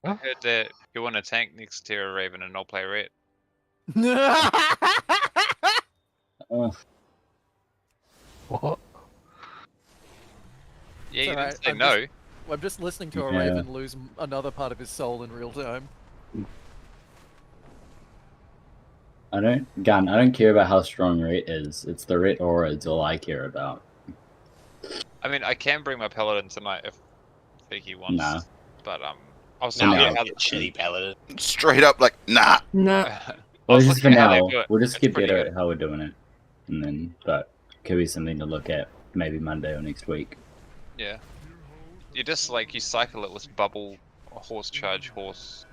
I heard that you want to tank next to a Raven and I'll play Ret. What? Yeah, you It's didn't alright, say no. I'm just listening to a Raven lose another part of his soul in real time. I don't care about how strong Ret is. It's the Ret aura is all I care about. I mean, I can bring my Paladin tonight if Fiki wants. Nah. But I'll see No, how get shitty paladin. Straight up, like, nah. No. Well, just for now, do it. we'll just It's get pretty better good. at how we're doing it, and then could be something to look at maybe Monday or next week. Yeah. You just you cycle it with bubble, horse charge, horse,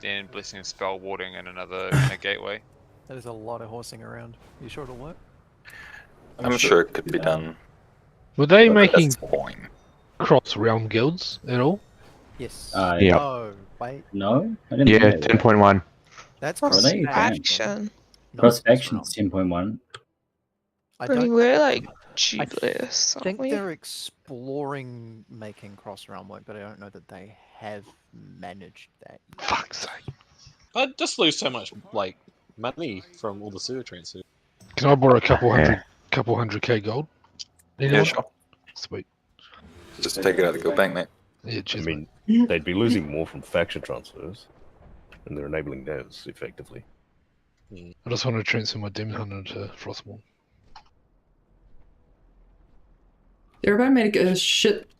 then blessing and spell warding and another kind of gateway. That is a lot of horsing around. You sure it'll work? I'm sure it could be done. Were they But making that's the point. cross-realm guilds at all? Yes. Yeah. Oh, wait. No, I didn't. Yeah, know that. 10.1. That's Are they? Action. Cross factions 10.1. I I mean, don't we're like tubeless, I aren't think we? they're exploring making cross-realm work, but I don't know that they have managed that yet. Fuck's sake. I'd just lose so much money from all the sewer transfers. Can I borrow a couple hundred K gold? Yeah, sure. Sweet. Just take it out of the guild bank, mate. Yeah, I cheers, mean, they'd be losing more from faction transfers, and they're enabling those effectively. I just want to transfer my Demon Hunter to Frostmourne. Everybody made a shit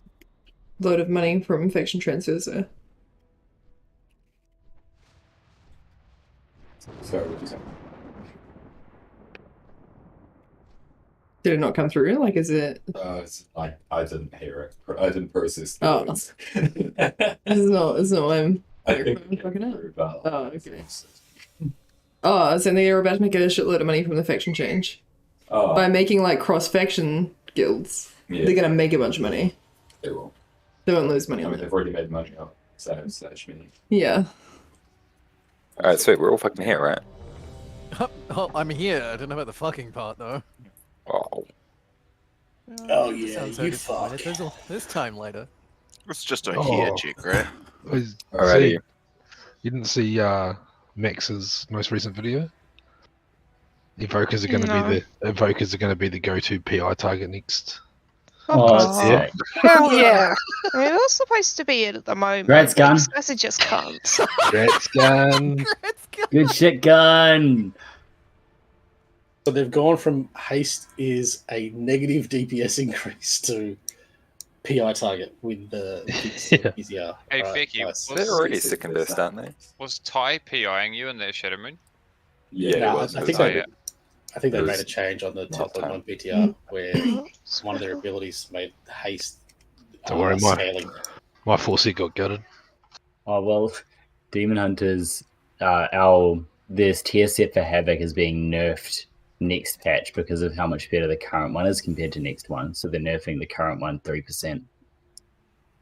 load of money from faction transfers there. Sorry, what did you say? Did it not come through? Like, is it? I didn't hear it. I didn't process. Oh. This is not what I'm fucking up. Oh, okay. Oh, so they were about to make a shitload of money from the faction change. Oh, By making like cross-faction guilds, yeah, they're gonna make a bunch of money. they will. They won't lose money I on mean, it. they've already made money off slash me. Yeah. Alright, sweet, we're all fucking here, right? Oh, I'm here. I don't know about the fucking part though. Oh. Oh, yeah, Sounds so you disappointed. fuck. There's time later. It's just a Oh. here chick, right? Alrighty. You didn't see Max's most recent video? Evokers are going to No. be the Evokers are going to be the go-to PI target next. Oh, God. yeah. Hell yeah. I mean, we're supposed to be it at the moment. Congrats, gun. These messages can't. Rats gun. Good shit, gun. So they've gone from haste is a negative DPS increase to PI target with the easier. Hey, Fiki, nice. They're already sick and best, aren't they? was Ty PIing you in their Shadow Moon? Yeah, Nah, it was. I think Oh, they, yeah. I think they It made was a change on the top time. one PTR where one of their abilities made haste. Don't worry, my- scaling. My 4C got gutted. Oh well, Demon Hunters. This tier set for Havoc is being nerfed next patch because of how much better the current one is compared to next one. So they're nerfing the current one 3%.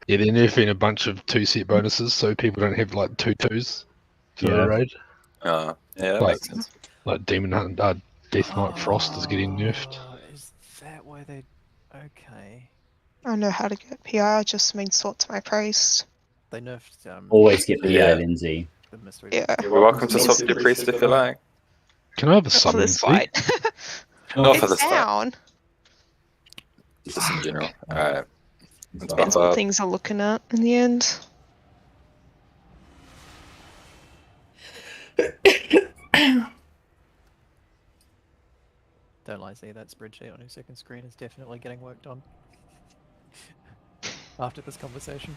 Yeah, they're nerfing a bunch of 2-set bonuses so people don't have like 2/2s for Yeah. a raid. Yeah, that Like- makes sense. Like Demon Hunter, Death Knight Frost is getting nerfed. Is that why they? Okay. I know how to get PI, I just mean swap to my priest. They nerfed Always get the Yeah. Lindsay. the mystery. Yeah. You're welcome to swap to your priest if you like. Can I have a Not for summon? this please? fight. Not for It's this fight. down. Just in general. Alright. Let's Depends buff what up. things are looking at in the end. Don't lie, see that spreadsheet on your second screen is definitely getting worked on. After this conversation.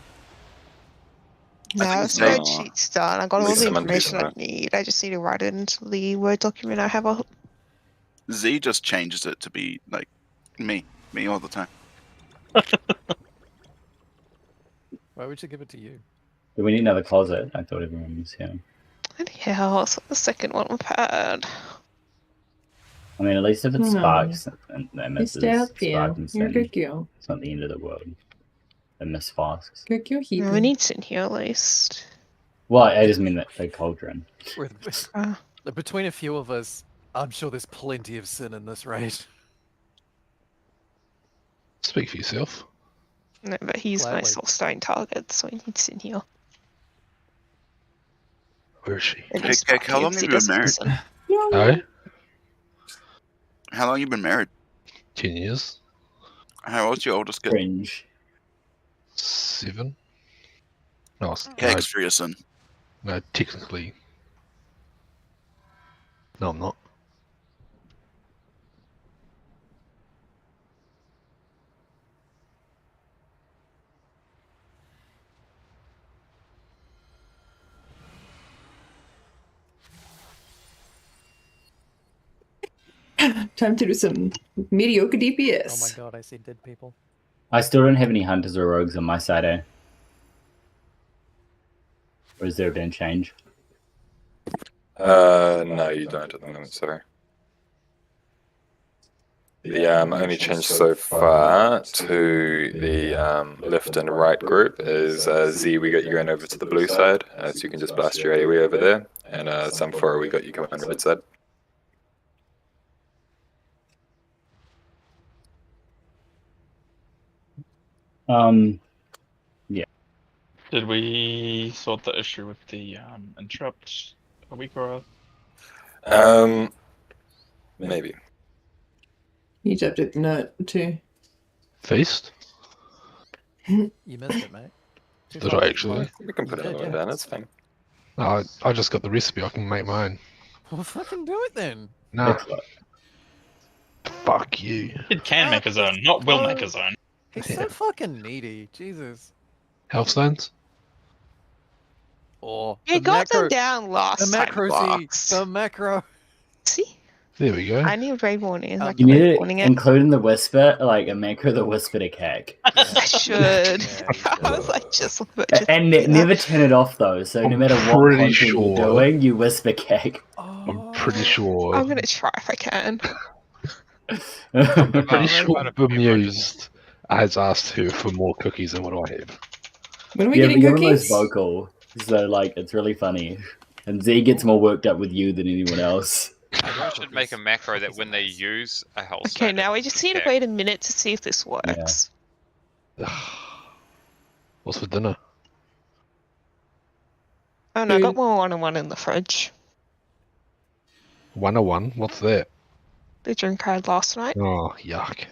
No, think the it's spreadsheet's done. I got all the Someone information I decent, need. I just need to write it into the Word document I have up. Z just changes it to be like me all the time. Why would you give it to you? Do we need another closet? I thought everyone was here. Bloody hell, it's like the second one we've had. I mean, at least if it No. sparks and that It's misses, out there. spark and You're a sin, good girl. it's not the end of the world. A miss flasks. Good girl, No, we need sin here at least. Well, I just mean that the cauldron. Uh, Between a few of us, I'm sure there's plenty of sin in this raid. Speak for yourself. no, but he's my Gladly. soulstone target, so he needs sin here. Where is she? Hey, Keck, how long have you been married? Oh, How long you been married? 10 years. How old's your oldest kid? Cringe. 7. No, Keck's for your son. no, technically. No, I'm not. Time to do some mediocre Oh DPS. my god, I see dead people. I still don't have any hunters or rogues on my side, eh? Or has there been change? No, you don't at the moment, sorry. The only change so far to the left and right group is Z, we got you going over to the blue side, so you can just blast your AoE over there, and Sunflora, we got you going red side. Yeah. Did we sort the issue with the interrupt a week or Maybe. You tapped it note too. Feast? You missed it, mate. Too Did far. I actually? We can put another one down, it's fine. No, I just got the recipe. I can make mine. Well, fucking do it then. Nah. Fuck you. It can make his own, not will make his own. He's so fucking needy. Jesus. Healthstones? Or You the got macro, them down last the macro time, see, Box. the macro. See? There we go. I need Ray Warning. Like You need Ray to Warning it. include in the whisper, like a macro the whisper to Keck. I should. Yeah, I was like, just And never turn it off though, so no I'm matter what pretty content you're sure. doing, you whisper Keck. I'm pretty sure. I'm gonna try if I can. I'm pretty Oh, sure right. Bemused has asked her for more cookies than what do I have. When are we Yeah, but getting you're the cookies? most vocal, so like it's really funny. And Z gets more worked up with you than anyone else. I should make a macro that when they use a health Okay, stone, now we just need to okay. wait a minute to see if this works. What's for dinner? Oh no, I got more 101 in the fridge. 101? What's that? The drink I had last night. Oh, yuck.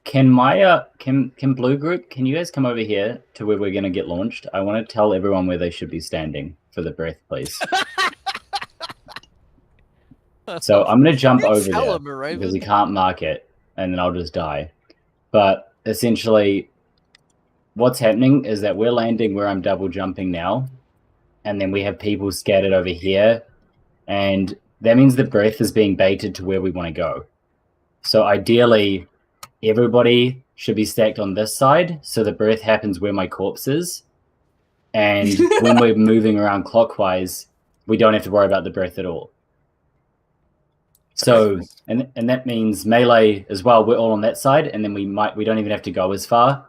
Can my can Blue Group, can you guys come over here to where we're gonna get launched? I want to tell everyone where they should be standing for the breath, please. So I'm gonna jump over Tell there him, Raven. because he can't mark it, and then I'll just die. But essentially, what's happening is that we're landing where I'm double jumping now, and then we have people scattered over here, and that means the breath is being baited to where we want to go. So ideally, everybody should be stacked on this side, so the breath happens where my corpse is. And when we're moving around clockwise, we don't have to worry about the breath at all. So, and that means melee as well. We're all on that side, and then we don't even have to go as far.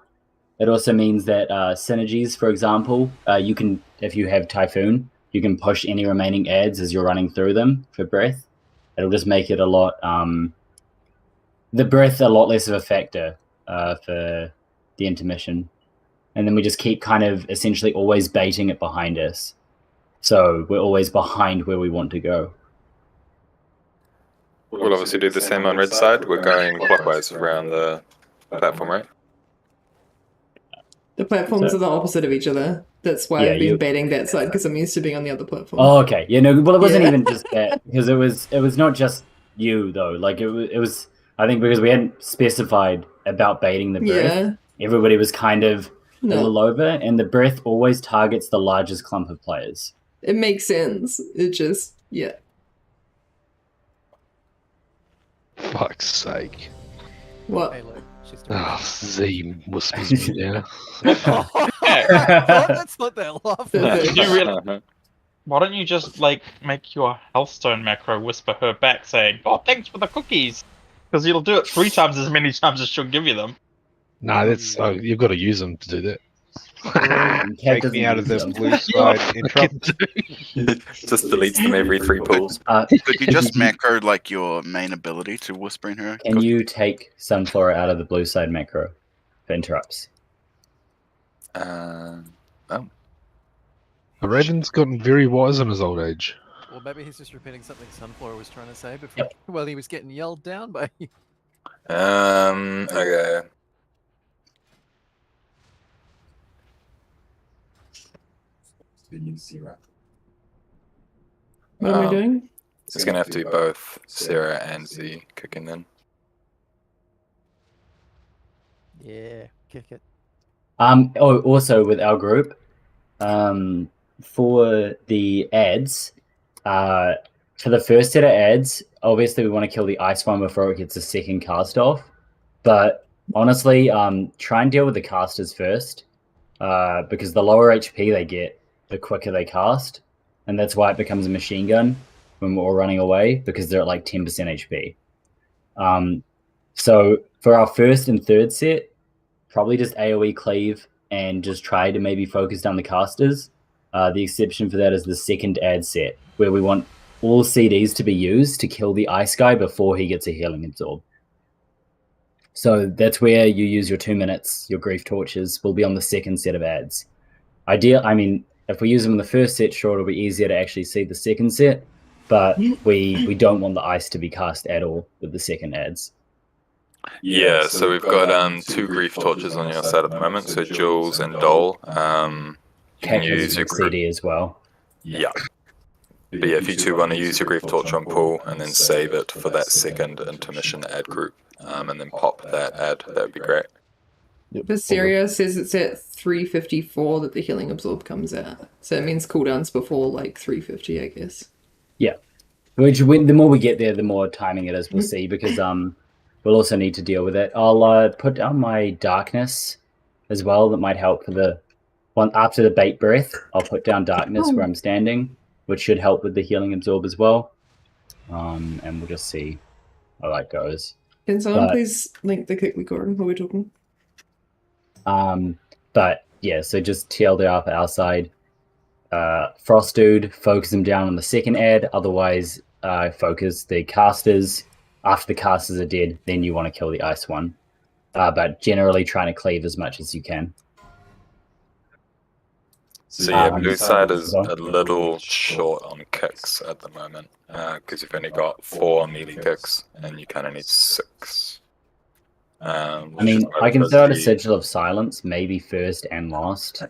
It also means that synergies, for example, you can, if you have Typhoon, you can push any remaining adds as you're running through them for breath. It'll just make it a lot, the breath a lot less of a factor for the intermission. And then we just keep kind of essentially always baiting it behind us. So we're always behind where we want to go. We'll obviously do the same on red side. We're going clockwise around the platform, right? The platforms So- are the opposite of each other. That's why Yeah, I've been you- baiting that side because I'm used to being on the other platform. Oh, okay. Yeah, no, well, it wasn't Yeah. even just that because it was not just you though. Like it was. I think because we hadn't specified about baiting the breath, Yeah. everybody was kind of a No, little over, and the breath always targets the largest clump of players. it makes sense. It just, yeah. Fuck's sake. What? Hey, look, she's doing Ah, Z whispers me down. That's not that laugh. Perfect. You really? Why don't you just like make your healthstone macro whisper her back saying, "Oh, thanks for the cookies," because you'll do it 3 times as many times as she'll give you them. Nah, that's you've got to use them to do that. And Cat Take doesn't me out of use the them. blue side interrupt. Just deletes them every 3 pulls. Could you just macro like your main ability to whisper in her? Can you take Sunflora out of the blue side macro for interrupts? Oh. Raven's gotten very wise in his old age. Or maybe he's just repeating something Sunflower was trying to say before, while he was getting yelled down by. Okay. What am I doing? It's gonna have to be both Sarah and Z kicking in. Yeah, kick it. Also with our group, for the ads, for the first set of ads, obviously we want to kill the ice one before it gets a second cast off. But honestly, try and deal with the casters first, because the lower HP they get, the quicker they cast, and that's why it becomes a machine gun when we're all running away, because they're at like 10% HP. So for our first and third set, probably just AoE cleave and just try to maybe focus down the casters. The exception for that is the second ad set, where we want all CDs to be used to kill the ice guy before he gets a healing absorb. So that's where you use your 2 minutes, your grief torches will be on the second set of ads. If we use them in the first set, sure, it'll be easier to actually see the second set, but we don't want the ice to be cast at all with the second ads. Yeah, so we've got 2 grief torches on your side at the moment, so Jules and Dole. You can use your CD as well. Yeah. But yeah, if you two want to use your grief torch on pool and then save it for that second intermission ad group, and then pop that ad, that would be great. Viseria says it's at 354 that the healing absorb comes at. So it means cooldowns before like 350, I guess. Yeah. The more we get there, the more timing it is, we'll see, because we'll also need to deal with it. I'll put down my darkness as well. That might help for the one after the bait breath. I'll put down darkness where I'm standing, which should help with the healing absorb as well. And we'll just see how that goes. Can someone please link the kick record while we're talking? But yeah, so just TLDR for our side. Frost Dude, focus him down on the second ad. Otherwise, focus the casters. After the casters are dead, then you want to kill the ice one. But generally trying to cleave as much as you can. So yeah, blue side is a little short on kicks at the moment, because you've only got 4 melee kicks, and you kind of need 6. I can throw out a Sigil of Silence, maybe first and last,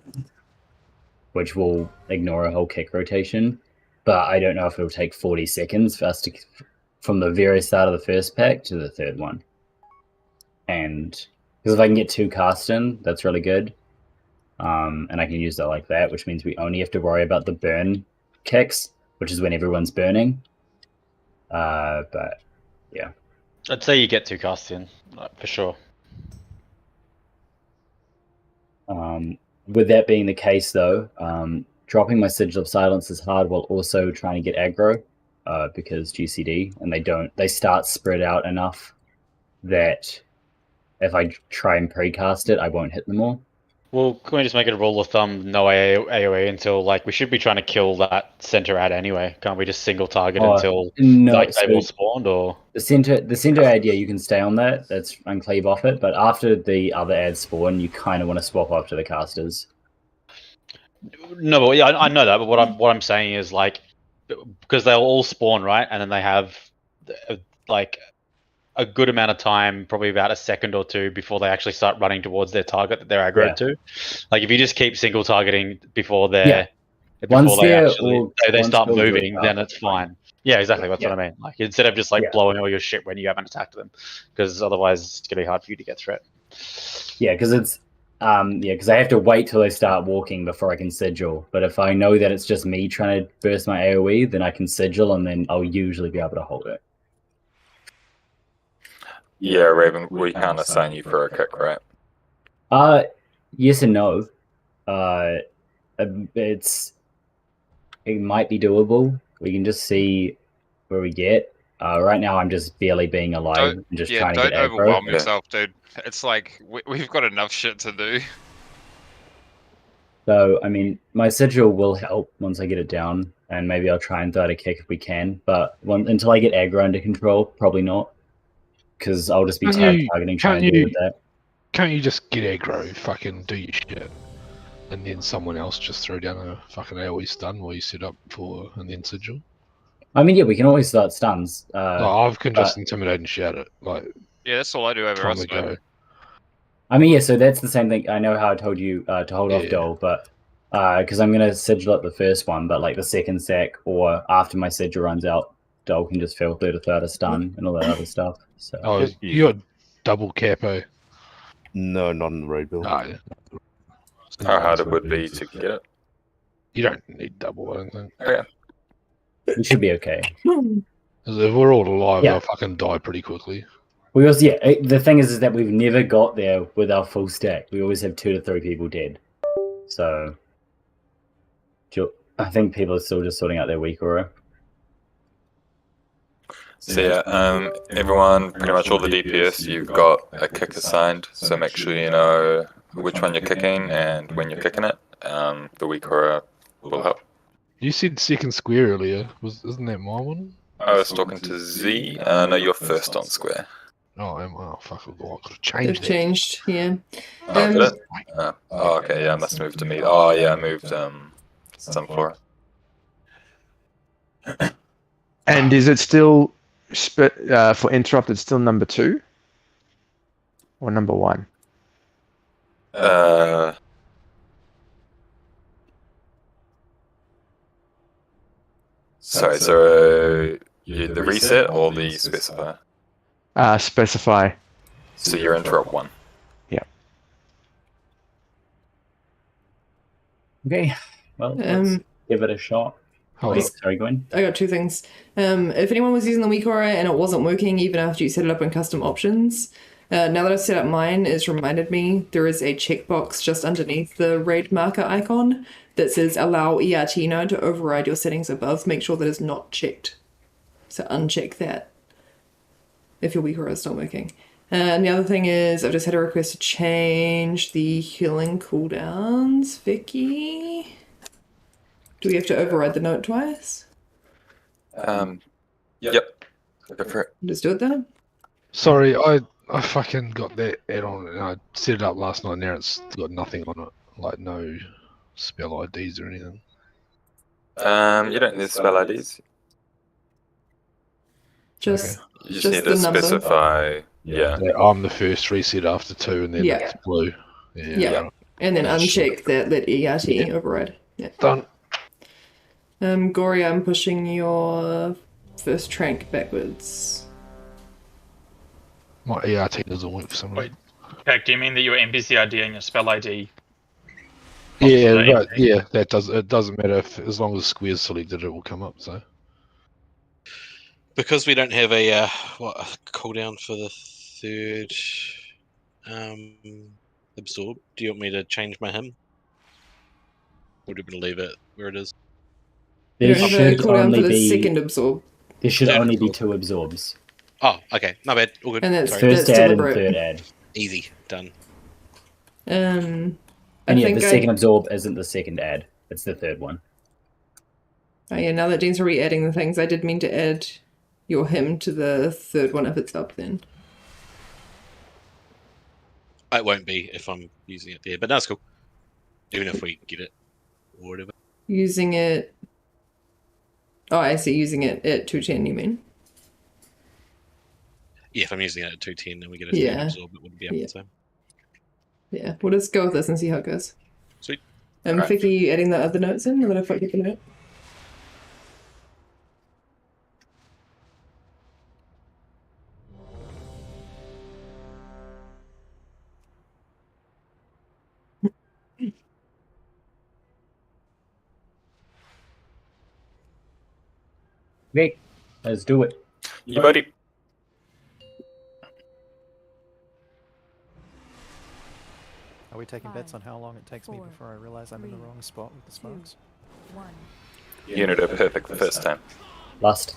which will ignore a whole kick rotation, but I don't know if it'll take 40 seconds for us to, from the very start of the first pack to the third one. And because if I can get 2 cast in, that's really good. And I can use that like that, which means we only have to worry about the burn kicks, which is when everyone's burning. But yeah. I'd say you get 2 casts in, for sure. With that being the case, though, dropping my Sigil of Silence is hard while also trying to get aggro, because GCD, and they start spread out enough that if I try and precast it, I won't hit them all. Well, can we just make it a rule of thumb, no AoE until, like, we should be trying to kill that center ad anyway. Can't we just single target until they've all spawned, or? The center ad, yeah, you can stay on that. That's uncleave off it, but after the other ads spawn, you kind of want to swap up to the casters. No, but yeah, I know that, but what I'm saying is, like, because they'll all spawn, right? And then they have, like, a good amount of time, probably about a second or 2 before they actually start running towards their target that they're aggroed to. Like, if you just keep single targeting before they start moving, then it's fine. Yeah, exactly. That's what I mean. Like, instead of just like blowing all your shit when you haven't attacked them, because otherwise it's gonna be hard for you to get threat. Yeah, because it's because I have to wait till they start walking before I can sigil. But if I know that it's just me trying to burst my AoE, then I can sigil, and then I'll usually be able to hold it. Yeah, Raven, we can't assign you for a kick, right? Yes and no. It might be doable. We can just see where we get. Right now, I'm just barely being alive and just trying to get aggro. Don't overwhelm yourself, dude. It's like we've got enough shit to do. So, I mean, my sigil will help once I get it down, and maybe I'll try and throw out a kick if we can. But until I get aggro under control, probably not. Because I'll just be targeting trying to deal with that. Can't you just get aggro, fucking do your shit? and then someone else just throw down a fucking AoE stun while you set up for and then sigil. I mean, yeah, we can always start stuns. No, I can just but- intimidate and shout it. Like, Yeah, that's all I do over time to us. go. I mean, yeah, so that's the same thing. I know how I told you to hold off Yeah. Dole, but because I'm going to sigil up the first one, but like the second sack or after my sigil runs out, Dole can just fill through without a stun and all that other stuff. So Oh, you got double capo. No, not in the raid build. No, How hard it would be to get it? you don't need double, I don't think. Okay. we should be okay. 'Cause if we're all alive, Yeah. they'll fucking die pretty quickly. We also, the thing is that we've never got there with our full stack. We always have 2 to 3 people dead. So I think people are still just sorting out their weak aura. So yeah, everyone, pretty much all the DPS, you've got a kick assigned, so make sure you know which one you're kicking and when you're kicking it. The weak aura will help. You said second square earlier. Isn't that my one? I was talking to Z. No, you're first on square. Oh, fuck, I could have They've changed it. changed, yeah. Oh, did it? Oh, okay, yeah, I must have moved to me. Oh, yeah, I moved Sunflora. And is it still for interrupt? It's still number 2 or number 1? Sorry, so the reset or the specify? Specify. So you're interrupt 1. Yeah. Okay, well, let's give it a shot. Oh, Sorry, go in. I got 2 things. If anyone was using the weak aura and it wasn't working even after you set it up in custom options, now that I've set up mine, it's reminded me there is a checkbox just underneath the raid marker icon that says allow ERT node to override your settings above. Make sure that it's not checked. So uncheck that if your weak aura is not working. And the other thing is I've just had a request to change the healing cooldowns. Vicky? Do we have to override the note twice? Yep. Go for it. Just do it then. Sorry, I fucking got that add-on and I set it up last night. Now it's got nothing on it, like no spell IDs or anything. You don't need spell IDs. Just You just need to the number. specify. Yeah. I'm the first reset after 2 and then Yeah. it's blue. Yeah. right. And then uncheck that let ERT override. Yeah. Done. Gory, I'm pushing your first trank backwards. My ERT doesn't work for some reason. Jack, do you mean that your NPC ID and your spell ID? Yeah, Possibly. right. Yeah, it doesn't matter as long as square's selected, it will come up. So Because we don't have a cooldown for the third absorb, do you want me to change my hymn? Or do you want me to leave it where it is? You There don't have a should cooldown only for the be second absorb. there should Third only be absorb. 2 absorbs. Oh, okay. No bad. All good. And that's Sorry. First that's add and deliberate. third add. Easy. Done. I And yeah, think the second absorb isn't the second add; it's the third one. Oh yeah, now that Dean's already adding the things, I did mean to add your hymn to the third one if it's up then. It won't be if I'm using it there, but that's cool. Even if we get it or whatever. Using it. Oh, I see. Using it at 210, you mean? Yeah, if I'm using it at 210 and we get a Yeah. absorb, it wouldn't be up Yeah. the same. Yeah, we'll just go with this and see how it goes. Sweet. Alright. Vicky, you adding the other notes in, or did I forget the note? Okay, let's do it. You buddy. Are we taking bets on how long it takes me before I realise I'm in the wrong spot with the smokes? Unit are perfect the first time. Last.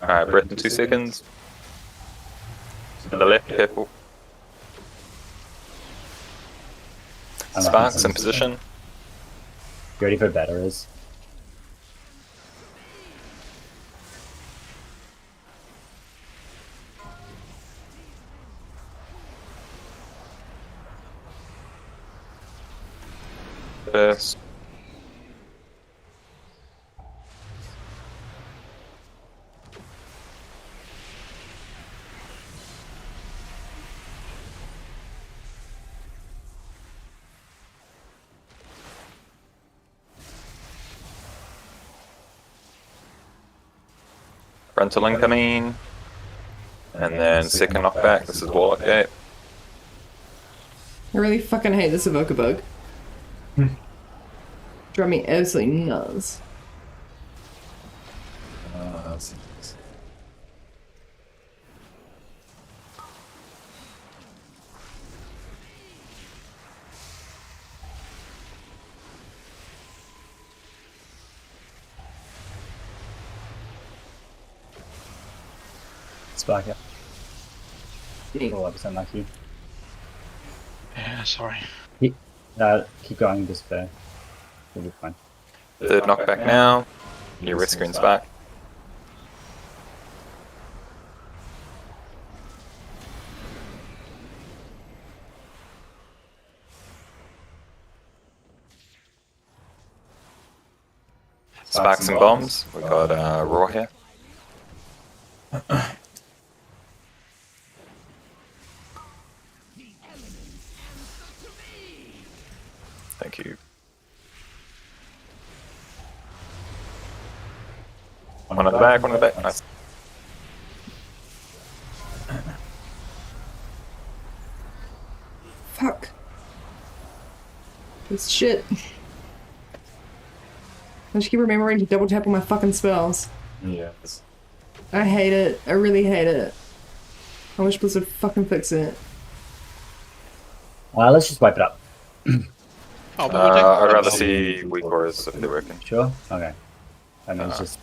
Alright, breath in 2 seconds. To the left, careful. Sparks in position. You ready for batterers? Yes. Frontal incoming. And then second knockback. This is Warlock Gate. I really fucking hate this Devoker bug. Drive me absolutely nuts. Spark it. Neat. 4% lucky. Yeah, sorry. Keep going, just you'll be fine. Third knockback now. Your risk screen's back. Sparks and bombs. We got Raw here. Thank you. One on the back, one on the back. Nice. Fuck. This shit. I just keep remembering to double tap on my fucking spells. Yes. I hate it. I really hate it. I wish Blizzard would fucking fix it. Let's just wipe it up. I'd rather see weak auras if they're working. Sure? Okay. I mean, it's just...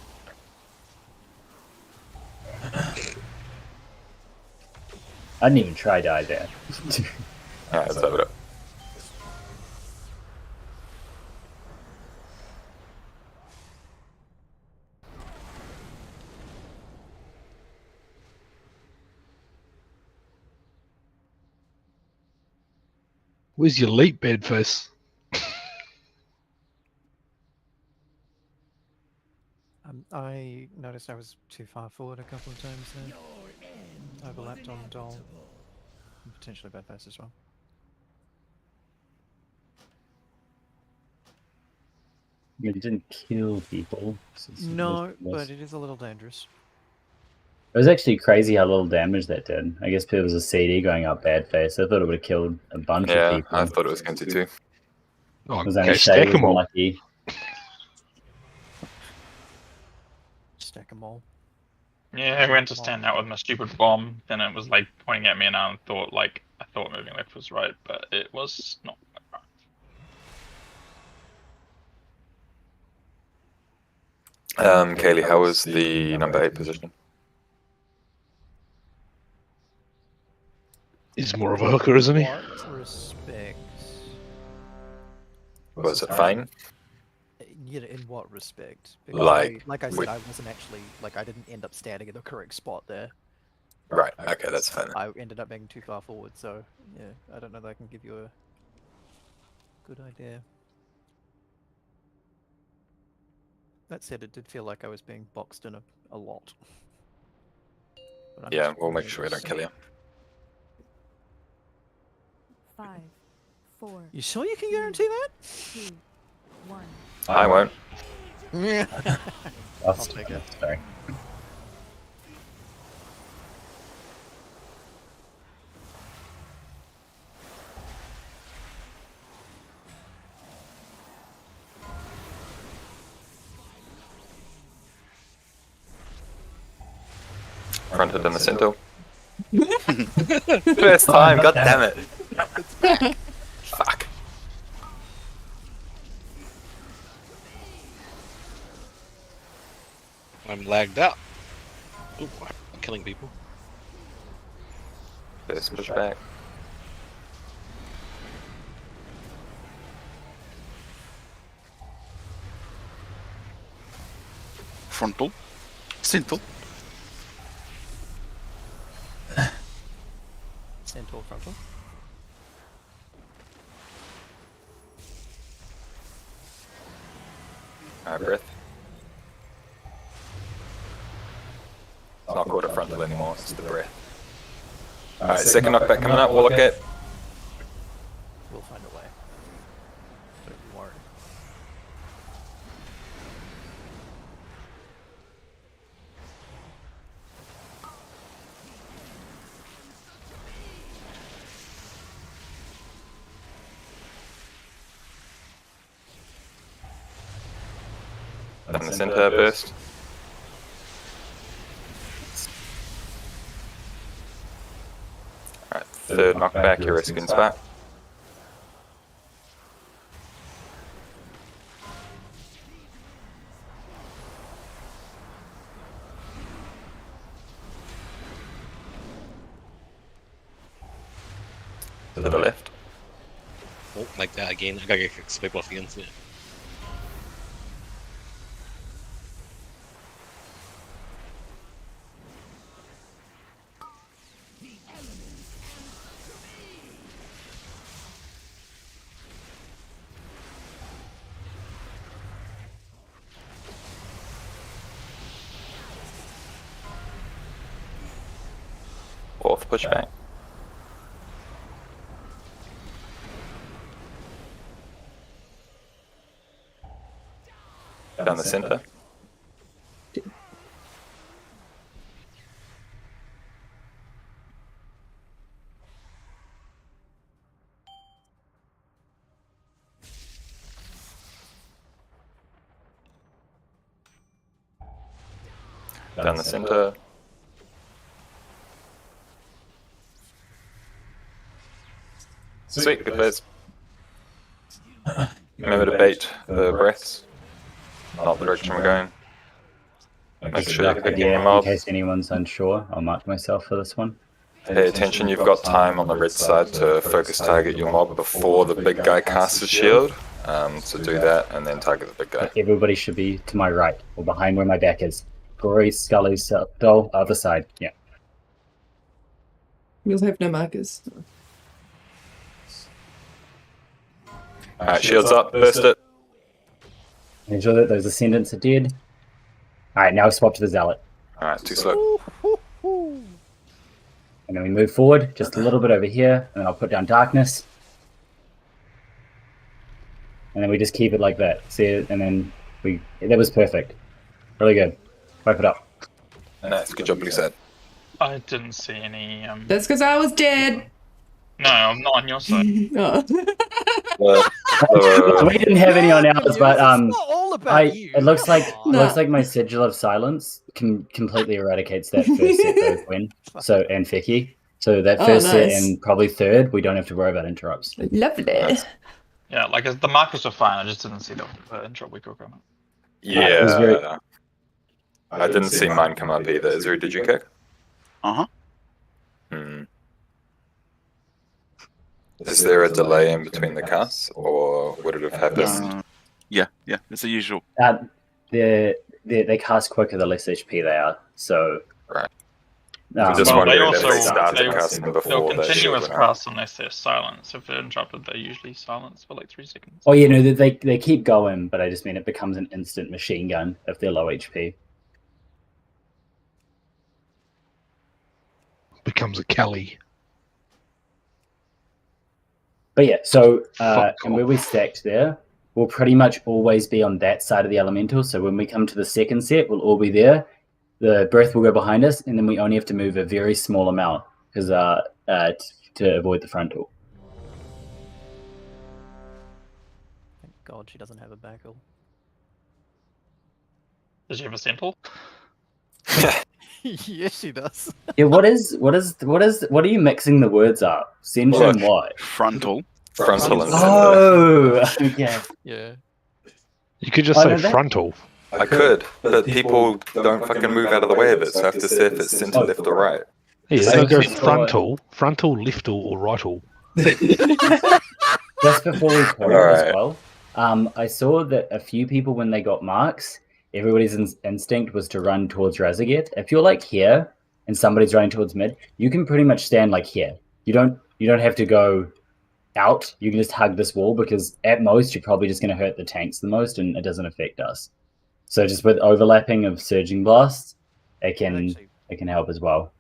I didn't even try die there. Alright, let's have it up. Where's your leap, Bedface? I noticed I was too far forward a couple of times there. Overlapped on Doll. And potentially Bedface as well. You didn't kill people. No, but it is a little dangerous. It was actually crazy how little damage that did. I guess it was a CD going up bad face. I thought it would have killed a bunch of people. I thought it was going to too. Oh, It was only Shay was unlucky. Stack them all. Yeah, I went to stand out with my stupid bomb, then it was like pointing at me, and I thought moving left was right, but it was not right. Kaylee, how was the number 8 position? He's more of a hooker, isn't he? Respect. Was it fine? Yeah, in what respect? Like I said, I wasn't actually I didn't end up standing in the correct spot there. Right. Okay, that's fine. I ended up being too far forward, so yeah, I don't know that I can give you a good idea. That said, it did feel like I was being boxed in a lot. Yeah, we'll make sure we don't kill you. 5, 4. You sure you can guarantee that? 2, 1. I won't. I'll take it. Sorry. Fronted in the center. First time, god damn it. Fuck. I'm lagged out. Ooh, I'm killing people. First push back. Frontal. Central. Centaur frontal. Breath. It's not called a frontal anymore, it's the breath. Alright, second knockback coming up, we'll look at. We'll find a way. Don't be worried. Down the center burst. Alright, third knockback, your rescuing spot. To the left. Oh, like that again. I gotta get spike off again. Yeah. Fourth pushback. Down the center. Down the center. Sweet, good plays. Remember to bait the breaths, not the direction we're going. Make sure you're picking them In up. case anyone's unsure, I'll mark myself for this one. Pay attention, you've got time on the red side to focus target your mob before the big guy casts his shield. So do that and then target the big guy. Everybody should be to my right or behind where my back is. Gory, Scully, Doll, other side. Yeah. You'll have no markers. Alright, shields up, burst it. Ensure that those ascendants are dead. Alright, now swap to the zealot. Alright, too slow. And then we move forward just a little bit over here, and then I'll put down darkness. And then we just keep it like that. See it, and then that was perfect. Really good. Wipe it up. Nice, good job, Blue Side. I didn't see any. That's because I was dead. No, I'm not on your side. We didn't have any on ours, but all about you. it looks like my sigil of silence completely eradicates that first set though, Gwen. So and Fecky. So that first set and probably third, we don't have to worry about interrupts. Lovely. Yeah, like the markers are fine. I just didn't see the interrupt we could come up. Yeah. I didn't see mine come up either. Zuru, did you kick? Uh-huh. Is there a delay in between the casts, or would it have happened? Yeah, it's the usual. They cast quicker the less HP they are, so... Right. Just wondering if they started casting they'll before that continuous shield cast unless they're silenced. If they're interrupted, they're usually silenced for like 3 seconds. Oh yeah, no, they keep going, but I just mean it becomes an instant machine gun if they're low HP. Becomes a Kelly. But yeah, so and where we stacked there, we'll pretty much always be on that side of the elemental. So when we come to the second set, we'll all be there. The breath will go behind us, and then we only have to move a very small amount because to avoid the frontal. Thank God she doesn't have a backle. Does she have a sentinel? Yes, she does. Yeah, what are you mixing the words up? Central and what? Frontal. Frontal and Oh, okay. Yeah. You could just say frontal. I could, but people don't fucking move out of the way of it, so I have to say if it's center, left, or right. Yeah, they go frontal, leftal, or rightal. Just before we call it as well, I saw that a few people, when they got marks, everybody's instinct was to run towards Raszageth. If you're like here and somebody's running towards mid, you can pretty much stand like here. You don't have to go out. You can just hug this wall because at most you're probably just going to hurt the tanks the most, and it doesn't affect us. So just with overlapping of surging blasts, it can help as well.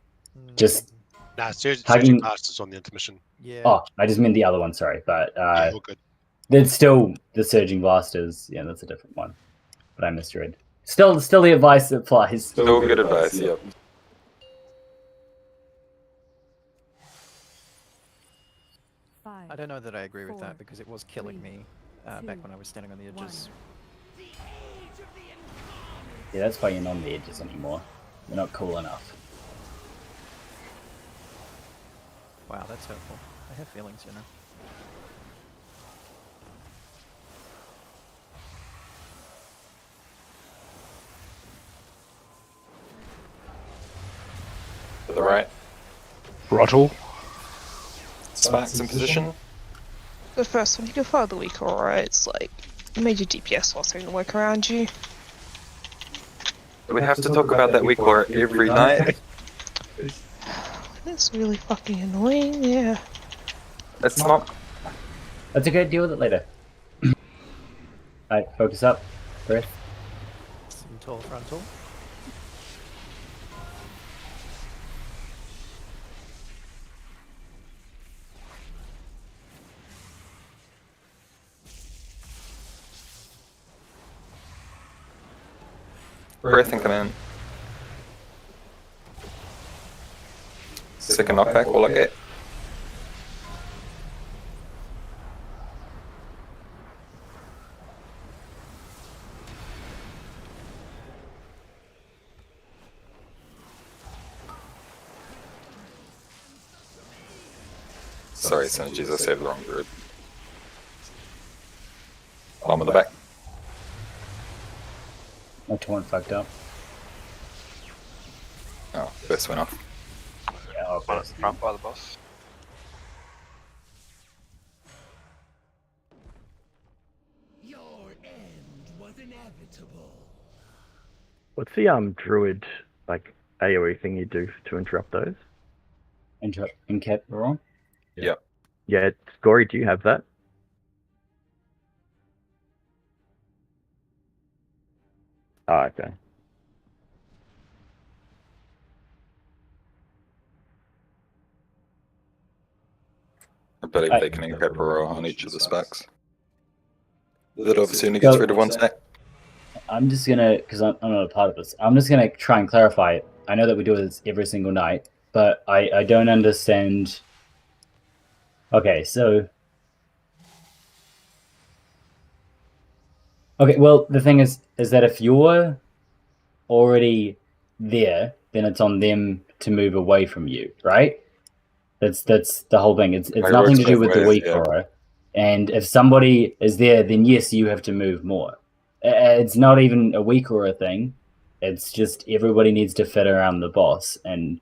Just Surging Blast is on the intermission. Yeah. Oh, I just meant the other one. Sorry, but Yeah, all good. there's still the surging blasters. Yeah, that's a different one. But I misread. Still the advice that applies. Still good advice. Yep. I don't know that I agree with that because it was killing me back when I was standing on the edges. Yeah, that's why you're not on the edges anymore. You're not cool enough. Wow, that's hurtful. I have feelings, you know. To the right. Rottle. Sparks in position. The first one, you can follow the weak aura. It's like major DPS whilst having to work around you. We have to talk about that weak aura every night. That's really fucking annoying, yeah. That's not. That's okay, deal with it later. Alright, focus up. Breath. Some tall frontal. Breath and command. Second knockback, all I get. Sorry, Synergies, I said the wrong word. Arm on the back. My torn fucked up. Oh, first went off. Yeah, I'll One at the front by the boss. What's the druid like AoE thing you do to interrupt those? Interrupt incap wrong? Yep. Yeah, Gory, do you have that? Oh, okay. I believe they can incap a roll on each of the specs. That obviously only gets rid of one stack. I'm just gonna, because I'm not a part of this, I'm just gonna try and clarify it. I know that we do this every single night, but I don't understand. Okay, so. Okay, well, the thing is that if you're already there, then it's on them to move away from you, right? That's the whole thing. It's nothing to do with the weak aura. And if somebody is there, then yes, you have to move more. It's not even a weak aura thing. It's just everybody needs to fit around the boss. And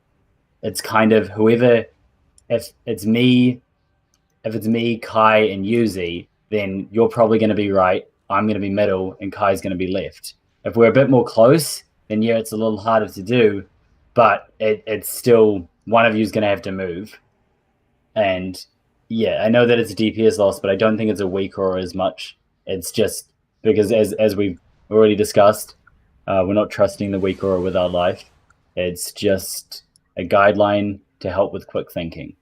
it's kind of whoever, if it's me, Kai, and Yuzi, then you're probably going to be right. I'm going to be middle, and Kai's going to be left. If we're a bit more close, then yeah, it's a little harder to do, but it's still one of you's going to have to move. And yeah, I know that it's a DPS loss, but I don't think it's a weak aura as much. It's just because as we've already discussed, we're not trusting the weak aura with our life. It's just a guideline to help with quick thinking.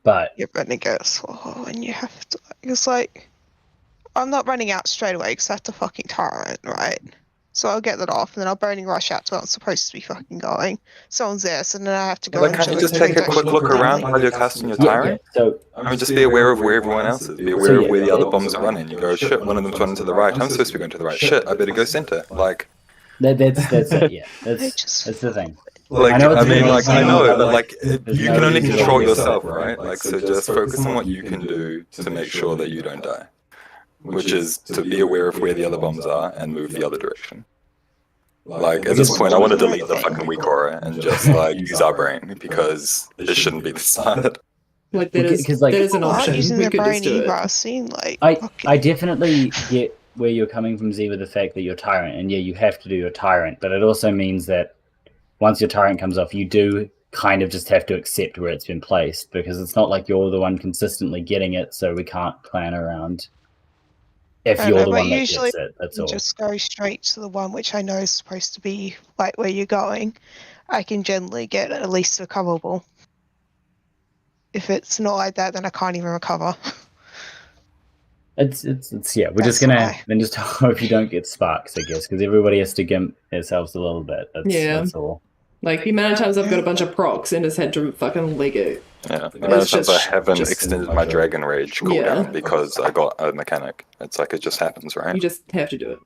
But you're running out slow, and you have to. It's like I'm not running out straight away because I have to fucking torrent, right? So I'll get that off, and then I'll burning rush out to where I'm supposed to be fucking going. Someone's there, so then I have to go. Well, can't you just take a quick look around while you're casting your tyrant? Yeah, so I mean, just be aware of where everyone else is. Be aware of where the other bombs are running. You go, shit, one of them's running to the right. I'm supposed to be going to the right. Shit, I better go center. Like that's it. Yeah, that's the thing. Like, I mean, like, I know, but like, you can only control yourself, right? Like, so just focus on what you can do to make sure that you don't die. Which is to be aware of where the other bombs are and move the other direction. Like, at this point, I want to delete the fucking weak aura and just, like, use our brain, because it shouldn't be this hard. Like, that is an option. Using We their could brain just do it. either. I've seen, like, I definitely get where you're coming from, Z, with the fact that you're Tyrant, and yeah, you have to do your Tyrant, but it also means that once your Tyrant comes off, you do kind of just have to accept where it's been placed, because it's not like you're the one consistently getting it, so we can't plan around if I you're know, the but one that usually gets it. That's you all. just go straight to the one which I know is supposed to be like where you're going. I can generally get at least recoverable. If it's not like that, then I can't even recover. It's yeah. We're just That's gonna why. then just hope you don't get sparks, I guess, because everybody has to gimp themselves a little bit. That's all. Like, the amount of times I've got a bunch of procs and just had to fucking leg it. Yeah, the amount of times I haven't just- extended my Dragon Rage cooldown because I got a mechanic. It's like it just happens, right? You just have to do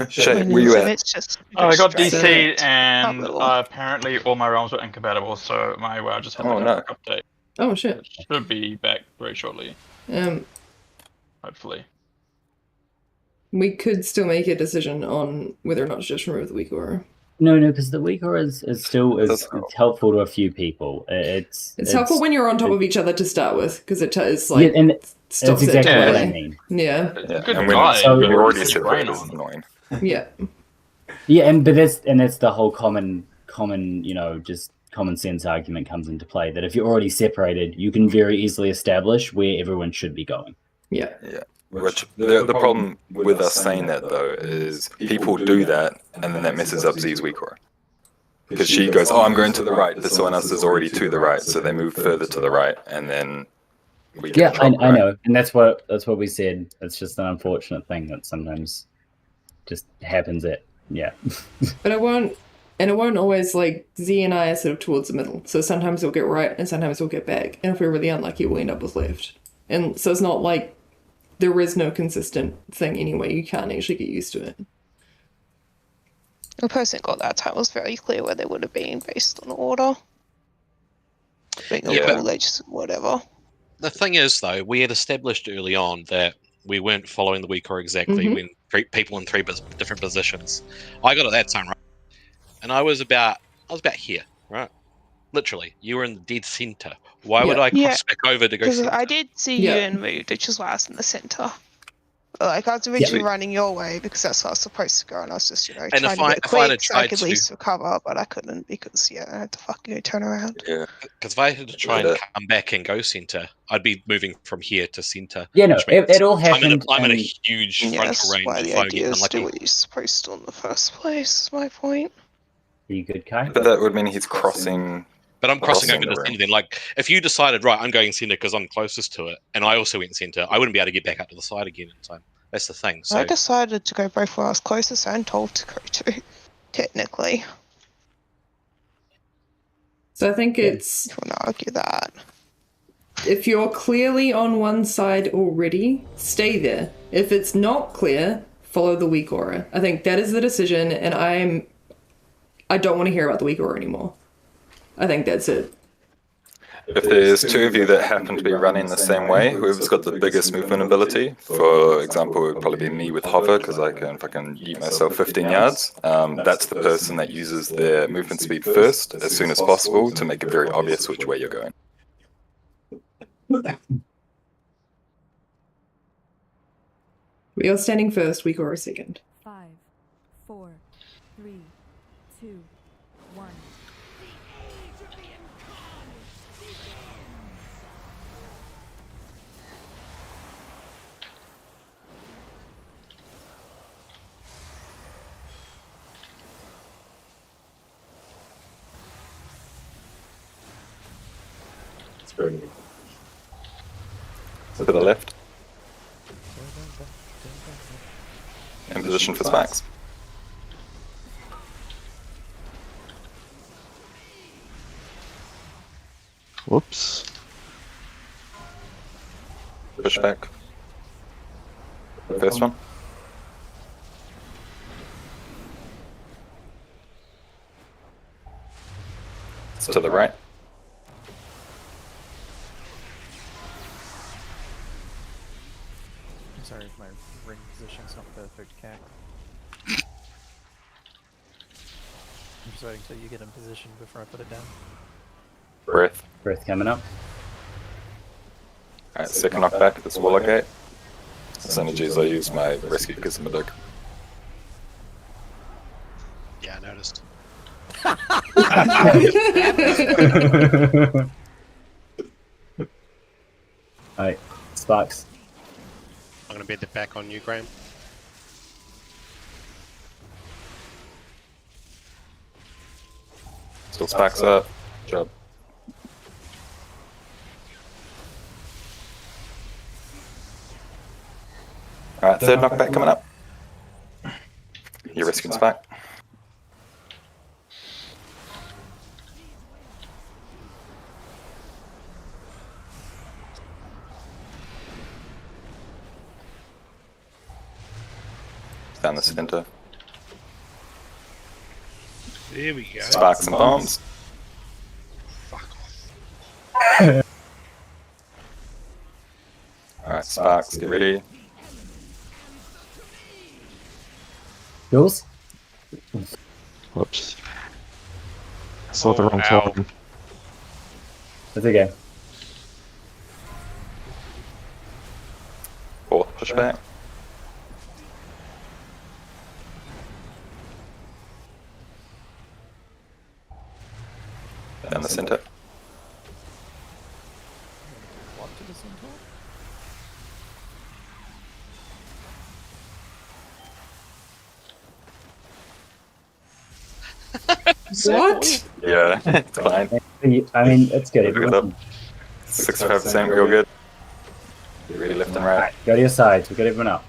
it. Shay, where you at? It's just I got straight. DC and little. apparently all my realms were incompatible, so my WoW just had Oh, like no. a quick update. Oh shit. It should be back very shortly, hopefully. We could still make a decision on whether or not to just remove the weak aura. No, because the weak aura is still it's helpful to a few people. It's helpful when you're on top of each other to start with, because it is yeah, like and that's stops it exactly what I entirely. mean. Yeah. Good and guy, when but you're already it's separated, brain it's on. annoying. Yeah. Yeah, but that's the whole common just common sense argument comes into play, that if you're already separated, you can very easily establish where everyone should be going. Yeah. Yeah. Which the problem with us saying that though is people do that and then that messes up Z's weak aura. Because she goes, oh, I'm going to the right, but someone else is already to the right, so they move further to the right, and then we get in trouble, I right? know, and that's what we said. It's just an unfortunate thing that sometimes just happens. But it won't always, like, Z and I are sort of towards the middle. So sometimes we'll get right and sometimes we'll get back. And if we're really unlucky, we'll end up with left. And so it's not like there is no consistent thing anyway. You can't actually get used to it. The person got that time was very clear where they would have been based on order. Being a Yeah, little edge, whatever. The thing is, though, we had established early on that we weren't following the weak aura exactly Mhm. when people in three different positions. I got it that time, right? And I was about here, right? Literally, you were in the dead center. Why would I cross back over to go Because center? I did see you in mood, which is why I was in the center. Like, I was originally running your way because that's where I was supposed to go, and I was just, trying to get if I'd have quick so I tried could at to- least recover, but I couldn't because, I had to fucking turn around. Yeah. Because if I had to try and come back and go center, I'd be moving from here to center. Yeah, no, which means it all I'm in happened. a and- huge Yeah, frontal that's range why if the I idea get is to do unlucky. what you're supposed to in the first place, is my point. Are you good, Kai? But that would mean he's crossing. But I'm crossing over the to room. center then. Like, if you decided, right, I'm going center because I'm closest to it, and I also went center, I wouldn't be able to get back up to the side again in time. That's the thing. So I decided to go both where I was closest and told to go to, technically. So I think it's... I want to argue that. If you're clearly on one side already, stay there. If it's not clear, follow the weak aura. I think that is the decision, and I don't want to hear about the weak aura anymore. I think that's it. If there's two of you that happen to be running the same way, whoever's got the biggest movement ability, for example, it would probably be me with hover because I can fucking yeet myself 15 yards. That's the person that uses their movement speed first, as soon as possible, to make it very obvious which way you're going. We are standing first, weak aura second. 5, 4, 3, 2, 1. To the left. In position for smacks. Whoops. Push back. First one. It's to the right. I'm sorry if my ring position's not perfect, Cat. I'm just waiting till you get in position before I put it down. Breath. Breath coming up. Alright, second knockback, this Waller Gate. synergies, I use my rescue because I'm a dog. Yeah, I noticed. Alright, Sparks. I'm gonna bed it back on you, Graham. Still Sparks up. Good job. Alright, third knockback coming up. You're risking Spark. Down the center. There we go. Sparks and bombs. Alright, Sparks, get ready. Yours? Whoops. Saw the wrong time. That's okay. Fourth pushback. Down the center. What to the center? What? Yeah, it's fine. I mean, it's good. Look it up. 65% real good. Really left and right. Alright, go to your sides. We've got everyone up.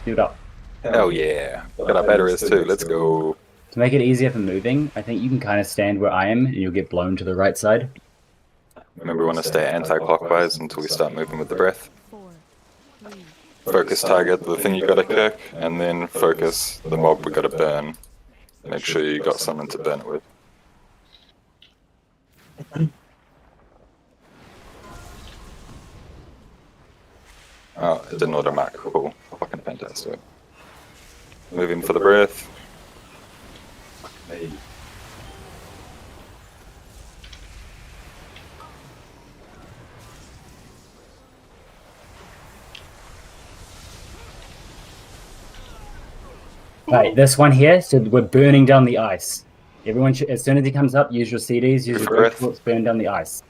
Shoot up. Hell yeah. Got our batteries too. Let's go. To make it easier for moving, I think you can kind of stand where I am and you'll get blown to the right side. Remember, we want to stay anti-clockwise until we start moving with the breath. Focus target the thing you gotta kick, and then focus the mob we gotta burn. Make sure you got something to burn it with. Oh, it didn't auto mark. Cool. Fucking fantastic. Moving for the breath. Hey. Right, this one here, so we're burning down the ice. Everyone, as soon as he comes up, use your CDs, use your breath, burn down the ice.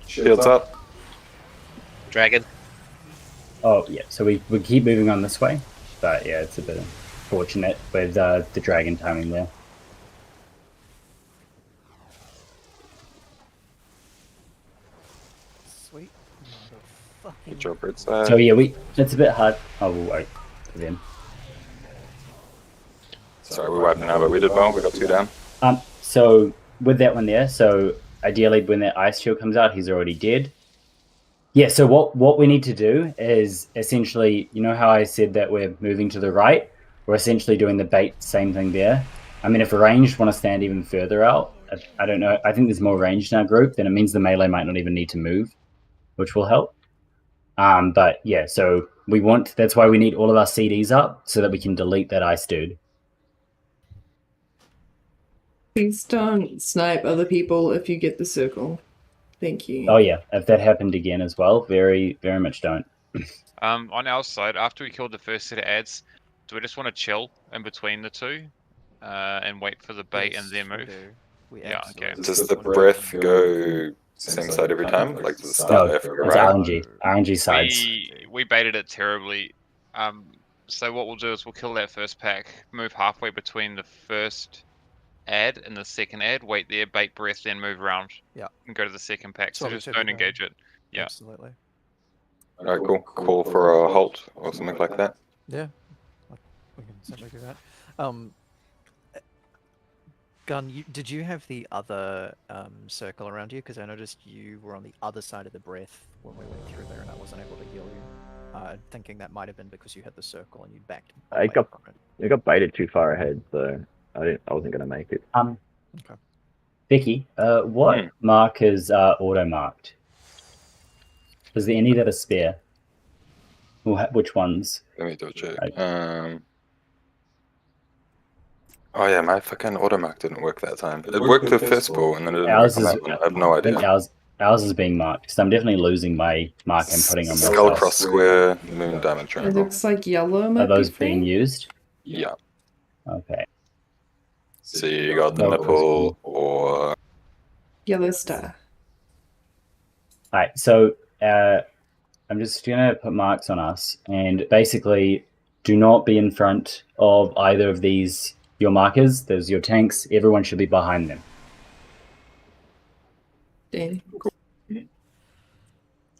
Shields up. Dragon. Oh, yeah, so we keep moving on this way. But yeah, it's a bit unfortunate with the dragon timing there. Sweet. Good job, Red side. So yeah, it's a bit hard. Oh, we'll wait for them. Sorry, we're wiping out, but we did well. We got 2 down. So with that one there, so ideally when that ice shield comes out, he's already dead. Yeah, so what we need to do is essentially, you know how I said that we're moving to the right? We're essentially doing the bait, same thing there. I mean, if ranged want to stand even further out, I don't know. I think there's more ranged in our group, then it means the melee might not even need to move, which will help. But yeah, so that's why we need all of our CDs up so that we can delete that ice dude. Please don't snipe other people if you get the circle. Thank you. Oh yeah, if that happened again as well, very, very much don't. On our side, after we killed the first set of ads, do we just want to chill in between the two and wait for the bait and then move? Yeah, okay. Does the breath go same side every time? Like, does it start left or It's right? RNG sides. We baited it terribly. So what we'll do is we'll kill that first pack, move halfway between the first ad and the second ad, wait there, bait breath, then move around. Yeah. And go to the second pack. So Solid just check don't it out. engage it. Yeah. Absolutely. Alright, cool. Call for a halt or something like that. Yeah. We can certainly do that. Gun, did you have the other circle around you? Because I noticed you were on the other side of the breath when we went through there, and I wasn't able to heal you. Thinking that might have been because you had the circle and you backed. I got baited too far ahead, so I wasn't gonna make it. Okay. Vicky, what mark is auto marked? Is there any that are spare? Which ones? Let me double check. Oh yeah, my fucking automark didn't work that time. It worked with first ball, and then it didn't work on that one. I have no idea. ours is being marked because I'm definitely losing my mark I'm putting on Skull myself. cross square, moon diamond It triangle. looks like yellow might Are those be free. being used? Yeah. Okay. So you got the No, nipple or Yellow star. Alright, so I'm just gonna put marks on us, and basically, do not be in front of either of these. Your markers, there's your tanks. Everyone should be behind them. Damn.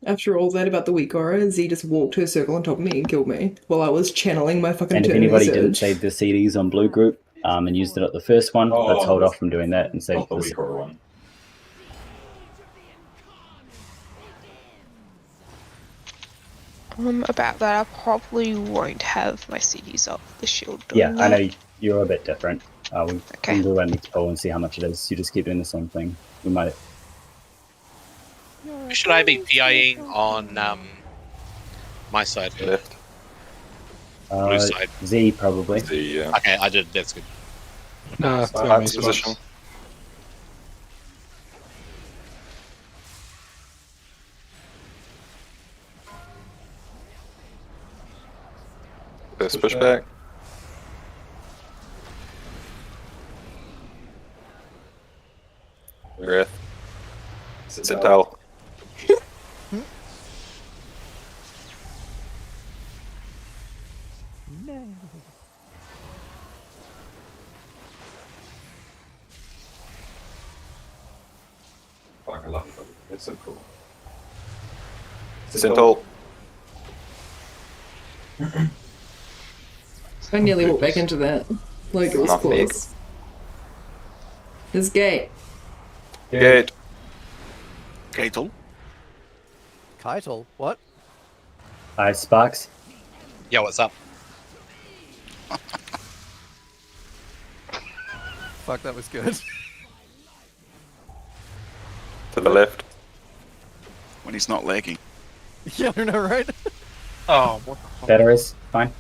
After all that about the weak aura, Z just walked her circle on top of me and killed me while I was channeling my fucking And if turning anybody didn't surge. save their CDs on Blue Group and used it at the first one, let's hold off from doing that and save it for the second one. About that, I probably won't have my CDs up the shield. Yeah, doing I that. know you're a bit different. We can do a next poll and see how much it is. You just keep doing the same thing. We might. Should I be PIing on my side? Left. Blue side. Z probably. Z, yeah. Okay, I did. That's good. Nah, Heart's position. First pushback. Breath. Centaur. No. Fuck, I love it. It's so cool. Centaur. I nearly walked back into that. Like it was Not big. close. This gate. Gate. Gatel. Keitel, what? Hi, Sparks. Yeah, what's up? Fuck, that was good. To the left. When he's not lagging. Yeah, I know, right? Oh, what the fuck? Better is fine.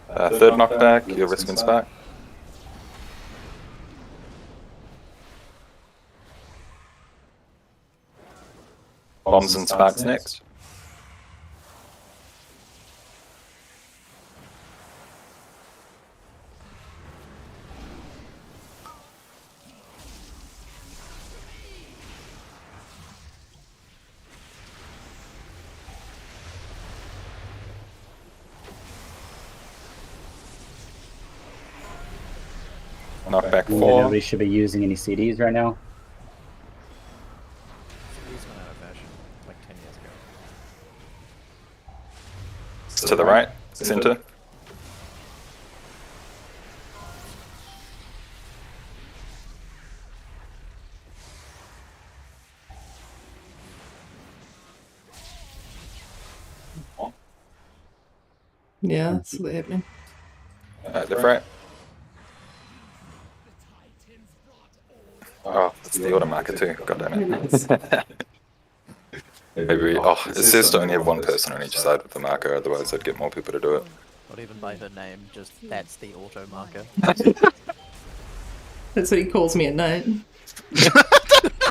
Third knockback, you're risking spark. Bombs and sparks next. Knockback Yeah, 4. nobody should be using any CDs right now. These went out of fashion like 10 years ago. To the right, center. Yeah, that's what's happening. Left right. Oh, it's the auto marker too. God damn it. Maybe. Oh, it says to only have one person on each side with the marker. Otherwise, I'd get more people to do it. Not even by her name, just that's the auto marker. That's what he calls me at night.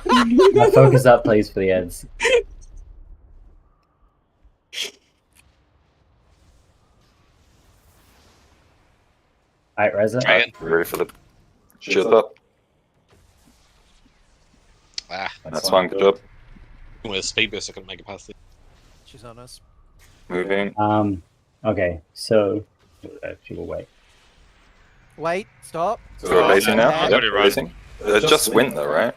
Now focus up, please, for the ads. Alright, Reza. Ready for the shield up? Ah, That's one. Good job. with a speed burst, I couldn't make it past it. She's on us. Moving. Okay, so actually we'll wait. Wait, stop. So we're racing now? Back. Yep, racing. It just went though, right?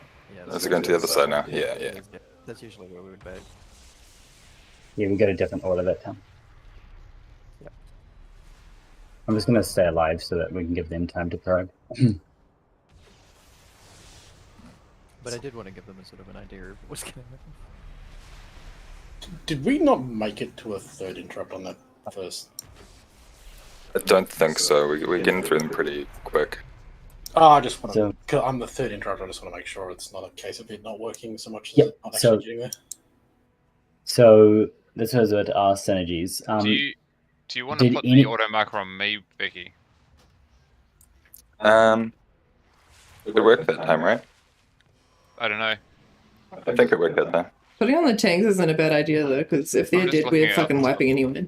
Is it going to the other side now? Yeah, yeah. That's usually where we would bet. Yeah, we got a different order that time. Yep. I'm just gonna stay alive so that we can give them time to probe. But I did want to give them a sort of an idea of what's going to happen. Did we not make it to a third interrupt on that first? I don't think so. We're getting through them pretty quick. Oh, I just want So- to. I'm the third interrupt. I just want to make sure it's not a case of it not working so much as Yep, it not so- actually getting there. So this was with our synergies. Do you Do you want to put the auto marker on me, Vicky? It worked that time, right? I don't know. I think it worked that time. Putting on the tanks isn't a bad idea though, because if they're dead, we're fucking wiping anyway.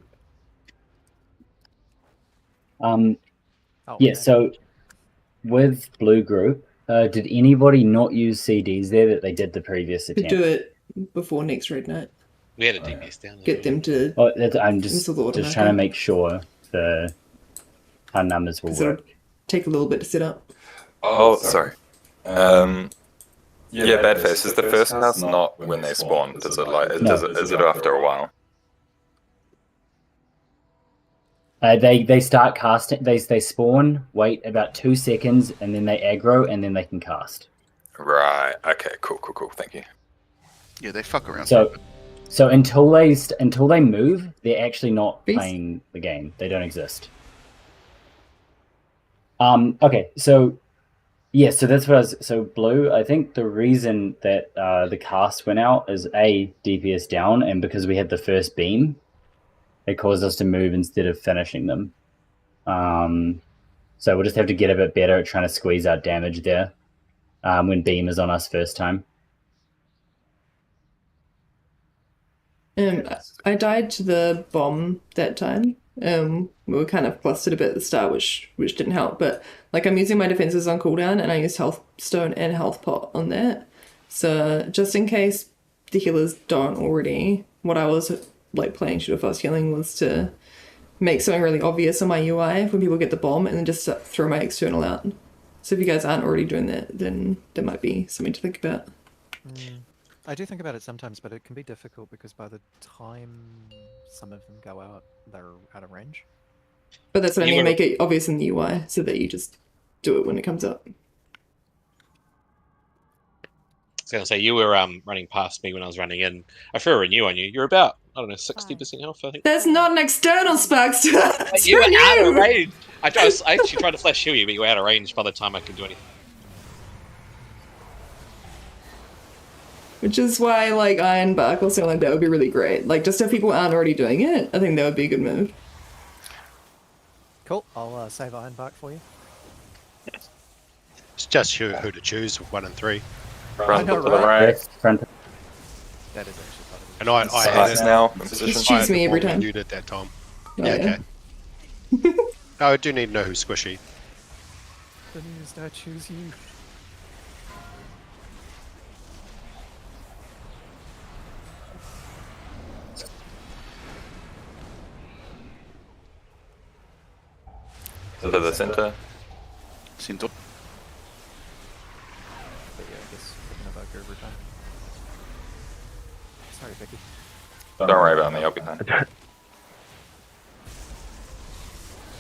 Yeah, so with blue group, did anybody not use CDs there that they did the previous attempt? Do it before next raid night. We had a DPS down there. Get them to. Oh, I'm just trying to make sure our numbers will work. Take a little bit to set up. Oh, sorry. Yeah, Badface, is the first cast not when they spawn? Does it is it after a while? They start casting. They spawn, wait about 2 seconds, and then they aggro, and then they can cast. Right. Okay. Cool. Thank you. Yeah, they fuck around. So until they move, they're actually not playing the game. They don't exist. Okay. So yeah. So that's what so blue. I think the reason that the cast went out is DPS down, and because we had the first beam, it caused us to move instead of finishing them. So we'll just have to get a bit better at trying to squeeze out damage there when beam is on us first time. I died to the bomb that time. We were kind of clustered a bit at the start, which didn't help. But like I'm using my defenses on cooldown, and I used health stone and health pot on that. So just in case the healers don't already, what I was like playing Shadow Fast Healing was to make something really obvious on my UI when people get the bomb, and then just throw my external out. So if you guys aren't already doing that, then there might be something to think about. I do think about it sometimes, but it can be difficult because by the time some of them go out, they're out of range. But that's what I mean, make it obvious in the UI so that you just do it when it comes up. I was going to say, you were running past me when I was running in. I threw a renew on you. You're about, I don't know, 60% health, I think. That's not an external Sparkster. You were out of range. I actually tried to flash heal you, but you were out of range by the time I could do anything. Which is why, like, Iron Bark or something like that would be really great. Like, just if people aren't already doing it, I think that would be a good move. Cool. I'll save Iron Bark for you. It's just who to choose, 1 and 3. Front I know, to the right. Front. That is actually part of it. And I had it now. Just choose me every time. You did that, Tom. Oh, Yeah, okay. No, I do need to know who's squishy. The news I choose you. To the center. Center. But yeah, I guess we're gonna bug over time. Sorry, Vicky. Don't worry about me, I'll be fine.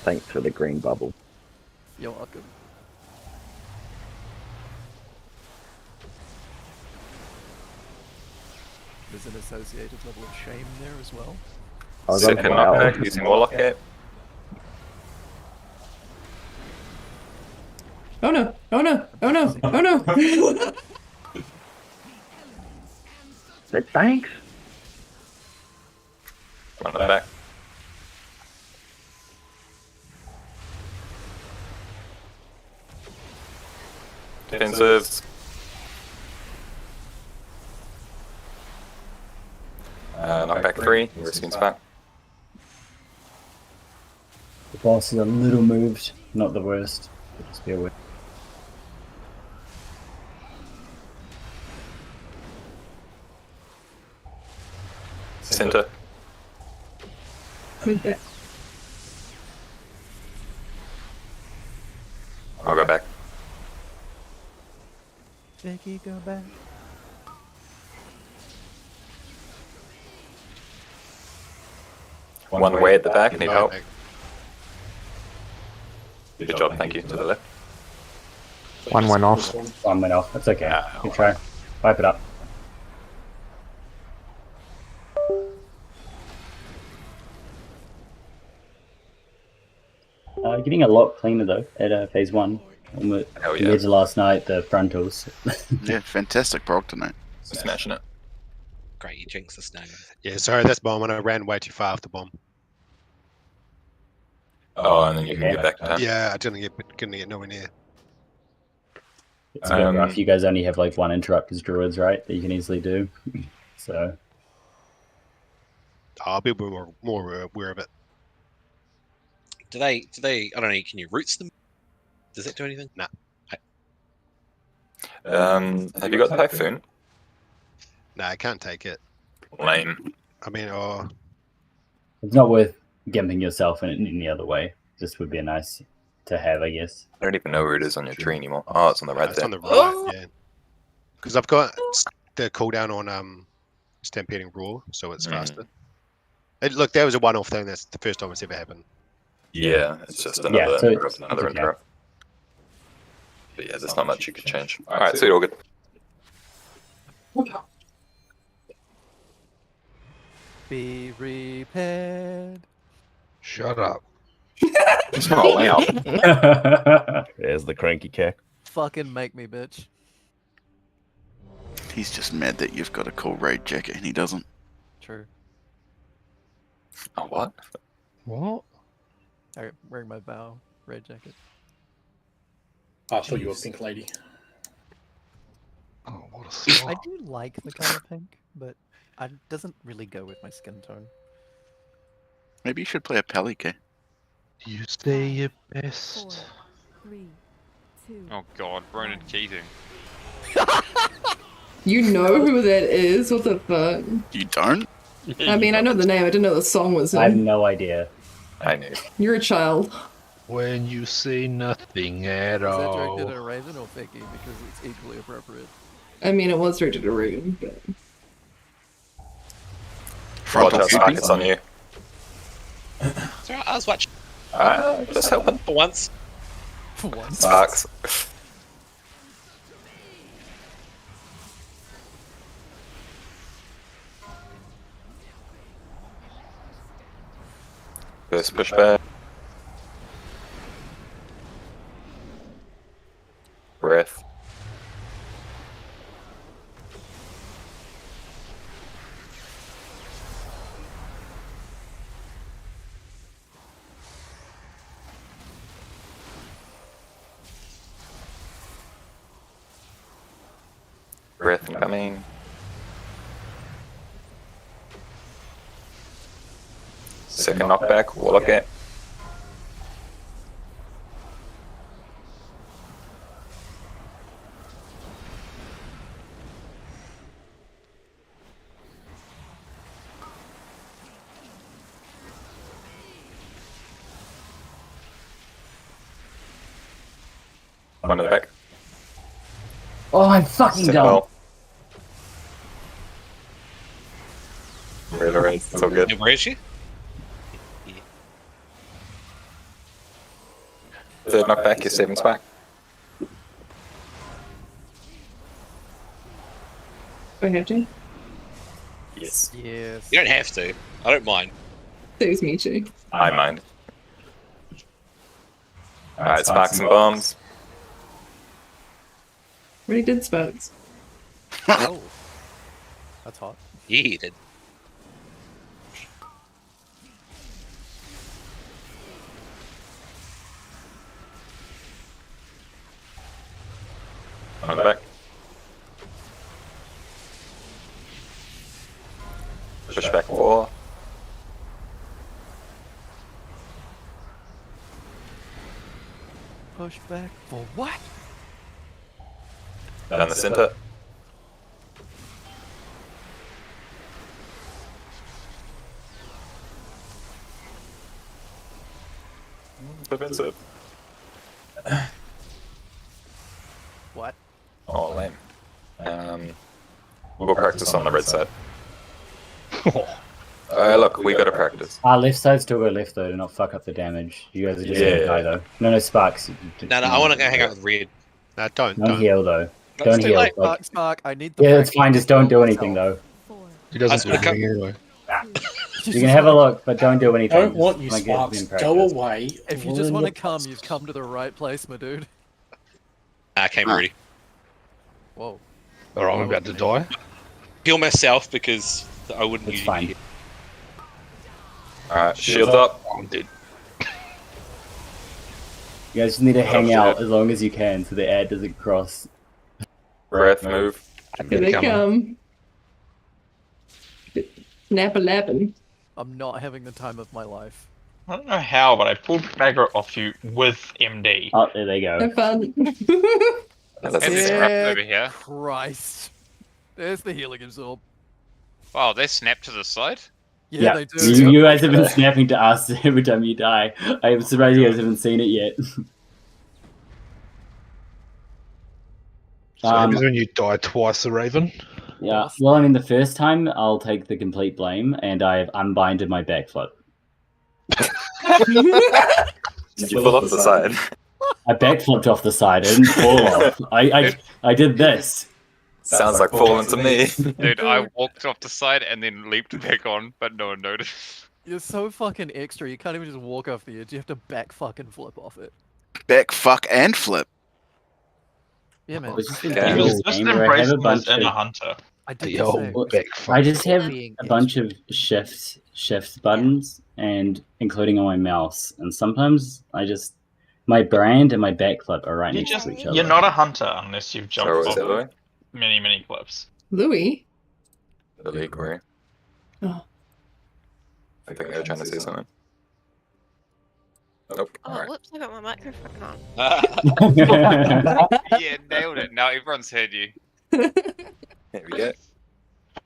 Thanks for the green bubble. You're welcome. There's an associated level of shame there as well. Second knockback using Warlock Gate. Oh no! Oh no! Oh no! Oh no! Thanks. Run it back. Defensives. Knockback 3, risking back. The boss is a little moved, not the worst. Just bear with. Center. I'll go back. Vicky, go back. One way at the back, need help. Good job, thank you. To the left. One went off. One went off. That's okay. Good try. Wipe it up. Getting a lot cleaner though at phase 1. Compared to last night, the frontals. Yeah, fantastic prog tonight. Smashing it. Great, you jinxed the snag. Yeah, sorry, that's bomb. When I ran way too far off the bomb. Oh, and then you can get back to him. Yeah, I didn't get nowhere near. It's a bit rough. You guys only have like one interrupt as druids, right? That you can easily do. So I'll be more aware of it. Do they? I don't know. Can you roots them? Does that do anything? No. Have you got Typhoon? No, I can't take it. Lame. I mean, it's not worth gimping yourself in any other way. This would be nice to have, I guess. I don't even know where it is on your tree anymore. Oh, it's on the right it's there. on the right, yeah. Because I've got the cooldown on Stampeding Roar, so it's faster. Look, that was a one-off thing. That's the first time it's ever happened. Yeah, it's just another interrupt. But yeah, there's not much you could change. Alright, so you're all good. Be repaired. Shut up. Oh, wow. There's the cranky cack. Fucking make me, bitch. He's just mad that you've got a cool raid jacket and he doesn't. True. Oh, what? What? I'm wearing my bow red jacket. I thought you were a pink lady. Oh, what a slot. I do like the color pink, but it doesn't really go with my skin tone. Maybe you should play a Pelike. You say your best. 4, 3, 2. Oh god, Ronan Keating. You know who that is? What the fuck? You don't? I mean, I know the name. I didn't know the song was him. I have no idea. I knew. You're a child. When you say nothing at Is that all. directed at Raven or Becky? Because it's equally appropriate. I mean, it was directed at Reagan, but... Watch out, Spark, it's on you. It's alright, I was watching. Just helping. For once. For once. Sparks. First pushback. Breath. Breath incoming. Second knockback, Warlock it. One in the back. Oh, I'm fucking Set dumb. well. Really, it's all good. Where is she? Third knockback, you're 7 back. Do I have to? Yes. Yes. You don't have to. I don't mind. Saves me too. I mind. Alright, sparks and bombs. Already did Sparks. Oh. That's hot. Yeah, he did. On the back. Push back 4. Push back for what? Down the center. Defensive. What? Oh, lame. We'll practice on the red side. Look, we gotta practice. Left side still go left though to not fuck up the damage. You guys are just gonna die though. No, Sparks. No, I want to go hang out with Red. No, don't heal though. No, Don't it's too heal. late. Like, Spark, I need the yeah, it's fine. Just don't do anything though. He doesn't do I can't- anything anyway. You can have a look, but don't do anything. I don't want you, Just wanna get Sparks. in Go practice. away. If you just want to come, you've come to the right place, my dude. I came already. Whoa. Alright, I'm about to die. Heal myself because I wouldn't It's use fine. it. Alright, shield up. I'm dead. You guys just need to hang shit. out as long as you can so the ad doesn't cross. Breath move. Here they come. Nappa lapping. I'm not having the time of my life. I don't know how, but I pulled aggro off you with MD. Oh, there they go. Have fun. Hey, there's crap over here. Christ. There's the healing absorb. Wow, they snap to the side? Yeah, they do. You guys have been snapping to us every time you die. I'm surprised you guys haven't seen it yet. So happens when you die twice, the Raven. Yeah. Well, I mean, the first time I'll take the complete blame, and I've unbinded my backflip. Did you fall off the side? I backflipped off the side. I didn't fall off. I did this. Sounds like falling to me. Dude, I walked off the side and then leaped back on, but no one noticed. You're so fucking extra. You can't even just walk off the edge. You have to back fucking flip off it. Back, fuck, and flip. Yeah, man. It's just a He game was just where I have a embracing bunch this inner of- hunter. I did Yo, the same. back I just have Being a bunch of shift buttons, and including on my mouse. And sometimes my brand and my backflip are right next to each other. You're not a hunter unless you've jumped So is off that Louis? many cliffs. Louis? The league, right? Oh. I think they're trying to say something. Nope. Oh, Alright. whoops, I got my microphone on. Yeah, nailed it. Now everyone's heard you. Here we go.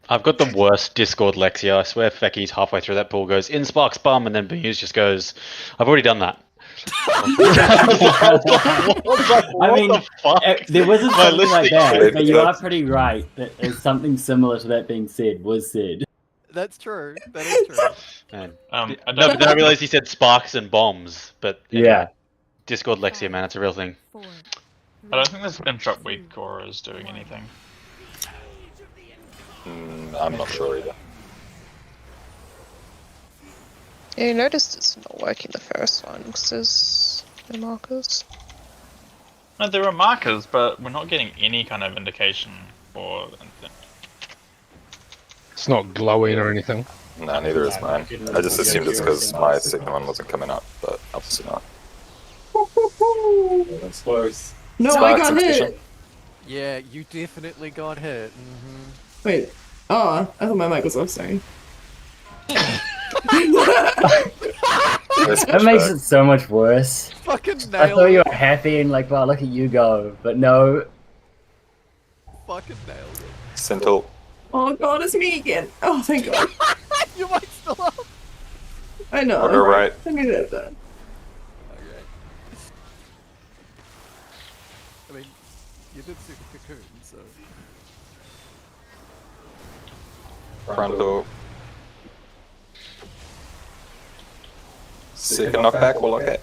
I've got the worst Discord Lexia. I swear Fecky's halfway through that pool goes, in Sparks bum, and then Muse just goes, I've already done that. I mean, there wasn't My something like listening that, to but you are pretty right that there's something similar to that being said was said. That's true. That is true. Man. I No, but then I realized he said sparks and bombs, but anyway, Yeah. Discord Lexia, man, it's a real thing. I don't think this interrupt weak core is doing anything. I'm not sure either. Yeah, you noticed it's not working the first one because there's no markers. No, there are markers, but we're not getting any kind of indication for anything. It's not glowing or anything. No, neither is mine. I just assumed it's because my second one wasn't coming up, but obviously not. That's close. No, I Sparks got exhibition. hit. Yeah, you definitely got hit. Wait. Oh, I thought my mic was off, sorry. That makes it so much worse. Fucking I nailed thought you it. were happy and like, wow, look at you go. But no. Fucking nailed it. Sentinel. Oh god, it's me again. Oh, thank god. You might still up. I know. Order right. I knew that then. Okay. I mean, you did see the cocoon, so... Frontal. Second knockback, we'll look at.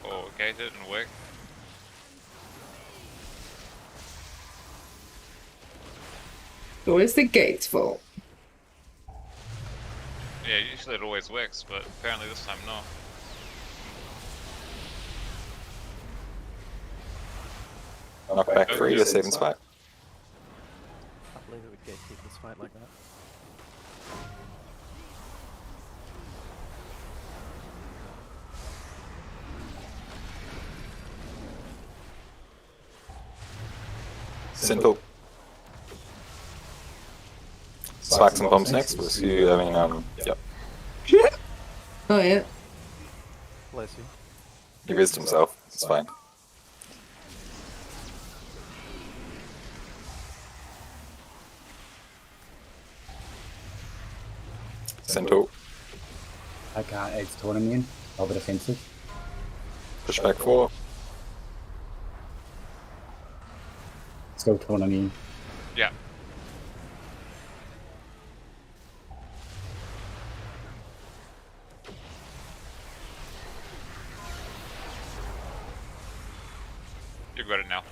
Oh, okay, that didn't work. Always the gate's fault. Yeah, usually it always works, but apparently this time no. Knockback 3 to saving spot. I can't believe it would gatekeep this fight like that. Sentinel. Spikes and bombs next. We'll see you, yep. Oh yeah. Bless you. He raised himself. It's fine. Sentinel. I can't. It's tournament. I'll be defensive. Push back 4. Still tournament. Yeah. You've got it now.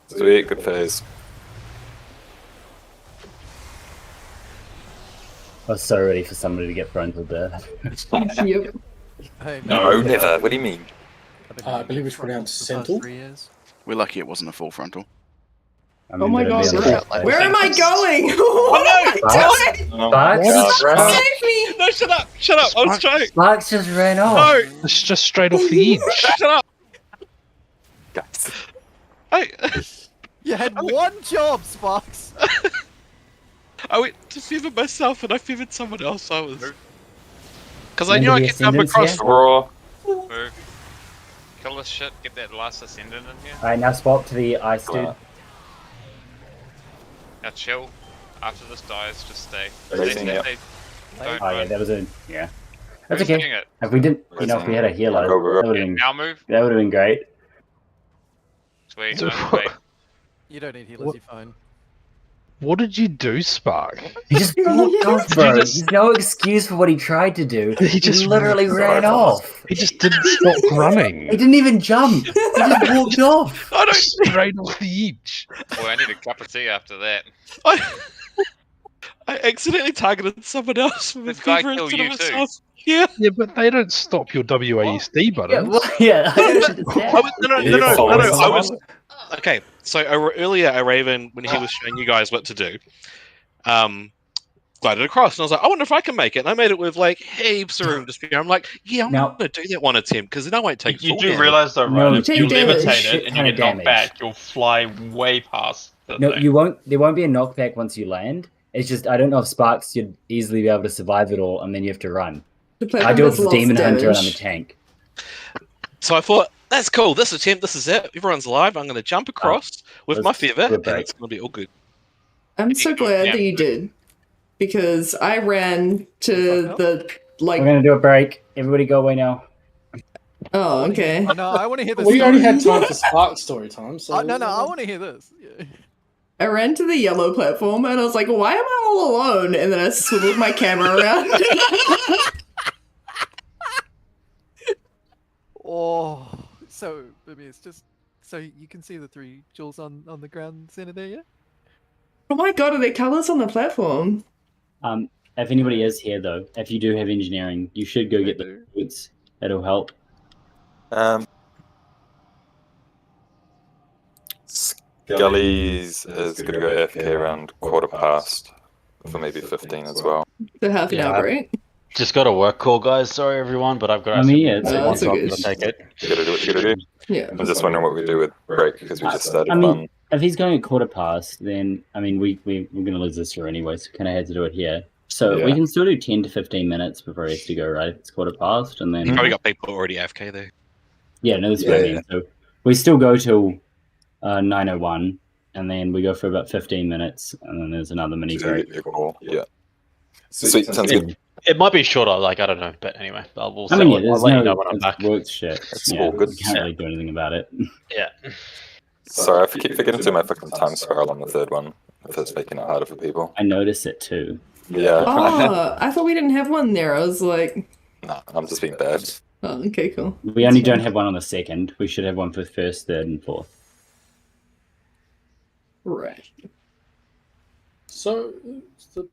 Sweet, good phase. I was so ready for somebody to get fronted there. Yep. Hey, No, never. What do you mean? I believe it's pronounced Sentinel. We're lucky it wasn't a full frontal. Oh my god, Like, where am I going? What am I doing? Sparks? Save me! No, shut up! Shut up! I was trying. Sparks just ran off. No, It's just straight off the edge. shut up! Guys. Hey, You had one job, Sparks. I went to feather myself and I feathered someone else. I was because I End knew of I the could jump ascendants across. here? Raw. Move. Kill this shit. Get that last ascendant in here. Alright, now swap to the ice dude. Now chill. After this dies, just stay. Raising it. Don't Oh yeah, run. that was a That's Who's okay. doing it? If we didn't, if we had a healer, Go, go, go. that would have been Now move. great. Sweet. So no, what- wait. You don't need healers, What- you're fine. What did you do, Spark? He just walked off, bro. You just- There's no excuse for what he tried to do. He just literally ran off. He just didn't stop running. He didn't even jump. He just walked off. I don't. Straight off the edge. Boy, I need a cup of tea after that. I accidentally targeted someone else with Did Guy feather kill instead you of too? myself. Yeah. Yeah, but they don't stop your WASD Yeah, buttons. well, yeah. I was, no. I was okay. So earlier, a Raven, when he was showing you guys what to do, glided across, and I was like, I wonder if I can make it. And I made it with like heaps of room to spare. I'm like, yeah, I'm Now- gonna do that one attempt because then I won't take. You full do damage. realize though, No, right? you If take you damage. levitate it and you Shit get ton of knocked damage. back, you'll fly way past the No, thing. you won't. There won't be a knockback once you land. It's just I don't know if Sparks should easily be able to survive it all, and then you have to run. The I platform do it has with lost Demon Hunter, and I'm a damage. tank. So I thought that's cool. This attempt, this is it. Everyone's alive. I'm gonna jump across with my let's do feather, a and break. it's gonna be all good. I'm so glad that you did. Because I ran to the, like... We're gonna do a break. Everybody go away now. Oh, okay. Oh, no, I want to hear this. We already story. had time for Spark story time, so... No, I want to hear this. Yeah. I ran to the yellow platform and I was like, why am I all alone? And then I swiveled my camera around. Oh, so I mean, it's just so you can see the 3 jewels on the ground center there, yeah? Oh my god, are there colours on the platform? If anybody is here though, if you do have engineering, you should go get the boots. That'll help. Scully's is going to go AFK around 15:15 for maybe 15 as well. The half an hour break? Just got a work call, guys. Sorry, everyone, but I've got. I mean, yeah, it's one, that's so I'm okay. gonna take it. You gotta do what you gotta do. Yeah. I'm just wondering what we do with break because we just started I mean, fun. if he's going at 15:15, then I mean, we're gonna lose this year anyway, so kind of had to do it here. So we Yeah. can still do 10 to 15 minutes before he has to go, right? It's 15:15, and then Probably got people already AFK there. yeah, no, that's what I Yeah, mean. yeah. So we still go till 9:01, and then we go for about 15 minutes, and then there's another mini break. Yeah. Sweet, sounds good. It might be shorter, like I don't know, but anyway, we'll I mean, yeah, I'll there's let no you know when I'm it's back. works shit. It's Yeah, all good. we can't really do anything about it. Yeah. Sorry, I keep forgetting to do my fucking time spiral on the third one. If it's making it harder for people. I notice it too. Yeah. Oh, I thought we didn't have one there. I was like, Nah, I'm just being bad. oh, okay, cool. We only don't have one on the second. We should have one for first, third, and fourth. Right. So, the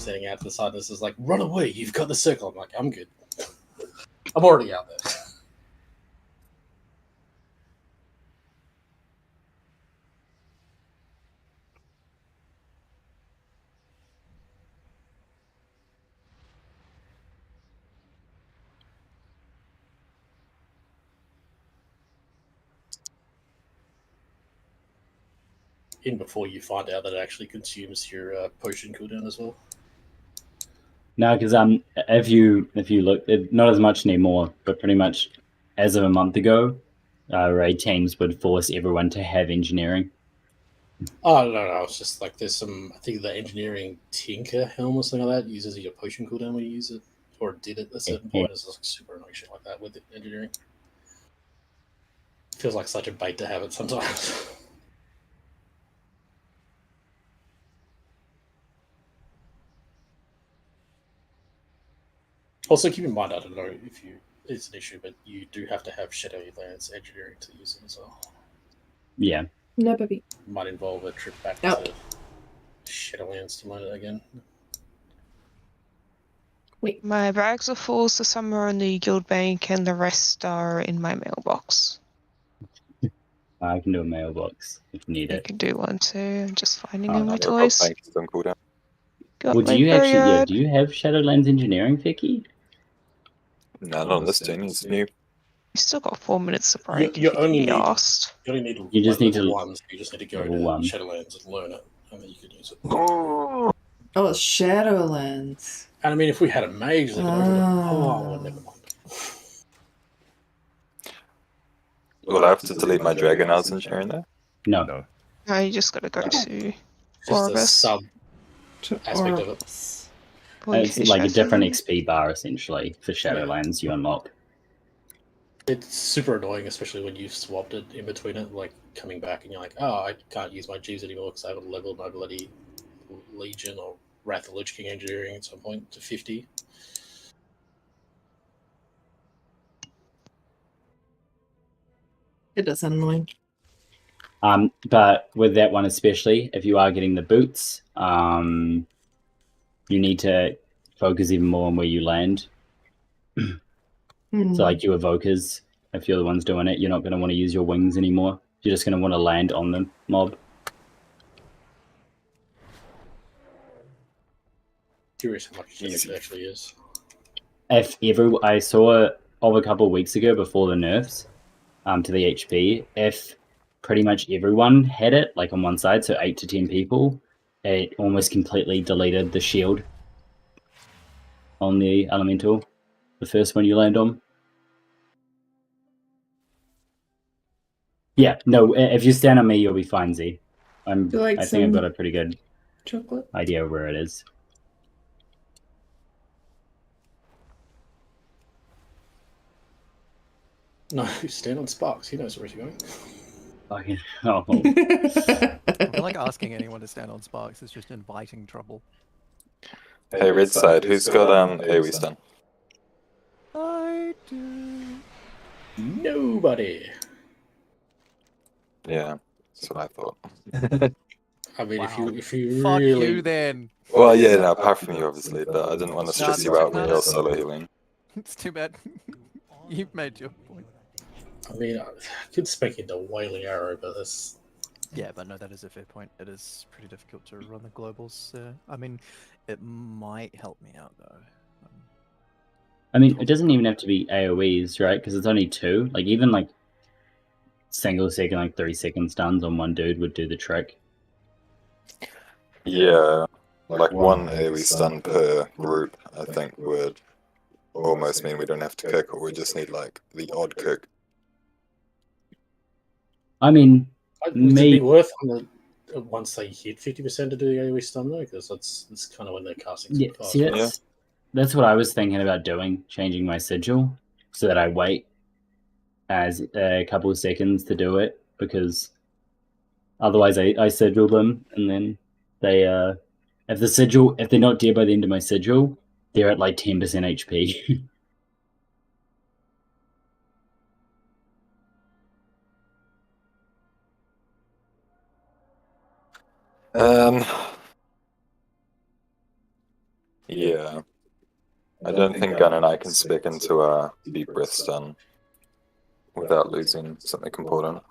standing out to the side. This is like, run away! You've got the circle. I'm like, I'm good. I'm already out there. In before you find out that it actually consumes your potion cooldown as well. No, because if you look, not as much anymore, but pretty much as of a month ago, raid teams would force everyone to have engineering. Oh no, it's just like there's some. I think the engineering tinker helm or something like that uses your potion cooldown when you use it, or did it at a certain point. It's like super annoying shit like that with the engineering. Feels like such a bait to have it sometimes. Also, keep in mind, I don't know if it's an issue, but you do have to have Shadowlands engineering to use it as well. Yeah. No, baby. Might involve a trip back to Shadowlands to learn it again. Wait. My bags are full, so some are in the guild bank and the rest are in my mailbox. I can do a mailbox if you need I it. can do one too. I'm just finding Oh, inventories. Got Well, my do you actually? Yeah, period. do you have Shadowlands engineering, Vicky? No, not on this turn. It's new. You still got 4 minutes to break You if you only can be need. asked. You only need. You just need level to- one. So you just need to go to level one. Shadowlands and learn it, and then you can use it. Oh, Shadowlands. And I mean, if we had a mage, they could open it. Oh, well, never mind. Will I have to delete my Dragon Arts engineering there? No. No, you just gotta go to Just a Orbis. sub aspect of it. It's like a different XP bar essentially for Shadowlands you unlock. It's super annoying, especially when you've swapped it in between it, like coming back and you're like, oh, I can't use my Gs anymore because I haven't leveled my bloody Legion or Wrath of Lich King engineering at some point to 50. It does sound annoying. But with that one especially, if you are getting the boots, you need to focus even more on where you land. So like your evokers, if you're the ones doing it, you're not going to want to use your wings anymore. You're just going to want to land on the mob. Curious how much it actually is. I saw of a couple of weeks ago before the nerfs to the HP, if pretty much everyone had it, like on one side, so 8 to 10 people, it almost completely deleted the shield on the elemental, the first one you land on. Yeah, no, if you stand on me, you'll be fine, Z. I think I've got a pretty good chocolate idea of where it is. No, stand on Sparks. He knows where he's going. Fucking oh. I feel like asking anyone to stand on Sparks is just inviting trouble. Hey, red side, who's got AoE stun? I do. Nobody. Yeah, that's what I thought. I mean, Wow. if you Fuck really... you then. Well, yeah, no, apart from you, obviously, but I didn't want to stress you out when you're solo healing. It's too bad. You've made your point. I mean, I could spec into Wailing Arrow, but that's... Yeah, but no, that is a fair point. It is pretty difficult to run the globals. I mean, it might help me out though. I mean, it doesn't even have to be AoEs, right? Because it's only 2. Like, even like single second, like 3-second stuns on one dude would do the trick. Yeah, like one AoE stun per group, I think, would almost mean we don't have to kick, or we just need like the odd kick. I mean, Would it be worth once they hit 50% to do the AoE stun though? Because that's kind of when they're casting. Yeah, see, that's what I was thinking about doing, changing my sigil so that I wait as a couple of seconds to do it, because otherwise I sigil them and then they if they're not dead by the end of my sigil, they're at like 10% HP. don't think Gun and I can spec into a deep breath stun without losing something important.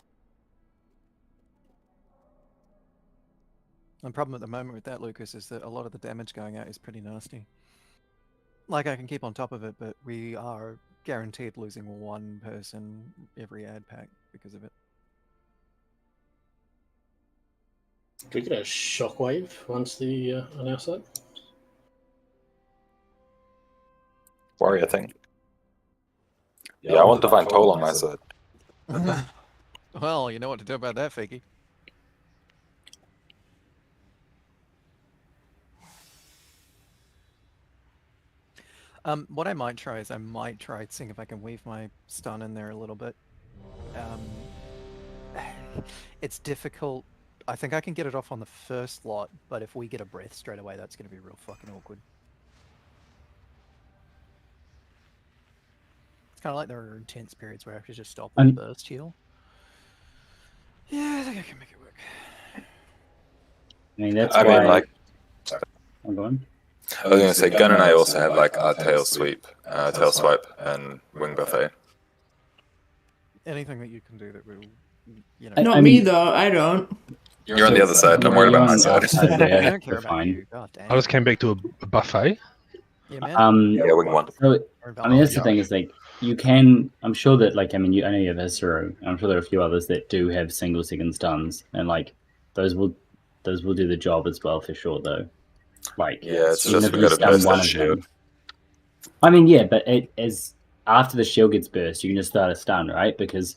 The problem at the moment with that, Lucas, is that a lot of the damage going out is pretty nasty. Like, I can keep on top of it, but we are guaranteed losing one person every ad pack because of it. Do we get a shockwave once the on our side? Warrior thing. Yeah, I want Divine Toll on my side. Well, you know what to do about that, Figgy. What I might try is seeing if I can weave my stun in there a little bit. It's difficult. I think I can get it off on the first lot, but if we get a breath straight away, that's going to be real fucking awkward. It's kind of like there are intense periods where I have to just stop and burst heal. Yeah, I think I can make it work. I mean, that's I why... mean, like... I'm going. I was going to say, Gun and I also have like our tail swipe, and wing buffet. Anything that you can do that will, you know. Not me though. I don't. You're on the other side. Don't worry about my side. I don't care about you. God damn. I just came back to a buffet. Yeah, man. Yeah, wing one. So, I mean, that's the thing is like you can. I'm sure that like I mean, I know you have Hesero. I'm sure there are a few others that do have single second stuns, and like those will do the job as well for sure though. Like yeah, it's just we got to burst that shield. I mean, yeah, but as after the shield gets burst, you can just start a stun, right? Because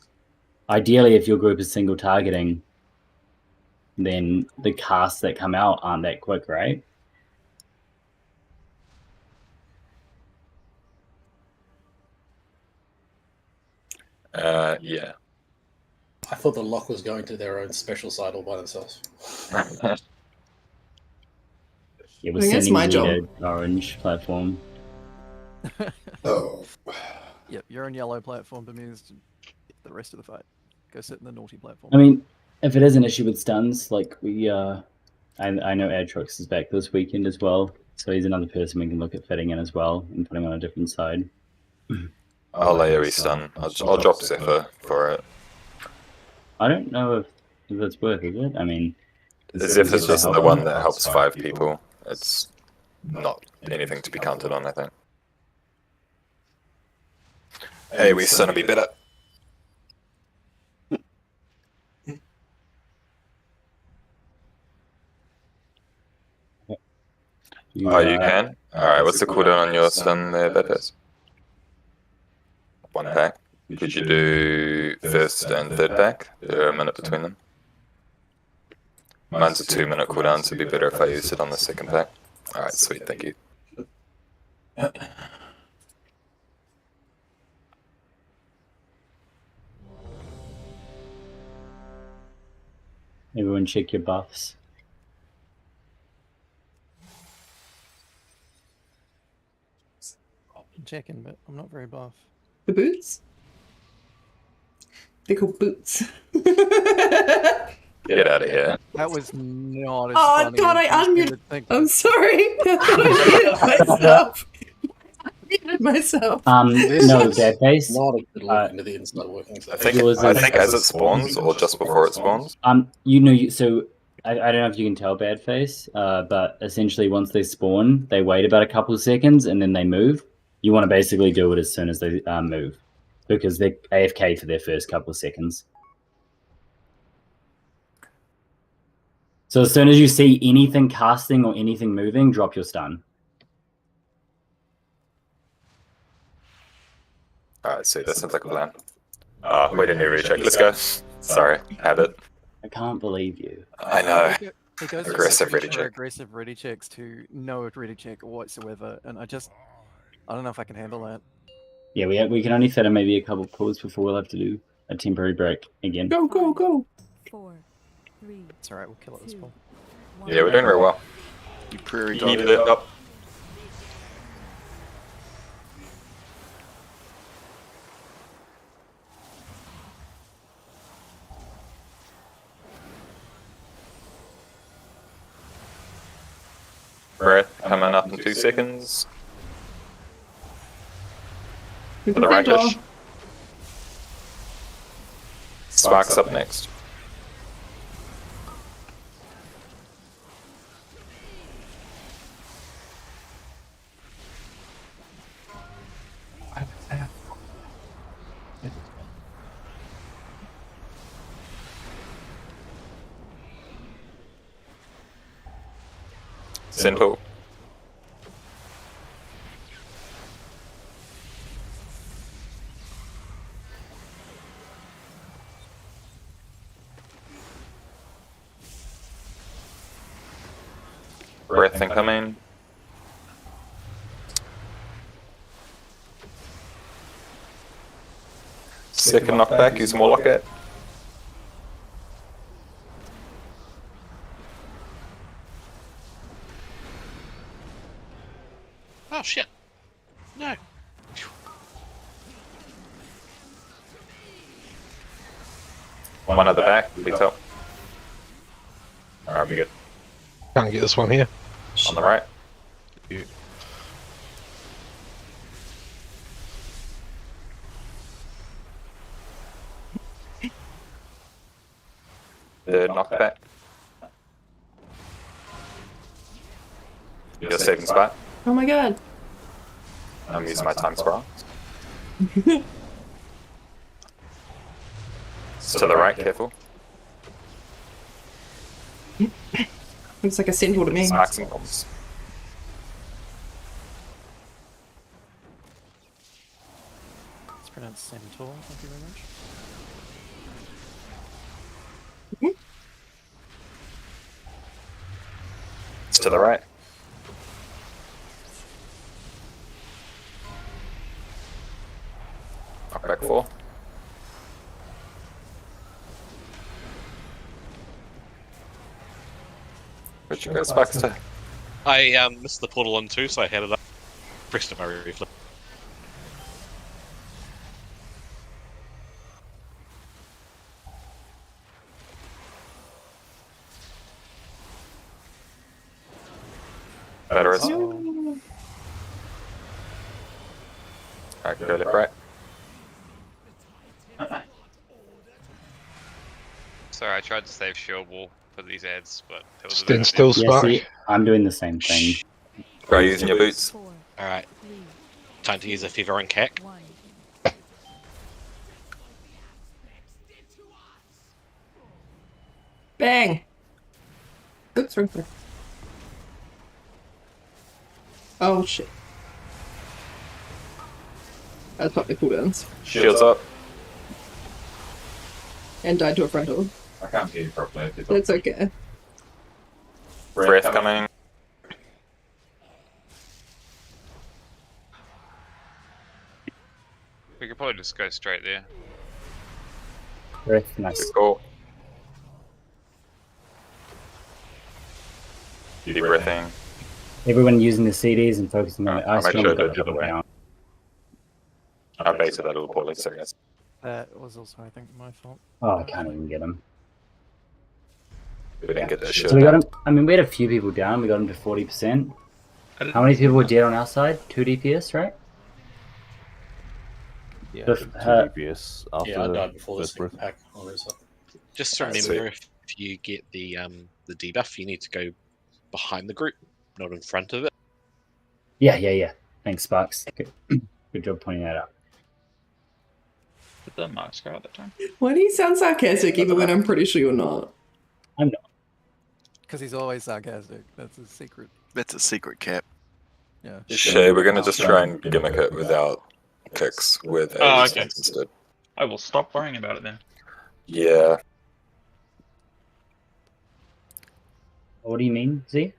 ideally, if your group is single targeting, then the casts that come out aren't that quick, right? Yeah. I thought the lock was going to their own special side all by themselves. Yeah, we're sending my job. Orange platform. Oh. Yep, you're on yellow platform. Bemused the rest of the fight. Go sit in the naughty platform. I mean, if it is an issue with stuns, like we, I know Adrox is back this weekend as well, so he's another person we can look at fitting in as well and putting on a different side. I'll AoE stun. I'll drop Zephyr for it. I don't know if that's worth it. I mean, Zephyr's just the one that helps 5 people. It's not anything to be counted on, I think. AoE stun will be better. Oh, you can? Alright, what's the cooldown on your stun there, Bedfest? 1 pack. Could you do first and third pack? There are a minute between them. Mine's a 2-minute cooldown, so it'd be better if I use it on the second pack. Alright, sweet, thank you. Everyone check your buffs. I'm checking, but I'm not very buff. The boots? They're called boots. Get out of here. That was not as Oh funny. god, I as you unmuted. would think. I'm sorry. I muted myself. I muted myself. No, bad face. Not a good look into the inside workings. I think as it spawns, or just before it spawns. So I don't know if you can tell bad face, but essentially once they spawn, they wait about a couple of seconds and then they move. You want to basically do it as soon as they move, because they're AFK for their first couple of seconds. So as soon as you see anything casting or anything moving, drop your stun. Alright, sweet, that sounds like a plan. We didn't need to recheck. Let's go. Sorry, habit. I can't believe you. I know. It goes Aggressive ready check. Aggressive ready checks to no ready check whatsoever, and I don't know if I can handle that. Yeah, we can only fit in maybe a couple of pulls before we'll have to do a temporary break again. Go, go, go. 4, 3. It's alright, we'll kill it this pull. Yeah, we're doing very well. You prairie You dog. needed it up. Breath coming up in 2 seconds. To the right-ish. Sparks up next. Centaur. Breath incoming. Second knockback, use more locket. Oh shit! No. One at the back, be top. Alright, we good. Can't get this one here. On the right. The knockback. Your saving spot. Oh my god. I'm using my time scroll. To the right, careful. Looks like a centaur to me. Sparks and bombs. It's pronounced centaur, thank you very much. It's to the right. Knockback 4. Where'd you go, Sparkster? I missed the portal on 2, so I had it up. Pressed it my reflex. Better is. Alright, go left, right. Sorry, I tried to save shield wall for these ads, but it was Stand still, Spark. See, I'm doing the same thing. Try using your boots. Alright. Time to use a fever and cack. Bang! Oops, wrong button. Oh shit. That's probably cooldowns. Shields up. And died to a frontal. I can't hear you properly. That's okay. Breath coming. We could probably just go straight there. Breath, nice. Good call. Deep breathing. Everyone using the CDs and focusing on the I ice made cream. sure to do the other way. I baited that a little poorly, so yes. That was also, I think, my fault. Oh, I can't even get him. We didn't get that shit. So we got him. I mean, we had a few people down. We got him to 40%. How many people were dead on our side? 2 DPS, right? Yeah, The- 2 DPS after Yeah, I died before the this first breath. pack. Honestly. Just remember, if you get the debuff, you need to go behind the group, not in front of it. Yeah. Thanks, Sparks. Good job pointing that out. Did the marks go at that time? Why do you sound sarcastic even when I'm pretty sure you're not? I'm not. Because he's always sarcastic. That's his secret. That's a secret cap. Yeah. Shay, we're gonna just try and gimmick it without kicks with a Oh, stance instead. I will stop worrying about it then. Yeah. What do you mean, Z?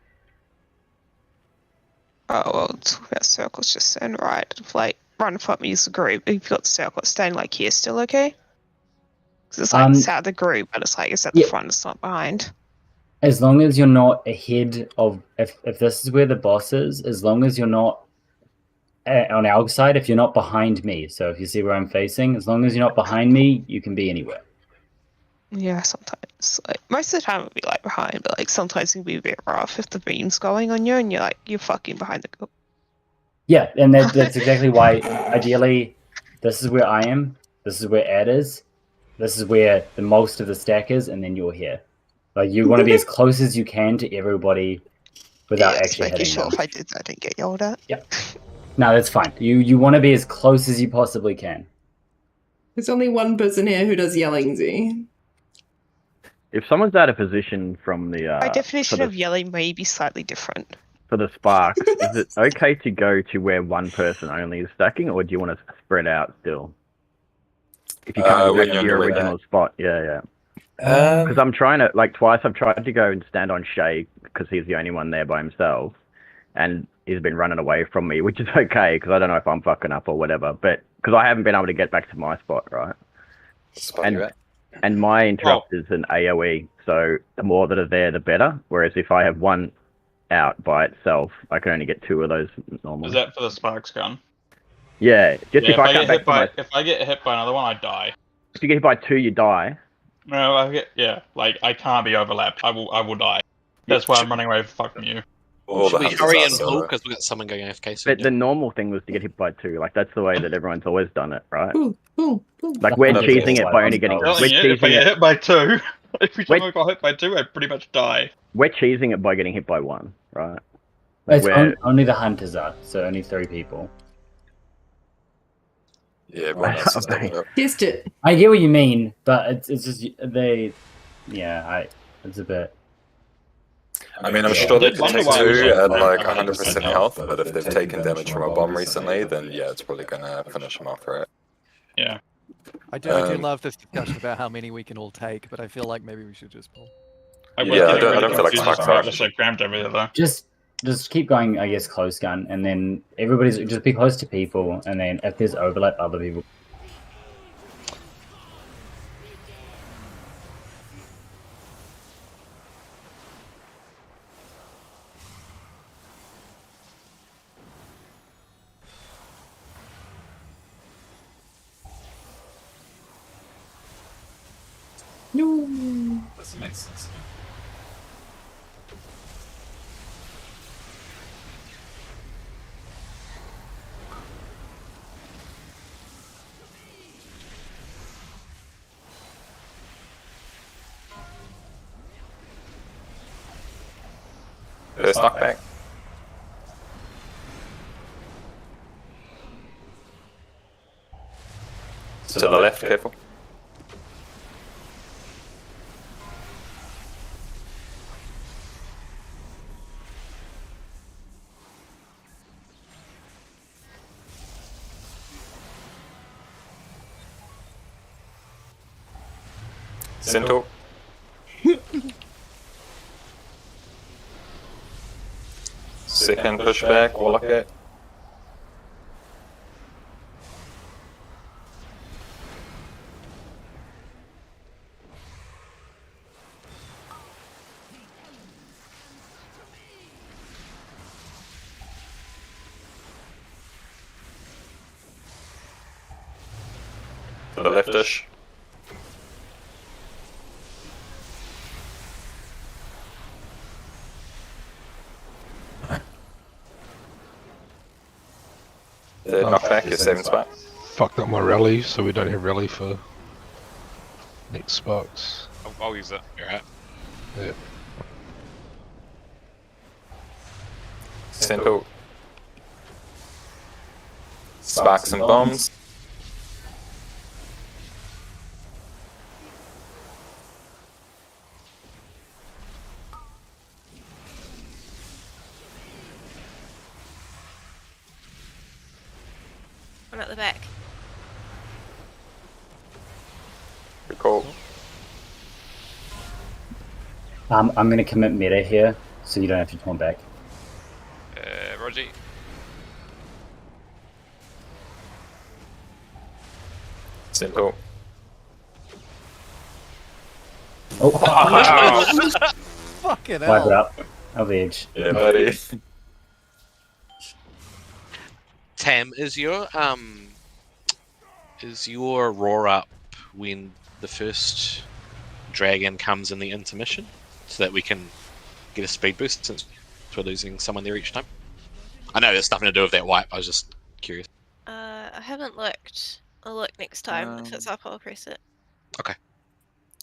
Oh, well, talking about circles just then, right? If, like, run from me as a group, if you've got the circle staying like here, still okay? Because it's like it's out of the group, but it's like it's at the front, it's not behind. As long as you're not ahead of, if this is where the boss is, as long as you're not on our side, if you're not behind me, so if you see where I'm facing, as long as you're not behind me, you can be anywhere. Yeah, sometimes. Like most of the time it'll be like behind, but like sometimes it can be a bit rough if the beam's going on you and you're fucking behind the group. Yeah, and that's exactly why, ideally, This is where I am. This is where Ad is. This is where the most of the stack is, and then you're here. Like you want to be as close as you can to everybody without actually making hitting sure them. if I did that, I didn't get yelled at. Yeah. No, that's fine. You want to be as close as you possibly can. There's only one person here who does yelling, Z. If someone's out of position from the My definition of yelling may be slightly different. for the sparks, is it okay to go to where one person only is stacking, or do you want to spread out still? If you come back to your original spot, yeah. Because I'm trying to, like, twice I've tried to go and stand on Shay because he's the only one there by himself, and he's been running away from me, which is okay because I don't know if I'm fucking up or whatever, but because I haven't been able to get back to my spot, right? And my interrupt is an AoE, so the more that are there, the better. Whereas if I have one out by itself, I can only get 2 of those normally. Is that for the sparks gun? Yeah, just if I get if I get hit by another one, I die. If you get hit by 2, you die. No, like I can't be overlapped. I will die. That's why I'm running away from you. Should we hurry and pull because we got someone going AFK soon? But the normal thing was to get hit by 2. Like that's the way that everyone's always done it, right? Ooh. Like we're cheesing it by only getting. If I get hit by 2, every time I got hit by 2, I pretty much die. We're cheesing it by getting hit by 1, right? It's only the hunters are, so only 3 people. Yeah, everyone else is stepping up. Kissed it. I get what you mean, but it's just it's a bit. I mean, I'm sure they could take 2 at like 100% health, but if they've taken damage from a bomb recently, then yeah, it's probably gonna finish them off, right? Yeah. I do love this discussion about how many we can all take, but I feel like maybe we should just pull. I don't feel like sparks are. Just like cramped over there though. Just keep going, I guess, close gun, and then everybody's just be close to people, and then if there's overlap, other people. No. Doesn't make sense. First knockback. To the left, careful. Centaur. Second pushback, Warlock it. To the leftish. Third knockback, your 7 spot. Fucked up my rally, so we don't have rally for next sparks. I'll use it. You're right. Yeah. Centaur. Sparks and bombs. One at the back. Good call. I'm going to commit meta here, so you don't have to turn back. Roger. Centaur. Oh, Fucking hell. wipe it up. I'll be edge. Yeah, buddy. Tam, is your roar up when the first dragon comes in the intermission, so that we can get a speed boost since we're losing someone there each time? I know there's nothing to do with that wipe. I was just curious. I haven't looked. I'll look next time. If it's up, I'll press it. Okay.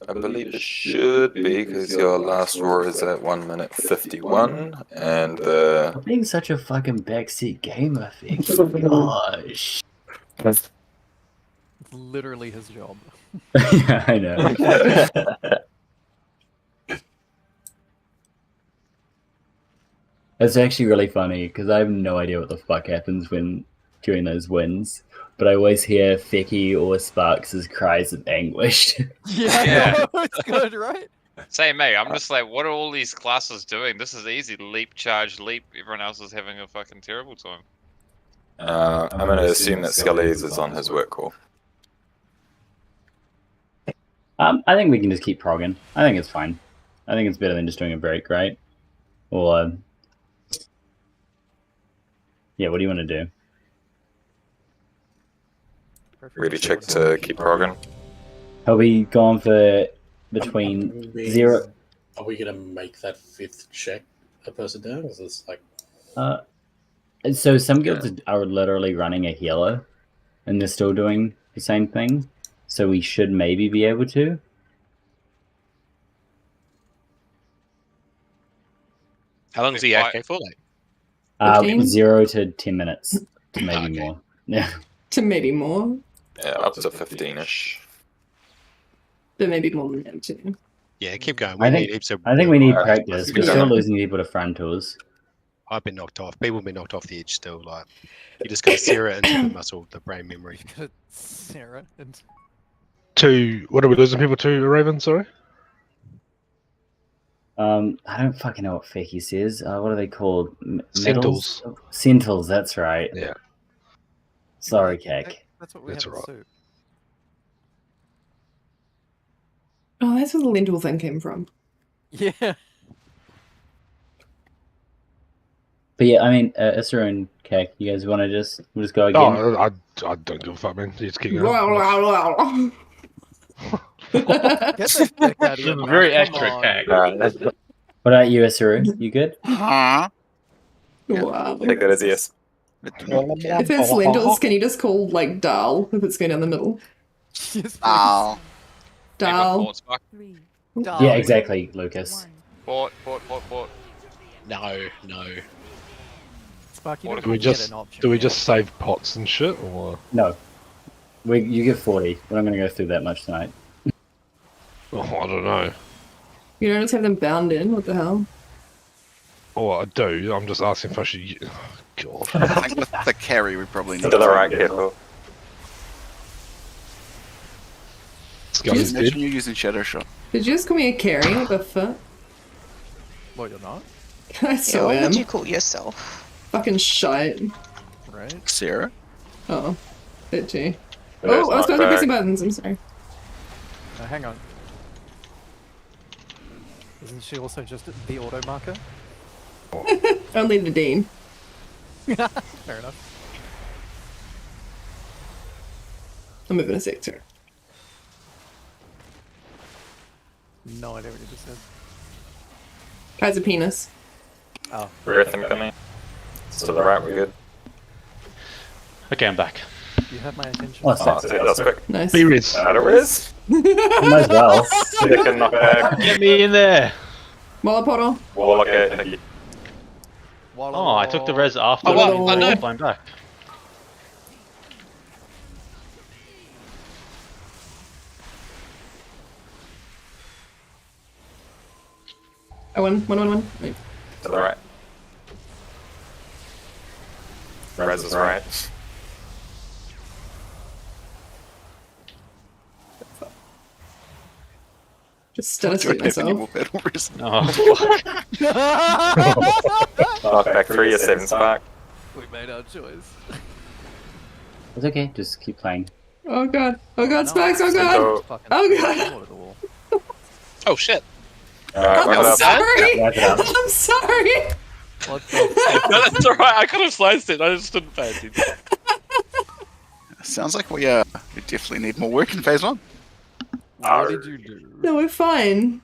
I believe it should be because your last roar is at 1 minute 51, and the. I'm being such a fucking backseat gamer, Vic. Gosh. It's literally his job. Yeah, I know. It's actually really funny because I have no idea what the fuck happens when during those wins, but I always hear Fecky or Sparks' cries of anguish. Yeah. It's good, right? Same me. I'm just like, what are all these classes doing? This is easy. Leap, charge, leap. Everyone else is having a fucking terrible time. I'm going to assume that Scully's is on his work call. I think we can just keep progging. I think it's fine. I think it's better than just doing a break, right? Or yeah, what do you want to do? Really check to keep progging. Are we going for between zero? Are we gonna make that 5th check a person down? Is this like? So some guilds are literally running a healer, and they're still doing the same thing. So we should maybe be able to. How long is the AFK for? Like? 0 to 10 minutes, to maybe more. Yeah. To maybe more, Yeah, up to 15-ish. but maybe more than that too. Yeah, keep going. I think we need practice. We're still losing people to frontals. I've been knocked off. People have been knocked off the edge still. Like you just got to sear it into the muscle, the brain memory. Sarah and To what are we losing people to, Raven? Sorry. I don't fucking know what Fecky says. What are they called? Centals. Centals, that's right. Yeah. Sorry, Kek. That's what we That's have right. in soup. Oh, that's where the lentil thing came from. Yeah. But yeah, I mean, Isra and Kek, you guys want to we'll just go again? Oh, I don't give a fuck, man. You just keep going. Get the fuck out of here. Very Come accurate, on. Kag. What about you, Isra? You good? Huh? Wow. Take that as a yes. If it's lentils, can you just call like dal if it's going down the middle? Ow. Dal. Yeah, exactly, Lucas. Port. No. Spark, you Do don't we get just an option. do we just save pots and shit, or? No. You get 40. We're not going to go through that much tonight. Oh, I don't know. You don't just have them bound in. What the hell? Oh, I do. I'm just asking if I should. Oh, God. I think with the carry, we probably need To the right, careful. Scully's Imagine dead. you're using Shadow Shot. Did you just call me a carry? What the fuck? Well, you're not. I so what am. would you call yourself? Fucking shite. Right? Sarah? Oh. Bitchy. There's Oh, I was supposed to be knockback. pressing buttons. I'm sorry. Hang on. Isn't she also just the auto marker? Only the Dean. Fair enough. I'm moving a sector. No idea what you just said. Kaiser penis. Oh. Breath incoming. To the right, we're good. Okay, I'm back. You have my attention. Oh, That's quick. Nice. Be Riz. Out of Riz. Might as well. Second knockback. Get me in there! Mola portal. Warlock, thank you. Oh, I took the res after Oh, I no. flying back. I won. One. Wait. To the right. Res is right. Just demonstrate myself. Oh, fuck. Knockback 3 is 7 spark. We made our choice. It's okay, just keep playing. Oh god. Oh god, No, Spikes. Oh so- god. Oh god. Oh shit. Alright, I'm wrap it up. sorry. Wrap it up. I'm sorry. What the No, that's alright. I could have sliced it. I just didn't pay attention. Sounds like we definitely need more work in phase 1. What did you do? No, we're fine.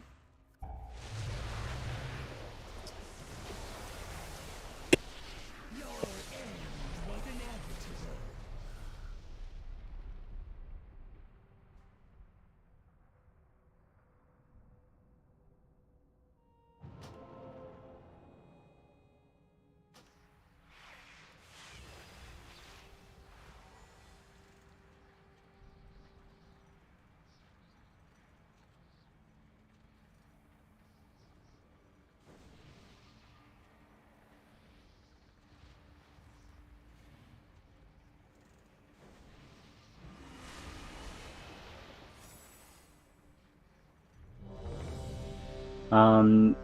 Isru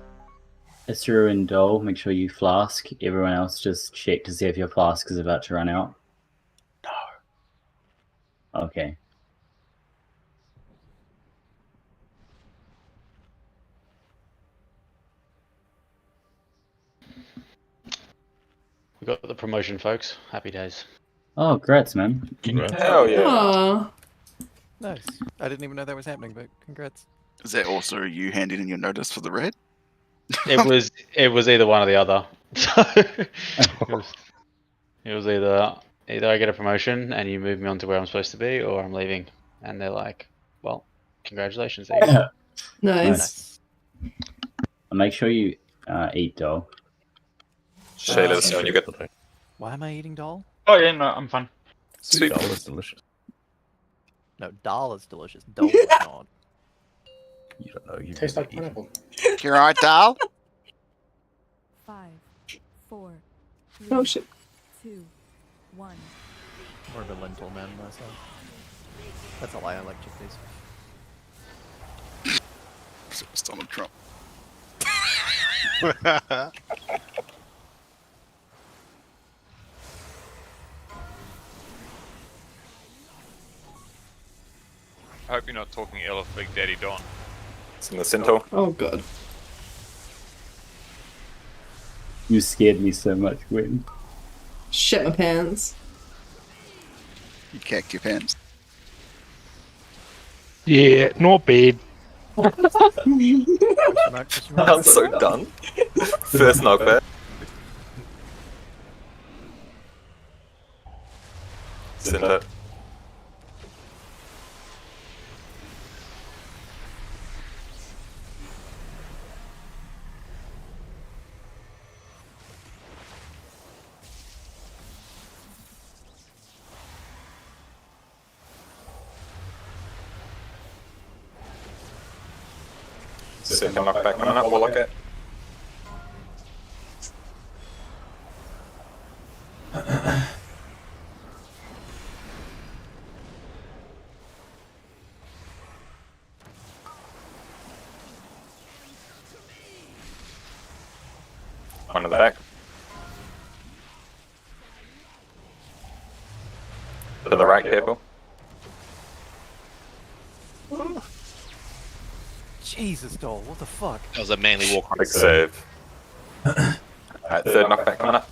and Dole, make sure you flask. Everyone else just check to see if your flask is about to run out. No. Okay. We got the promotion, folks. Happy days. Oh, congrats, man. Hell yeah. Aw. Nice. I didn't even know that was happening, but congrats. Is that also you handing in your notice for the raid? It was either one or the other. it was either I get a promotion and you move me on to where I'm supposed to be, or I'm leaving. And they're like, "Well, congratulations, there you go." Nice. Make sure you eat, Dole. Shay, let us know when you get the Why am I eating dal? Oh yeah, no, I'm fine. Sweet. Dal is delicious. No, dal is delicious. Dal is not. You don't know. You Tastes like pineapple. You're right, Dal. 5, 4, 3, Oh shit. 2, 1. More of a lentil man myself. That's a lie. I like chickpeas. So it's Donald Trump. I hope you're not talking ill of Big Daddy Don. It's in the Centaur. Oh god. You scared me so much, Gwen. Shit my pants. You cacked your pants. Yeah, not bad. I'm so done. First knockback. Center. Second knockback coming up, we'll look at. One in the back. To the right, careful. Jesus, doll. What the fuck? That was a manly walk. Big save. Alright, third knockback coming up.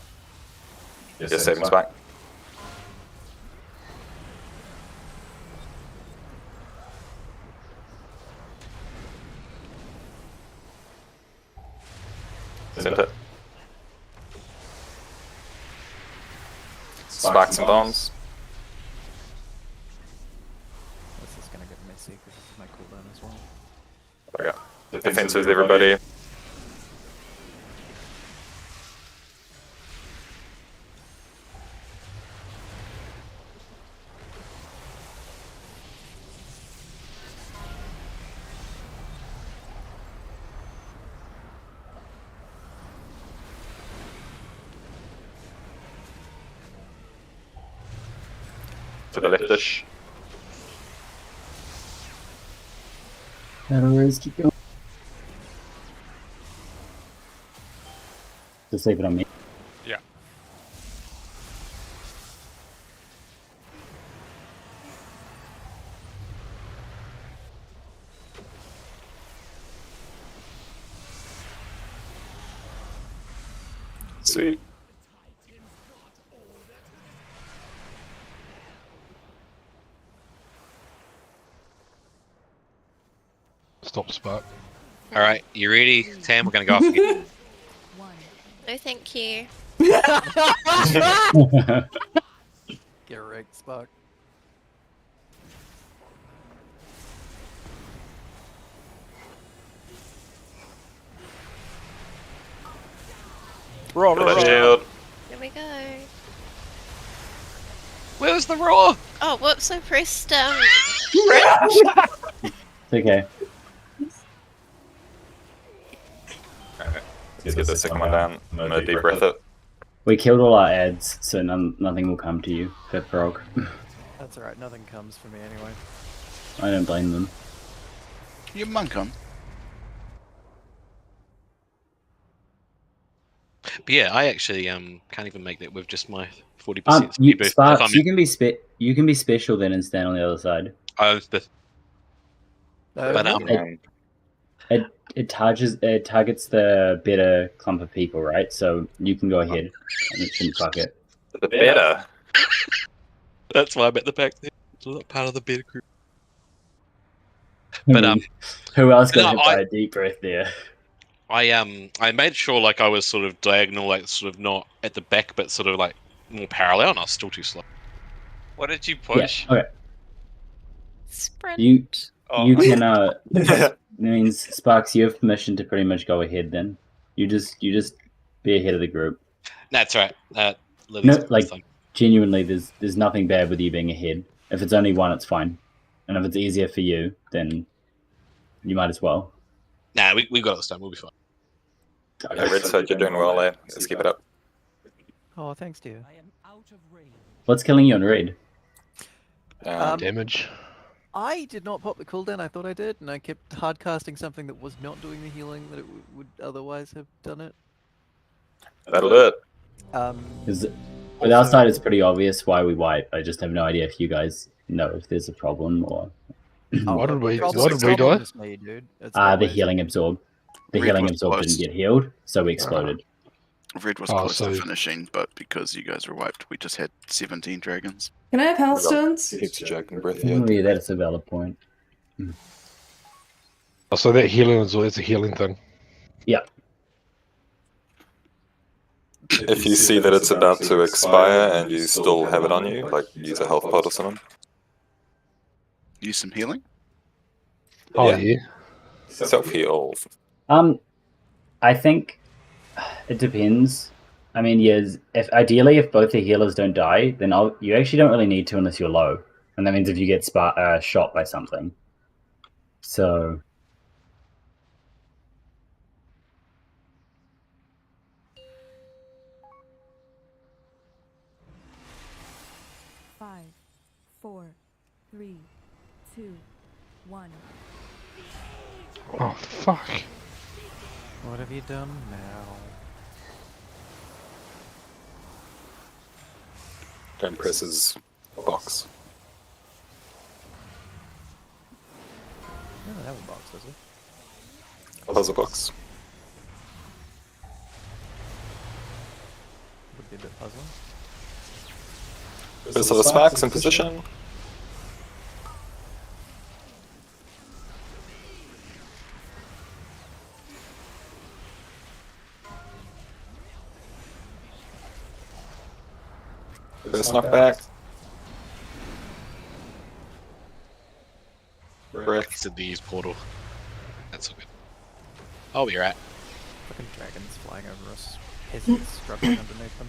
Your saving's back. Center. Sparks and bombs. This is gonna get messy because this is my cooldown as well. Okay. Defenses, everybody. To the leftish. Battle rays keep going. Just save it on me. Yeah. Sweet. Stop spark. All right, you ready, Tam? We're gonna go off again. No, thank you. Get wrecked, Spark. Roar, roar, roar. Shield. Here we go. Where's the roar? Oh, whoops! I pressed It's okay. Okay. Let's get the second one down. I'm gonna deep breath it. We killed all our ads, so nothing will come to you, Fat Frog. That's alright, nothing comes for me anyway. I don't blame them. You monk on. But yeah, I actually can't even make that with just my 40% You, boost. Sparks, you can be special then and stand on the other side. But It targets the better clump of people, right? So you can go ahead and it shouldn't fuck it. The better. That's why I'm at the back there. It's not part of the better group. But who else got no, hit by a deep breath there? I made sure like I was sort of diagonal, like sort of not at the back, but sort of like more parallel, and I was still too slow. What did you push? Yeah, okay. Sprint. You Oh. can that means Sparks, you have permission to pretty much go ahead then. You just be ahead of the group. That's right. No, like genuinely there's nothing bad with you being ahead. If it's only one, it's fine. And if it's easier for you, then you might as well. Nah, we got it this time, we'll be fine. Okay, Red side, you're doing well there. Let's keep it up. Oh, thanks, dear. What's killing you on red? Damage. I did not pop the cooldown. I thought I did, and I kept hard casting something that was not doing the healing that it would otherwise have done it. That'll do it. With our side, it's pretty obvious why we wipe. I just have no idea if you guys know if there's a problem or. What did we die? The healing absorb. The healing absorb didn't get healed, so we exploded. Red was close to finishing, but because you guys were wiped, we just had 17 dragons. Can I have Hellstones? Yeah, that's a valid point. Oh, so that healing is a healing thing. Yeah. If you see that it's about to expire and you still have it on you, like use a health pot or something. Use some healing? Oh yeah. Self-heal. I think it depends. I mean, yes, if both the healers don't die, then you actually don't really need to unless you're low. And that means if you get shot by something. So... Five, 4, 3, 2, 1. Oh fuck. What have you done now? Don't press his box. No, that one box, does it? Puzzle box. Would be a bit puzzling. So the Sparks in position. First knockback. Breath. To these portal. That's all good. Oh, we're at. Fucking dragons flying over us. Peasants struggling underneath them.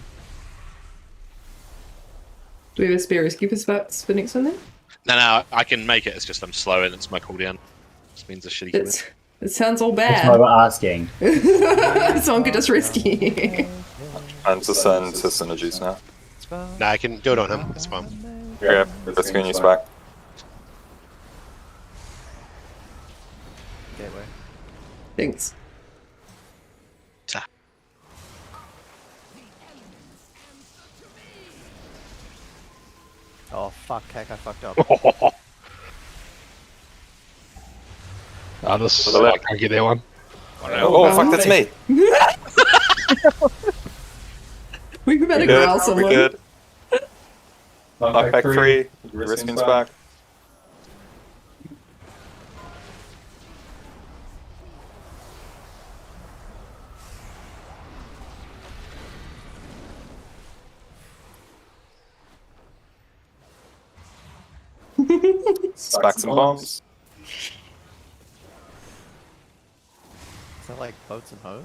Do we have a spare rescue for next one then? No, I can make it. It's just I'm slow and it's my cooldown. This means a shitty cooldown. It sounds all That's bad. why we're asking. Someone could just rescue. I'm to send to synergies now. No, I can do it on him. It's fine. Yeah, rescuing you, Spark. Gateway. Thanks. Oh fuck, heck, I fucked up. This I can't get that one. Oh fuck, that's me. We better growl someone. We good. Knockback 3, rescuing Spark. Sparks and bombs. Is that like boats and hose?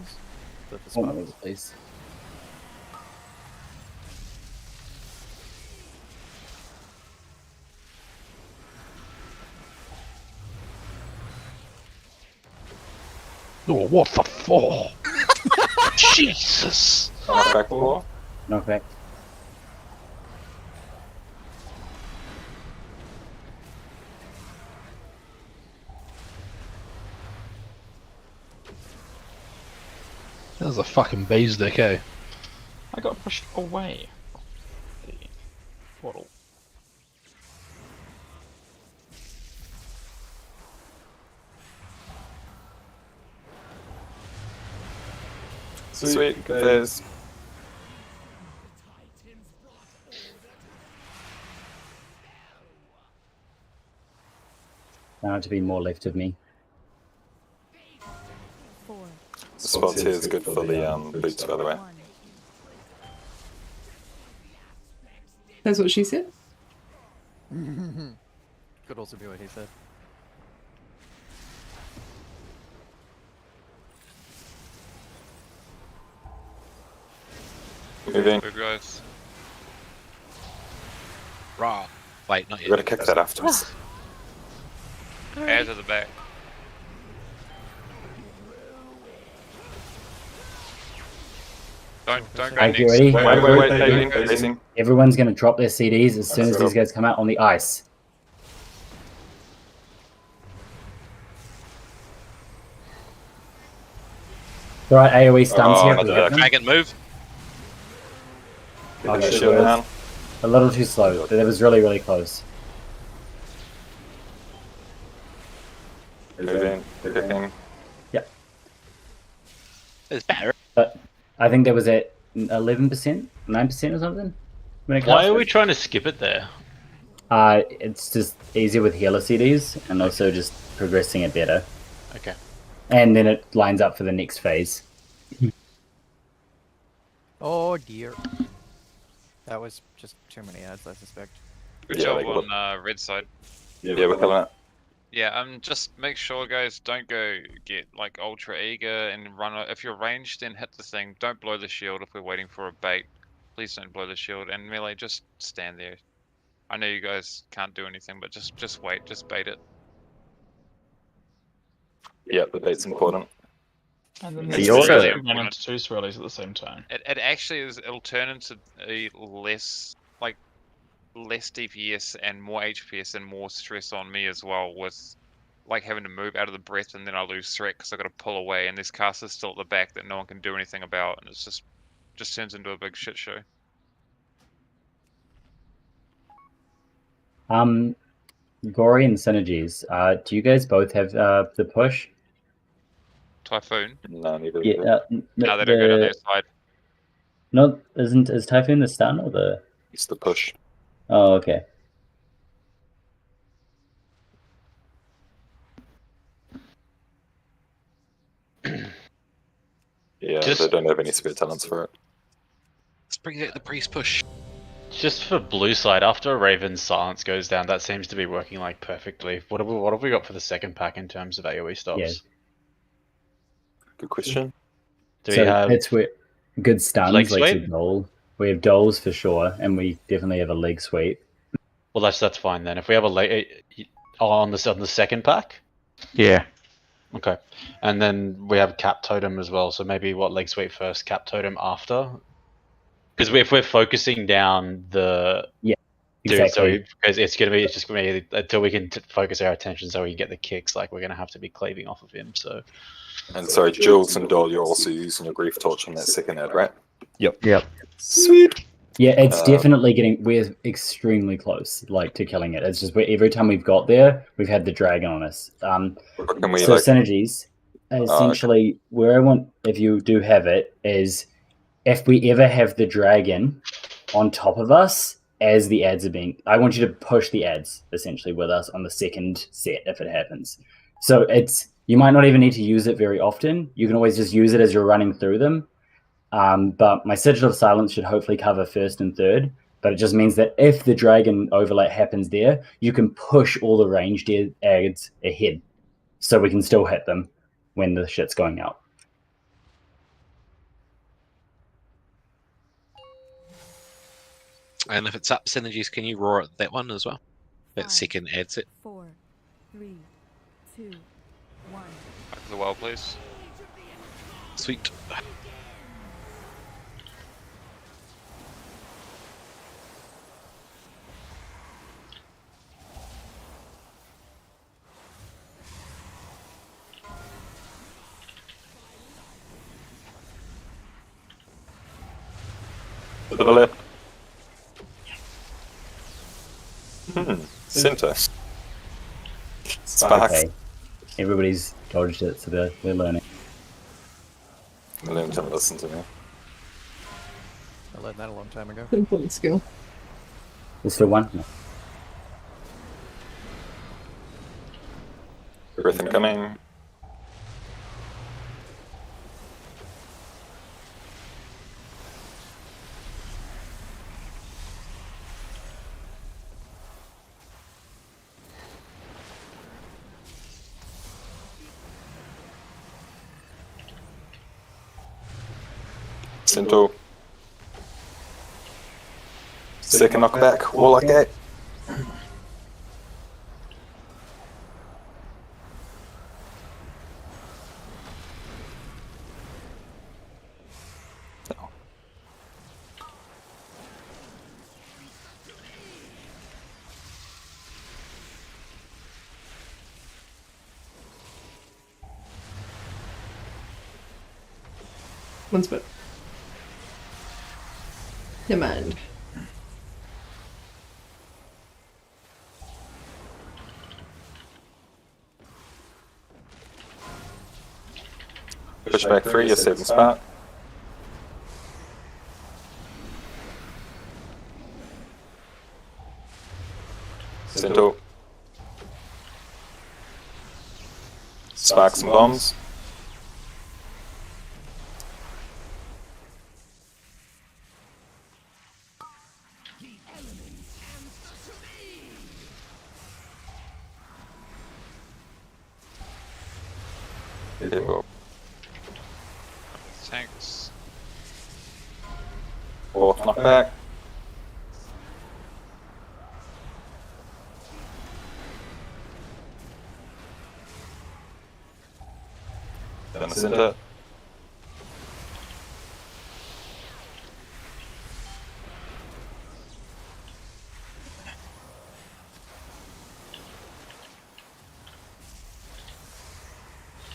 But for One of sparks? those, please. Oh, what the fuck? Jesus. Knockback 4. Knockback. That was a fucking bees dick, eh? I got pushed away from the portal. Sweet, there's. Now to be more left of me. The spots here is good for the boots, by the way. That's what she said? Could also be what he said. Moving. Good guys. Raw. Wait, not yet. We're gonna kick that afterwards. Add to the back. Don't go Are next. you ready? Wait, facing. Everyone's going to drop their CDs as soon as these guys come out on the ice. All right, AoE stuns here. not that. Dragon move. Oh, Get the shit, shield that down. was a little too slow. That was really, really close. Moving, kicking. Yep. It's better. But I think that was at 11%, 9% or something. When it Why cast are we it. trying to skip it there? It's just easier with healer CDs and also just progressing it better. Okay. And then it lines up for the next phase. Oh dear. That was just too many ads, I suspect. Good Yeah, job they on got red side. Yeah, we're killing it. Yeah, just make sure, guys, don't go get like ultra eager and run. If you're ranged, then hit the thing. Don't blow the shield if we're waiting for a bait. Please don't blow the shield. And melee, just stand there. I know you guys can't do anything, but just wait, just bait it. Yeah, the bait's important. And then The there's order- really run into two swirlies at the same time. It actually is. It'll turn into a less DPS and more HPS and more stress on me as well, with like having to move out of the breath and then I lose threat because I got to pull away and this caster's still at the back that no one can do anything about, and it's just turns into a big shit show. Gory and Synergies. Do you guys both have the push? Typhoon. No, neither. Yeah. No, they don't go down their side. No, is Typhoon the stun or the? It's the push. Oh, okay. Yeah, Just- they don't have any spare talents for it. Let's bring out the priest push. Just for blue side, after Raven's silence goes down, that seems to be working like perfectly. What have we got for the second pack in terms of AoE stops? Yeah. Good question. Do So we have that's where good stuns leg like sweep? the dole. We have doles for sure, and we definitely have a leg sweep. Well, that's fine then. If we have a leg on the second pack, Yeah. okay, and then we have cap totem as well. So maybe leg sweep first, cap totem after. Because if we're focusing down the Exactly. because it's just gonna be until we can focus our attention so we can get the kicks. Like we're gonna have to be cleaving off of him. So And sorry, Jules and Dole, you're also using your grief torch on that second ad, right? Yep. Sweet. Yeah, it's definitely getting. We're extremely close, like to killing it. It's just every time we've got there, we've had the dragon on us. Can we, So like- synergies, essentially, where I want, if you do have it, is if we ever have the dragon on top of us as the ads are being, I want you to push the ads essentially with us on the second set if it happens. So it's, you might not even need to use it very often. You can always just use it as you're running through them. But my Sigil of Silence should hopefully cover first and third. But it just means that if the dragon overlay happens there, you can push all the ranged ads ahead. So we can still hit them when the shit's going out. And if it's up synergies, can you roar at that one as well? That second ad set. 4, 3, 2, 1. Back to the well, please. Sweet. To the left. Center. Sparks. Okay. Everybody's dodged it, so they're learning. William, don't listen to me. I learned that a long time ago. Important skill. There's still one. No. Breath incoming. Centaur. Second knockback, Warlock Gate. One spot. Never mind. Push back 3, your 7 spot. Centaur. Sparks and bombs. Thanks. Fourth knockback. Down the center.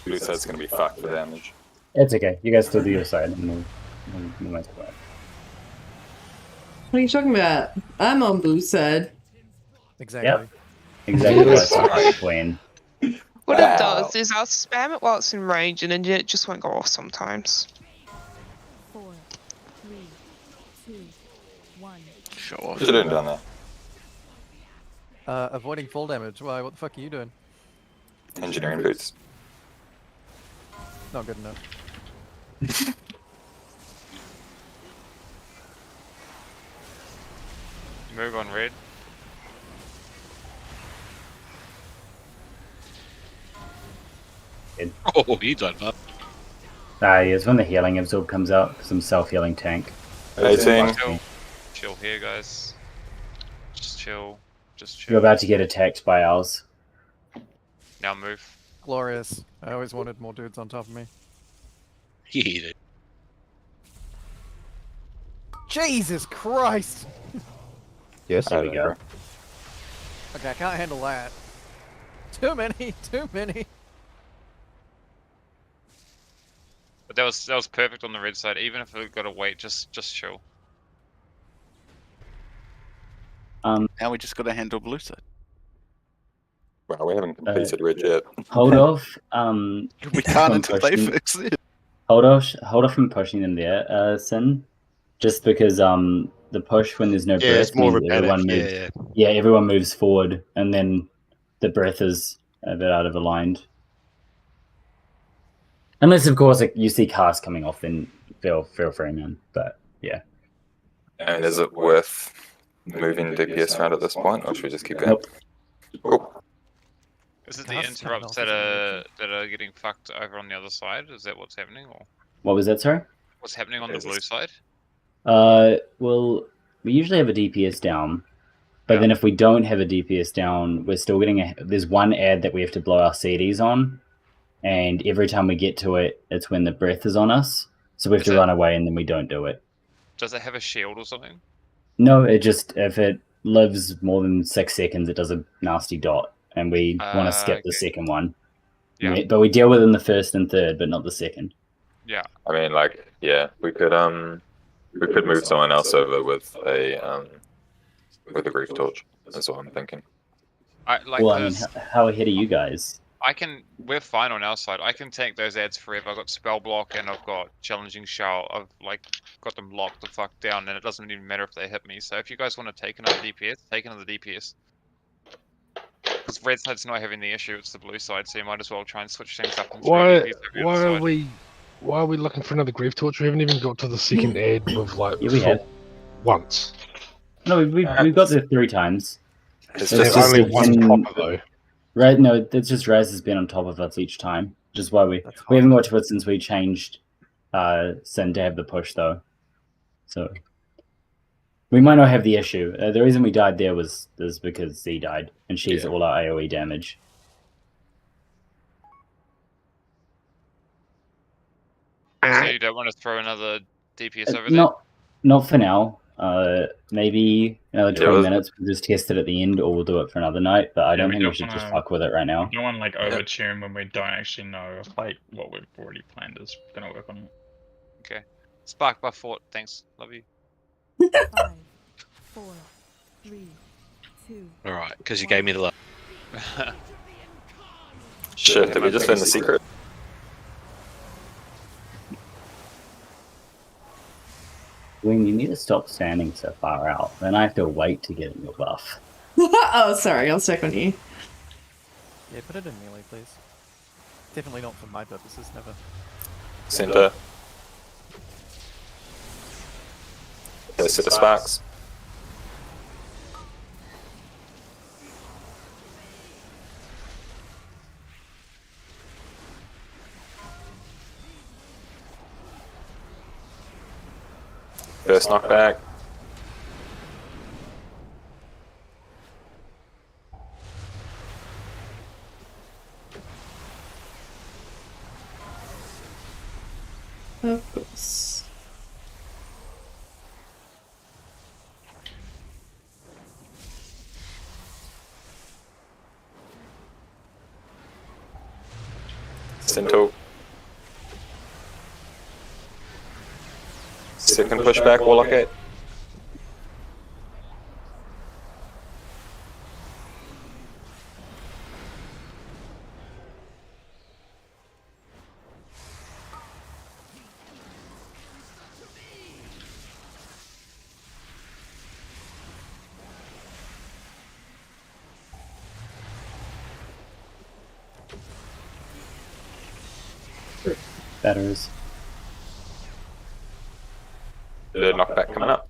Blue side's gonna be fucked for damage. It's okay. You guys still do your side, and we'll make it work. What are you talking about? I'm on blue side. Exactly. Yep. Exactly what I playing. What it does is I'll spam it while it's in range and then it just won't go off sometimes. 4, 3, 2, 1. Show off. What you doing down there? Avoiding fall damage. Why? What the fuck are you doing? Engineering boots. Not good enough. Move on red. Oh, he died, man. It's when the healing absorb comes out, some self-healing tank. 18. Chill here, guys. Just chill. Just chill. You're about to get attacked by owls. Now move. Glorious. I always wanted more dudes on top of me. Yeah. Jesus Christ! Yes, there we go. Okay, I can't handle that. Too many, too many. But that was perfect on the red side. Even if we've got to wait, just chill. Now we just got to handle blue side. Well, we haven't completed red yet. Hold off. We can't from until they pushing- fix it. Hold off from pushing them there, Sin. Just because the push when there's no Yeah, breath it's more means everyone repetitive. moves. Yeah. Yeah, everyone moves forward, and then the breath is a bit out of aligned. Unless, of course, like, you see cast coming off, then feel free, man. But yeah. And is it worth moving DPS around at this point, or should we just keep going? Nope. Oh, Is it the interrupts that are getting fucked over on the other side? Is that what's happening, or What was that, sorry? what's happening on the blue side? Well, we usually have a DPS down, but then if we don't have a DPS down, we're still getting there's one ad that we have to blow our CDs on, and every time we get to it, it's when the breath is on us, so we have to run away, and then we don't do it. Does it have a shield or something? No, it just, if it lives more than 6 seconds, it does a nasty dot, and we want to skip the second one. Yeah. But we deal with it in the first and third, but not the second. Yeah. I mean, like, yeah, we could We could move someone else over with a grief torch. That's what I'm thinking. Well, I mean, how ahead are you guys? We're fine on our side. I can tank those ads forever. I've got spell block and I've got challenging shout. I've got them locked the fuck down, and it doesn't even matter if they hit me. So if you guys want to take another DPS, take another DPS. Because red side's not having the issue, it's the blue side, so you might as well try and switch things up and throw DPS over the other side. Why are we looking for another grief torch? We haven't even got to the second ad with Yeah, we have. once. No, we've got there 3 times. It's just only one proper though. Right? No, it's just Raz has been on top of us each time. Which is why we haven't got to it since we changed Sin to have the push though. So we might not have the issue. The reason we died there was because Z died, and she's all our AoE damage. So you don't want to throw another DPS over there? Not for now. Maybe another 20 minutes. We'll just test it at the end, or we'll do it for another night. But I don't think we should just fuck with it right now. We don't want to overtune when we don't actually know if what we've already planned is going to work on it. Okay. Spark buff fort. Thanks. Love you. 5, 4, 3, 2. All right, because you gave me the love. Shit, did we just learn the secret? When you need to stop standing so far out, then I have to wait to get in your buff. Oh, sorry, I'll check on you. Yeah, put it in melee, please. Definitely not for my purposes, never. Center. Let's hit the sparks. First knockback. Of course. Cento. Second pushback, Warlock 8. Batters. Third knockback coming up.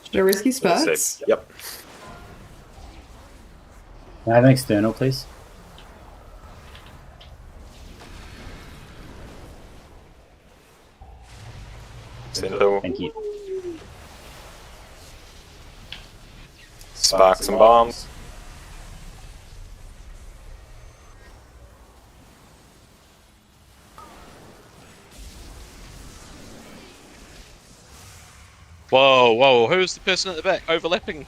Should I risky sparks? Yep. Can I have an external, please? Cento. Thank you. Sparks and bombs. Whoa, whoa, who's the person at the back overlapping?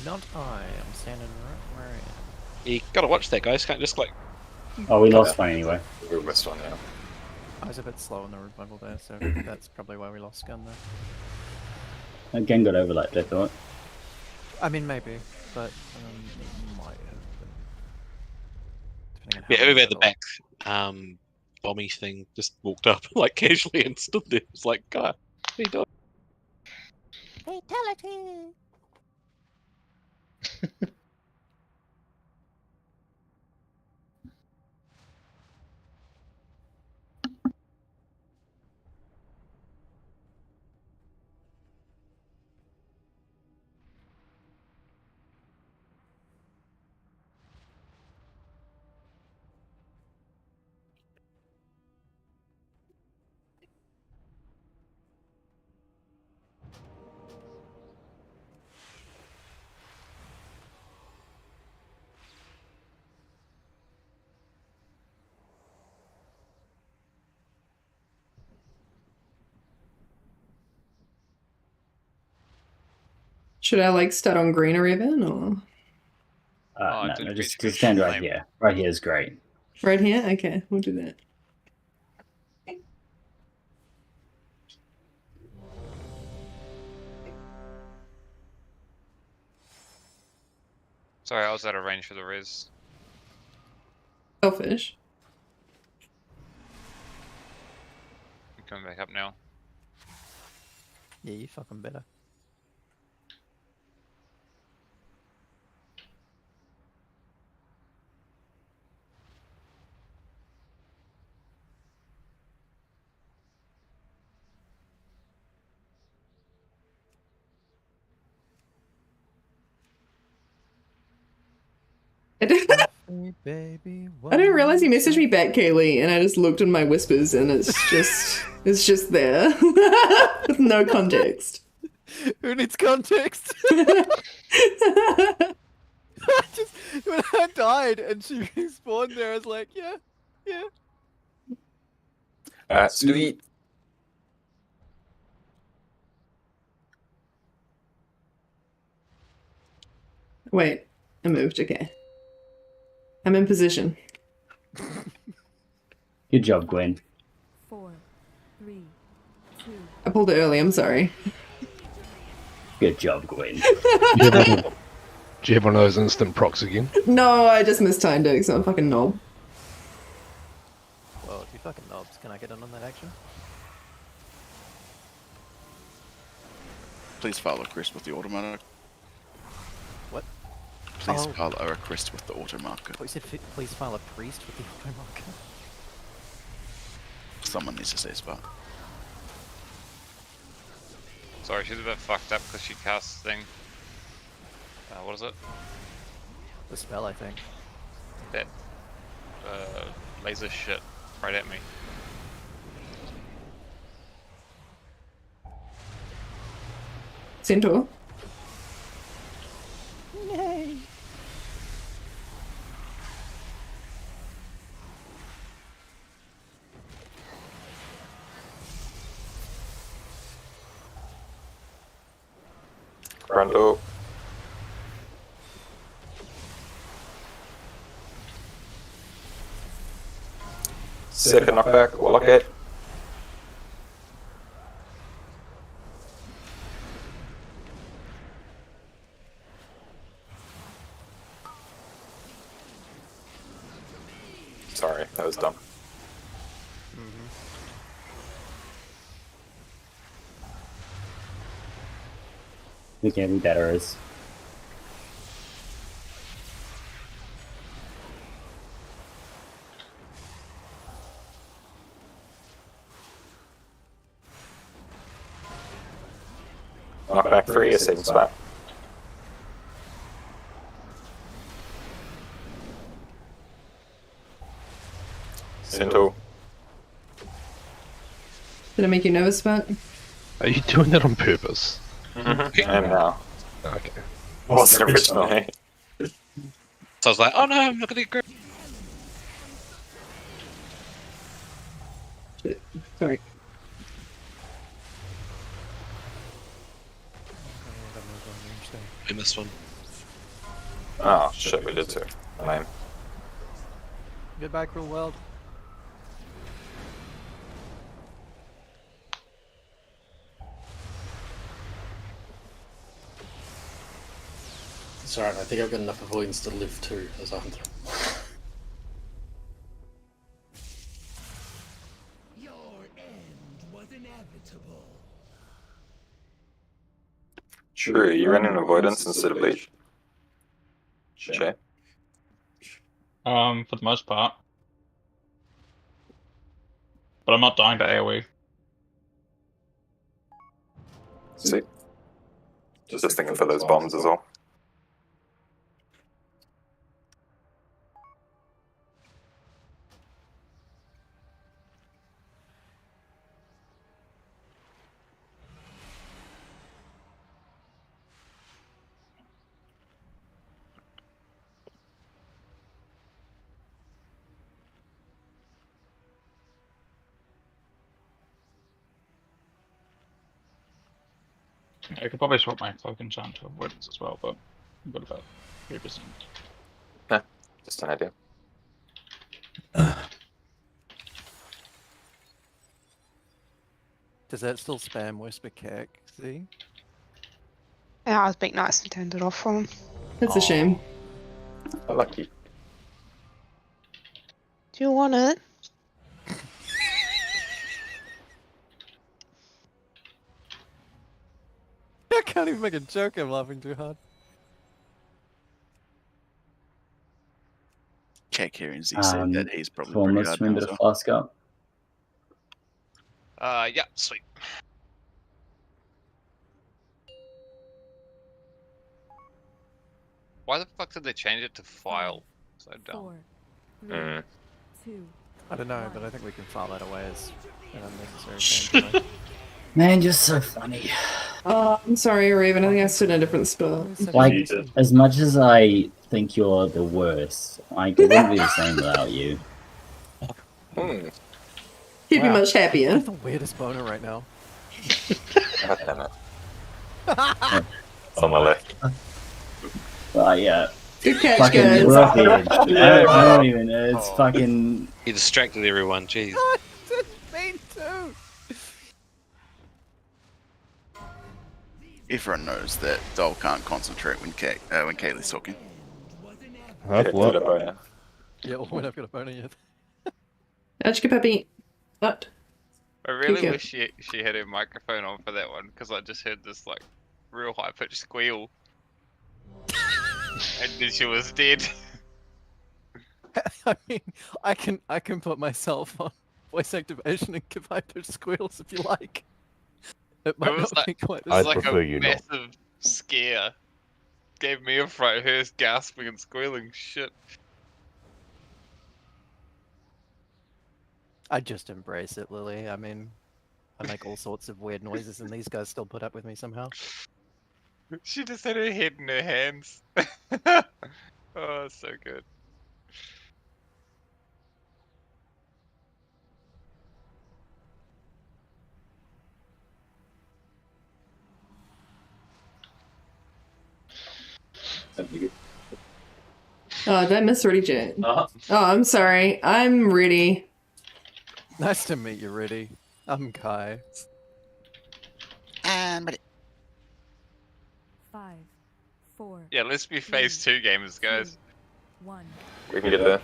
Not I. I'm standing right where I am. You gotta watch that, guys. Can't just Oh, we lost one anyway. We missed one, yeah. I was a bit slow on the revival there, so that's probably why we lost gun there. Again, got overlapped, I thought. I mean, maybe, but it might have been. Yeah, whoever at the back bomby thing just walked up like casually and stood there. It's like, God, what are you doing? Fatality! Should I like start on green or even or? No, just stand right here. Right here is great. Right here? Okay, we'll do that. Sorry, I was out of range for the res. Selfish. I'm coming back up now. Yeah, you fucking better. I didn't realize he messaged me back, Kaylee, and I just looked in my whispers, and it's just there with no context. Who needs context? Just when I died and she respawned there, I was like, yeah. Sweet. Wait, I moved. Okay, I'm in position. Good job, Gwen. 4, 3, 2. I pulled it early. I'm sorry. Good job, Gwen. Do you have one of those instant procs again? No, I just mistimed it because I'm a fucking knob. Well, if you fucking knobs, can I get in on that action? Please file a request with the auto marker. What? Please Oh. file a request with the auto marker. What, you said please file a priest with the auto marker? Someone needs to say spot. Sorry, she's a bit fucked up because she casts thing. What is it? The spell, I think. That laser shit right at me. Centaur. Yay! Grundle. Second knockback, we'll look it. Sorry, that was dumb. We can be better as. Knockback 3, a saving spot. Centaur. Did I make you nervous, Spot? Are you doing that on purpose? Mm-hmm. And now. Okay. Wasn't originally. So I was like, oh no, I'm not gonna get gripped. Sorry. We missed one. Oh, shit, we did too. Lame. Goodbye, cruel world. It's alright, I think I've got enough avoidance to live too as a hunter. Your end was inevitable. True, you ran in avoidance instead of leech. Shay? For the most part. But I'm not dying to AoE. See? Just thinking for those bombs as well. I could probably swap my cloak enchant to avoidance as well, but I'm good about 3%. Yeah, just an idea. Does that still spam Whisper Cack? See? Yeah, I was being nice and turned it off for him. That's a shame. Lucky. Do you want it? I can't even make a joke. I'm laughing too hard. Cat hearing Z said that he's probably Form pretty let's hard remember now to as well. flask up. Yeah, sweet. Why the fuck did they change it to file? So dumb. 4, 3, 2. I don't know, but I think we can file that away as an unnecessary change. Anyway. Man, you're so funny. Oh, I'm sorry, Raven. I think I stood in a different spot. Like, as much as I think you're the worst, I wouldn't be the same without you. You'd be much happier. I'm the weirdest boner right now. God damn it. On my left. Yeah. Good catch, Fucking guys. rough edge. I don't even know. It's fucking. He distracted everyone. Jeez. I didn't mean to. Everyone knows that Dole can't concentrate when Kaylee's talking. What? Yeah, well, when I've got a boner yet. Achka puppy. What? I really Okay. wish she had her microphone on for that one, because I just heard this like real high pitched squeal. And then she was dead. I mean, I can put myself on voice activation and give high pitched squeals if you like. It might was not like, be quite it was as like a massive scare. Gave me a fright, her gasping and squealing. Shit. I just embrace it, Lily. I mean, I make all sorts of weird noises, and these guys still put up with me somehow. She just had her head in her hands. Oh, so good. Oh, did I miss Ready Jet? Oh, I'm sorry. I'm ready. Nice to meet you, Reddy. I'm Kai. But 5, 4. Yeah, let's be phase 2 gamers, guys. 1. We can get there.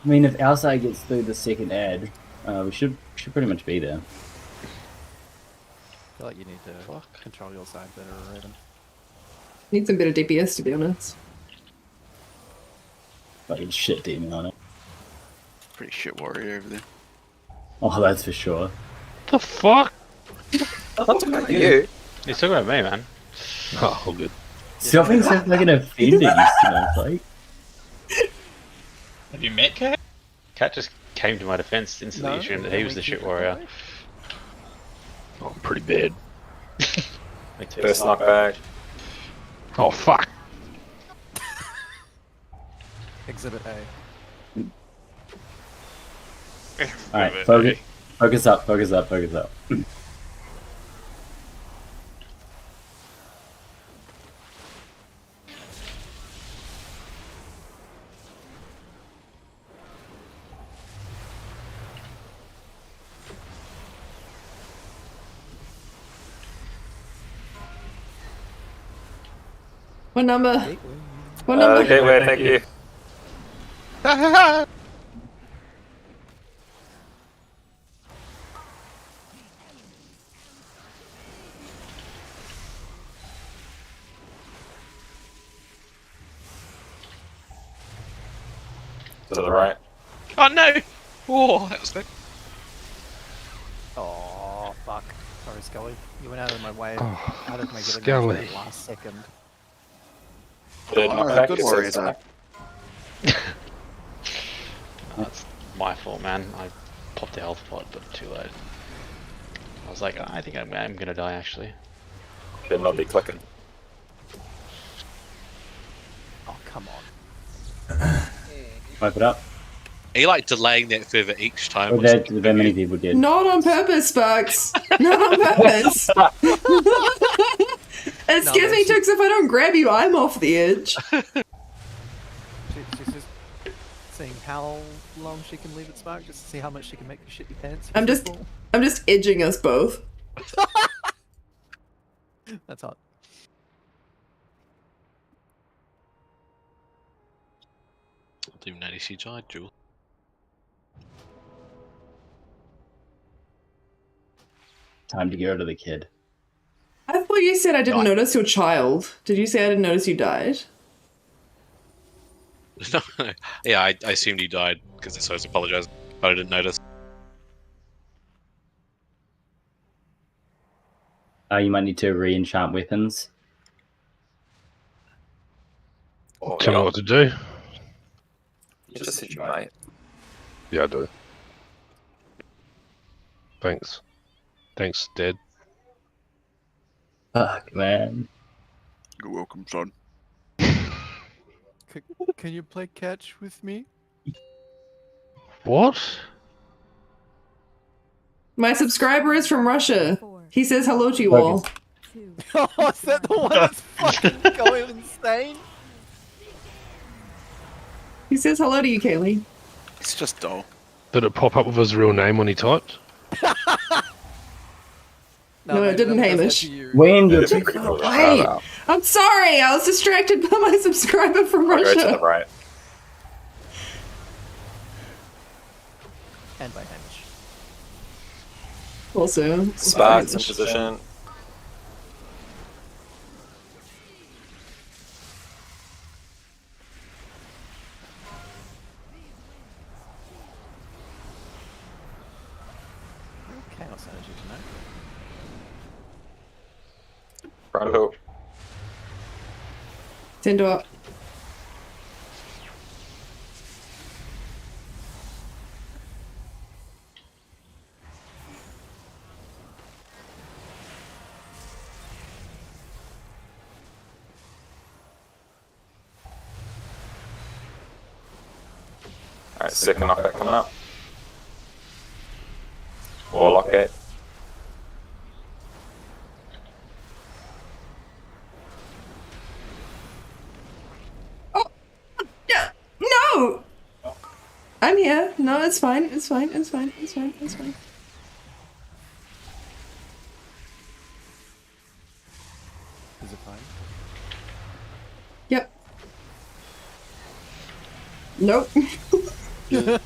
I mean, if our side gets through the second ad, we should pretty much be there. I feel like you need to control your side better, Raven. Need some better DPS, to be honest. Fucking shit demon on it. pretty shit warrior over there. Oh, that's for sure. The fuck? That's about you. He's talking about me, man. Oh, all good. Stop being so fucking offended, you snowflake. Have you met Cat? Cat just came to my defense instantly, assumed that he was the shit warrior. Oh, I'm pretty bad. First knockback. Oh, fuck. Exhibit A. Alright, focus up, focus up, focus up. What number? What number? Gateway, thank you. To the right. Oh no! Oh, that was good. Oh, fuck. Sorry, Scully. You went out of my way. Oh, out of my getting Scully. at the last second. Third knockback, good it warrior says. That's my fault, man. I popped the health pot, but too late. I was like, I think I'm gonna die, actually. Better not be clicking. Oh, come on. Wipe it up. Are you like delaying that further each time? Well, that many people did. Not on purpose, Sparks. Not on purpose. It scares me too, because if I don't grab you, I'm off the edge. She's just seeing how long she can leave it spark, just to see how much she can make you shit your pants. I'm just edging us both. That's hot. I didn't even notice you died, Jewel. Time to get rid of the kid. I thought you said I didn't No. notice your child. Did you say I didn't notice you died? Yeah, I assumed you died because I was apologizing, but I didn't notice. You might need to re-enchant weapons. Tell me what to do. You just said you might. Yeah, I do. Thanks. Thanks, Dad. Fuck, man. You're welcome, son. Can you play catch with me? What? My subscriber is from Russia. He says hello to you all. Oh, is that the one that's fucking going insane? He says hello to you, Kaylee. It's just dull. Did it pop up with his real name when he typed? No, it didn't, Hamish. When Yeah, you it'd be pretty cool to shout Wait, out. I'm sorry. I was distracted by my subscriber from I'll Russia. go to the right. And by Hamish. Also, Sparks in position. Chaos energy tonight. Front hook. Send up. Alright, second knockback coming up. Warlock gate. No! I'm here. No, it's fine. It's fine. It's fine. It's fine. It's fine. Is it fine? Yep. Nope.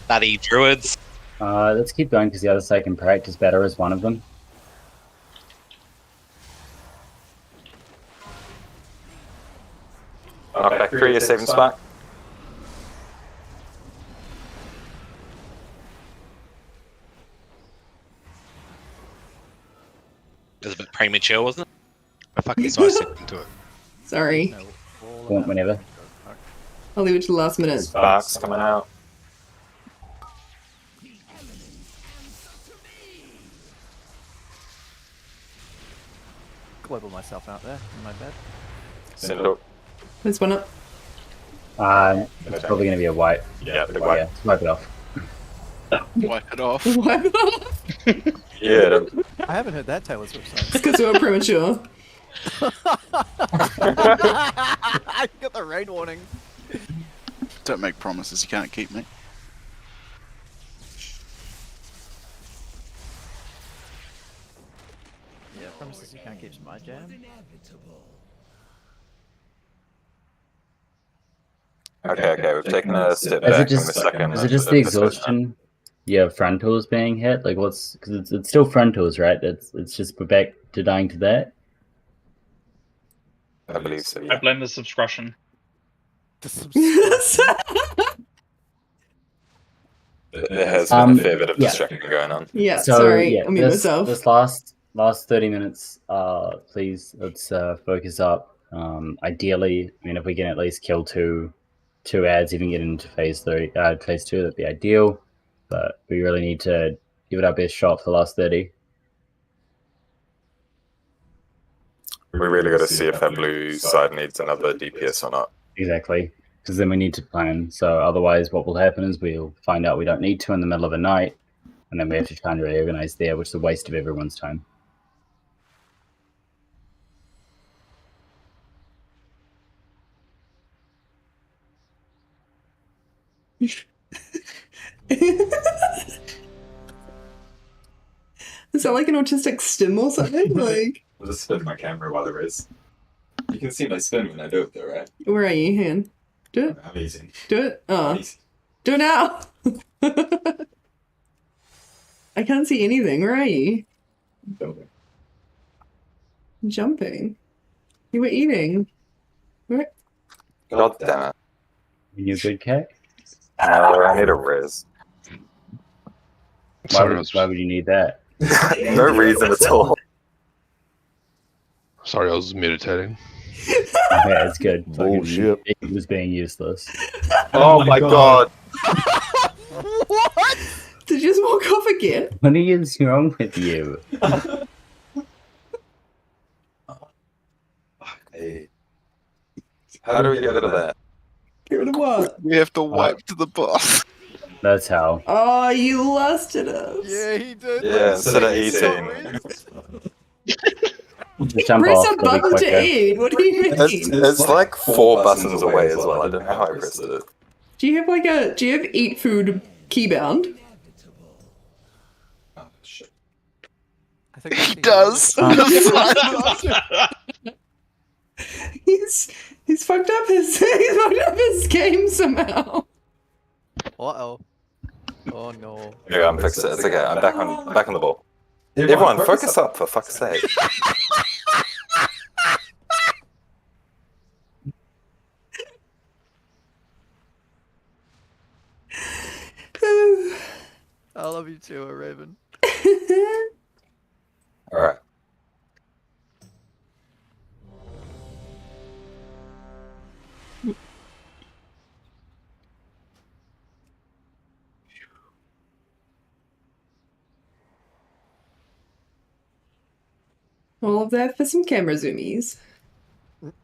Bloody druids. Let's keep going because the other side can practice better as one of them. Knockback 3, you're saving spark. It was a bit premature, wasn't it? I fucking sidestepped into it. Sorry. Whenever. I'll leave it to the last minute. Sparks coming out. Global myself out there in my bed. Send it up. There's one up. It's probably going to be a wipe. Yeah, big wipe. Yeah, wipe it off. Wipe it off. Wipe it off. Yeah. I haven't heard that Taylor Swift song. It's because we were premature. I got the rain warning. Don't make promises you can't keep, mate. Yeah, promises you can't keep's my jam. Okay, we've taken a step Is back it just, from the second. is it just the exhaustion? Yeah, frontals being hit? Like, what's... Because it's still frontals, right? It's just we're back to dying to that? I believe so, I blame the subscription. There has been a fair bit of distraction going on. Yeah, So, sorry. yeah, I mean myself. This last 30 minutes, please, let's focus up. Ideally, I mean, if we can at least kill two ads, even get into phase 2, that'd be ideal. But we really need to give it our best shot for the last 30. We really got to see if that blue side needs another DPS or not. Exactly, because then we need to plan. So otherwise, what will happen is we'll find out we don't need to in the middle of the night, and then we have to try and reorganize there, which is a waste of everyone's time. Is that like an autistic stim or something? Like, I'll just spin my camera while there is. You can see my spin when I do it though, right? where are you, Han? Do it. Amazing. Do it. Oh, Amazing. do it now. I can't see anything. Where are you? Building. Jumping. You were eating. Where? God damn it. You good, Cat? No, I need a res. Why would you need that? No reason at all. Sorry, I was meditating. Yeah, it's good. Bullshit. It was being useless. Oh my god. What? Did you just walk off again? What is wrong with you? Hey. How do we get rid of that? Get rid of what? We have to wipe to the boss. That's how. Oh, you lusted us. Yeah, he did. Yeah, instead of eating. Just jump Press off, a it'll be button to quicker. eat. What do you mean? It's like 4 buttons away as well. I don't know how I pressed it. Do you have like a? Do you have eat food keybound? Oh shit. I think He does. He's fucked up his he's fucked up his game somehow. Uh-oh. Oh no. Yeah, I'm fixing it. It's okay. I'm back on the ball. Everyone, focus up for fuck's sake. I love you too, Raven. Alright. All of that for some camera zoomies. Not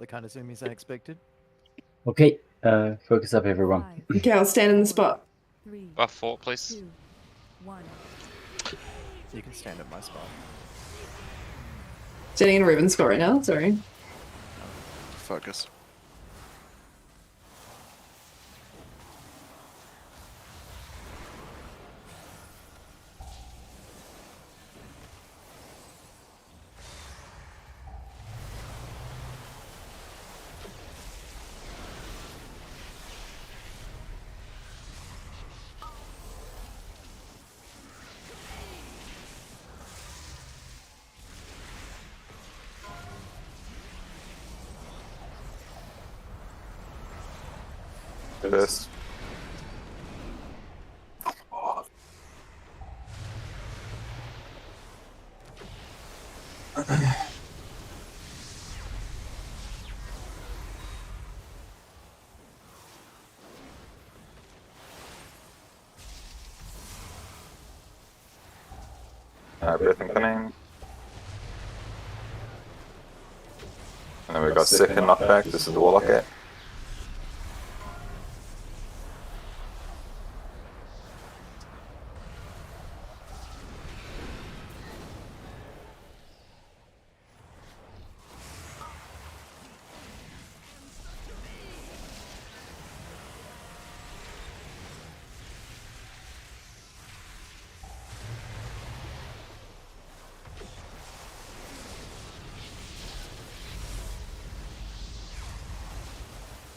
the kind of zoomies I expected. Okay, focus up, everyone. Okay, I'll stand in the spot. Buff 4, please. You can stand at my spot. Standing in Raven's spot right now. Sorry. Focus. This. Breath incoming. And then we've got second knockback. This is the Warlock gate.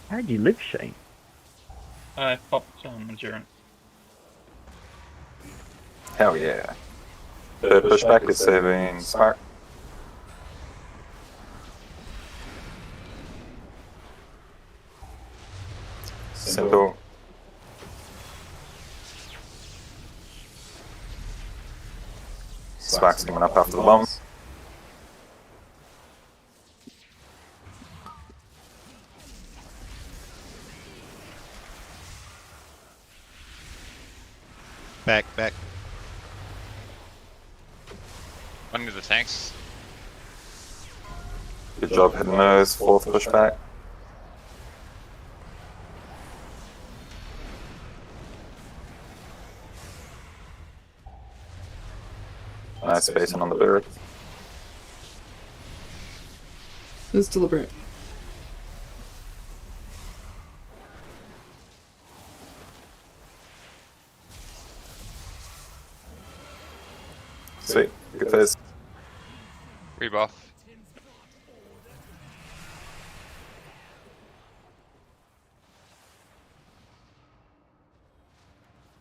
How'd you live, Shane? I popped endurance. Hell yeah. The pushback is saving Spark. Simple. Spark's coming up after the bombs. Back. One of the tanks. Good job hitting those. 4th pushback. Nice spacing on the bird. It was deliberate. Sweet. Good phase. Rebuff.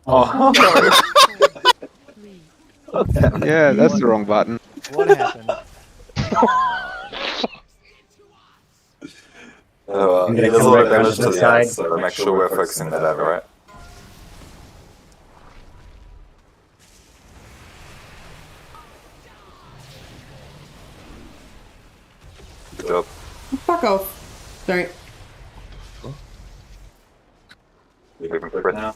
Oh. Yeah, that's the wrong button. What happened? Oh, I'm he gonna does a come lot of back damage onto to the the side. ads, so make sure we're focusing that out, right? Good job. Fuck off. Sorry. Moving for it now.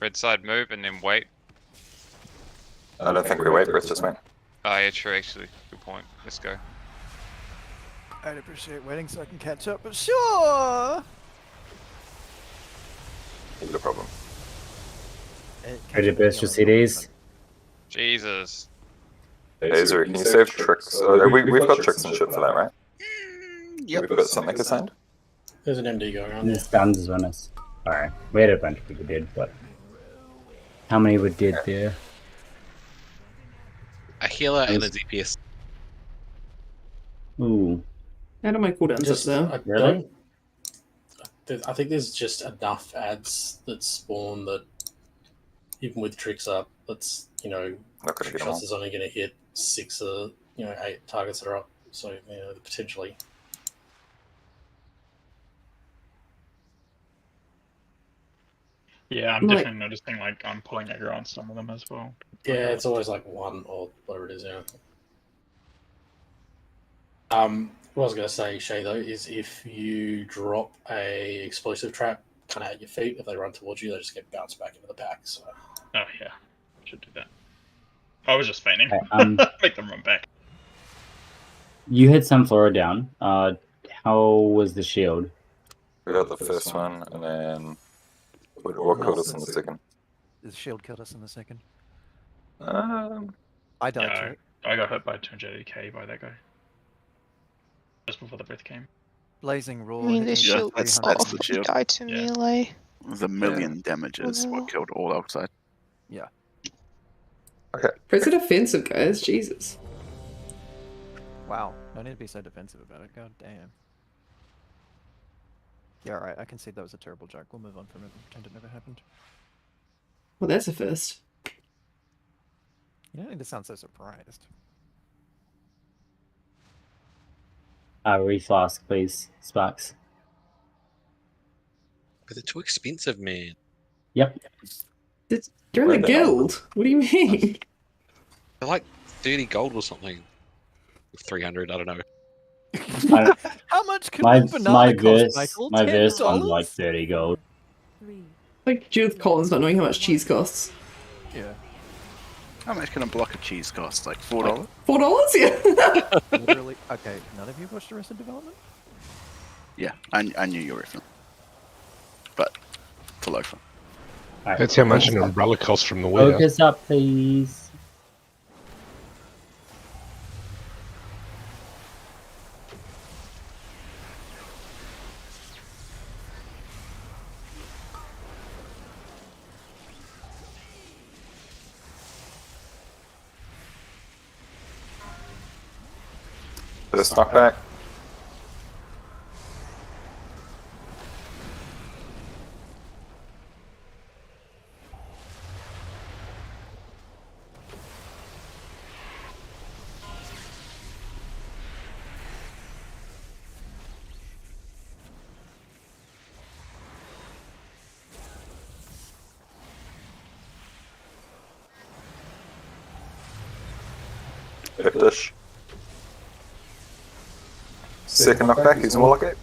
Red side move and then wait. I don't think we wait, Chris, just wait. Oh yeah, true actually. Good point. Let's go. I'd appreciate waiting so I can catch up, but sure! No problem. Ready to burst your CDs? Jesus. Hazer, can you save tricks? We've got tricks and shit for that, right? Yep. We've got something assigned? There's an MD going on. There's stuns on us. Alright, we had a bunch of people dead, but how many were dead there? A healer and a DPS. Ooh. How do my cooldowns up though? I Really? I think there's just enough ads that spawn that even with tricks up, that's trick shots is only going to hit 6 or 8 targets that are up. So potentially. Yeah, I'm Like- definitely noticing like I'm pulling aggro on some of them as well. Yeah, it's always like 1 or whatever it is. Yeah. What I was going to say, Shay, though, is if you drop a explosive trap kind of at your feet, if they run towards you, they just get bounced back into the pack. So. Oh yeah, should do that. I was just feigning. Make them run back. You had Sunflower down. How was the shield? We got the first one, and then what killed us in the second? The shield killed us in the second. I died to it. I got hit by 280k by that guy. Just before the breath came. Blazing Roar. I mean, the hit me shield for was 300. off. You died to melee. The million damage is what killed all outside. Yeah. Okay. Press it offensive, guys. Jesus. Wow. No need to be so defensive about it. God damn. Yeah, alright. I can see that was a terrible joke. We'll move on from it and pretend it never happened. Well, that's a first. You don't need to sound so surprised. Reflask, please, Sparks. But they're too expensive, man. Yep. You're in the guild. What do you mean? They're like 30 gold or something. 300, I don't know. How much can my one banana cost, verse, Michael? my $10? verse one's like 30 gold. Like Judith Collins not knowing how much cheese costs. Yeah. How much can a block of cheese cost? Like $4? $4? Yeah. Literally. Okay, none of you watched Arrested Development? Yeah, I knew your reference. But for Loafer. That's how much an umbrella costs from the warehouse. Focus up, please. First knockback. Dish. Second knockback, he's more lucky.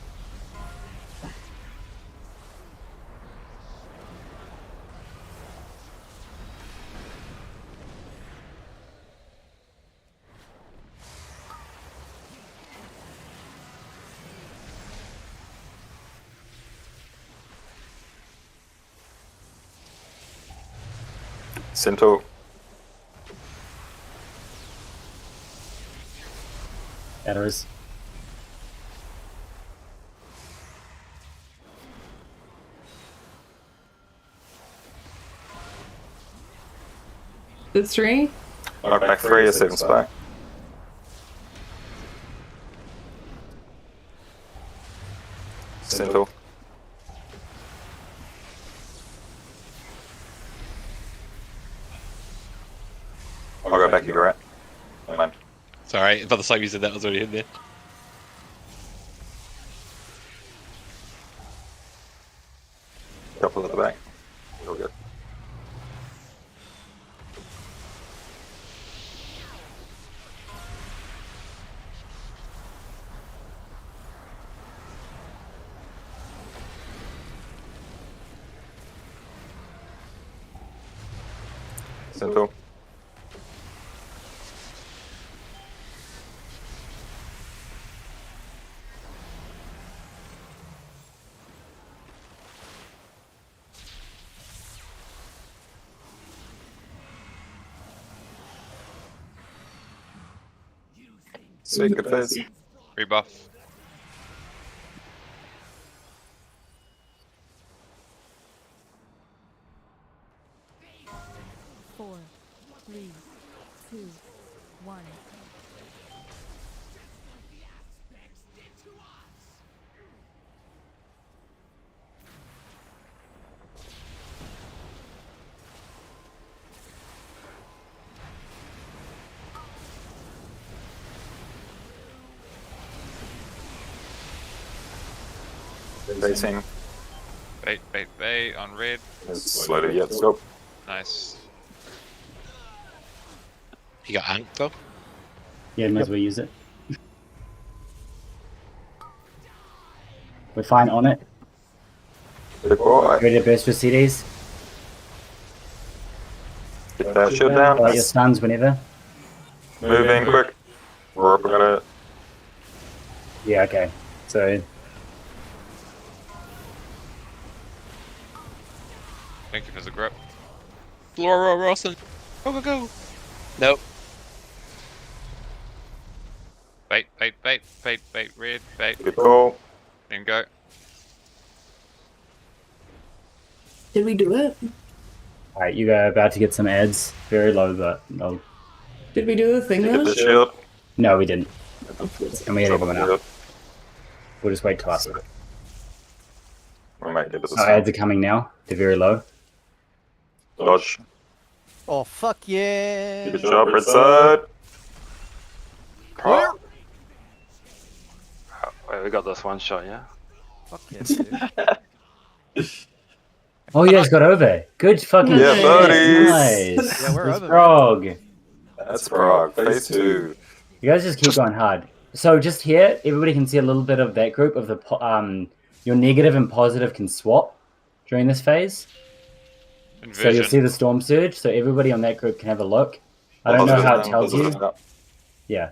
Centaur. Batteries. That's 3. Knock back 3, your 7's back. Centaur. I'll go back, you go right. Never mind. Sorry, by the time you said that, I was already in there. Couple at the back. All good. Centaur. Sweet, good phase. Rebuff. Four, three, two, one. Facing. Bait on red. Slowly, yeah, stop. Nice. You got Ankh though? Yeah, might as well use it. We're fine on it. Good boy. Ready to burst for CDs? Get that shit down. Light your stuns whenever. Move in quick. We're up, we got it. Yeah, okay. So, Thank you for the grip. Laura Rawson. Go, go, go. Nope. Bait, red, bait. Good call. Then go. Did we do it? alright, you are about to get some ads. Very low, but no. Did we do the thing Get though? the shield. No, we didn't. And we had everyone Shield. up. We'll just wait till us. We might get this. Our ads are coming now. They're very low. Dodge. Oh, fuck yeah! Good job, red side. Clear! Wait, we got this one shot, yeah? Fuck yes, dude. Oh, you guys got over. Good fucking Yeah, shit. buddies. Nice. Yeah, we're That's over, man. Frog. That's Prague. Phase 2. You guys just keep going hard. So just here, everybody can see a little bit of that group of the your negative and positive can swap during this phase. So you'll see the storm surge. So everybody on that group can have a look. I don't know how it tells you. Yeah.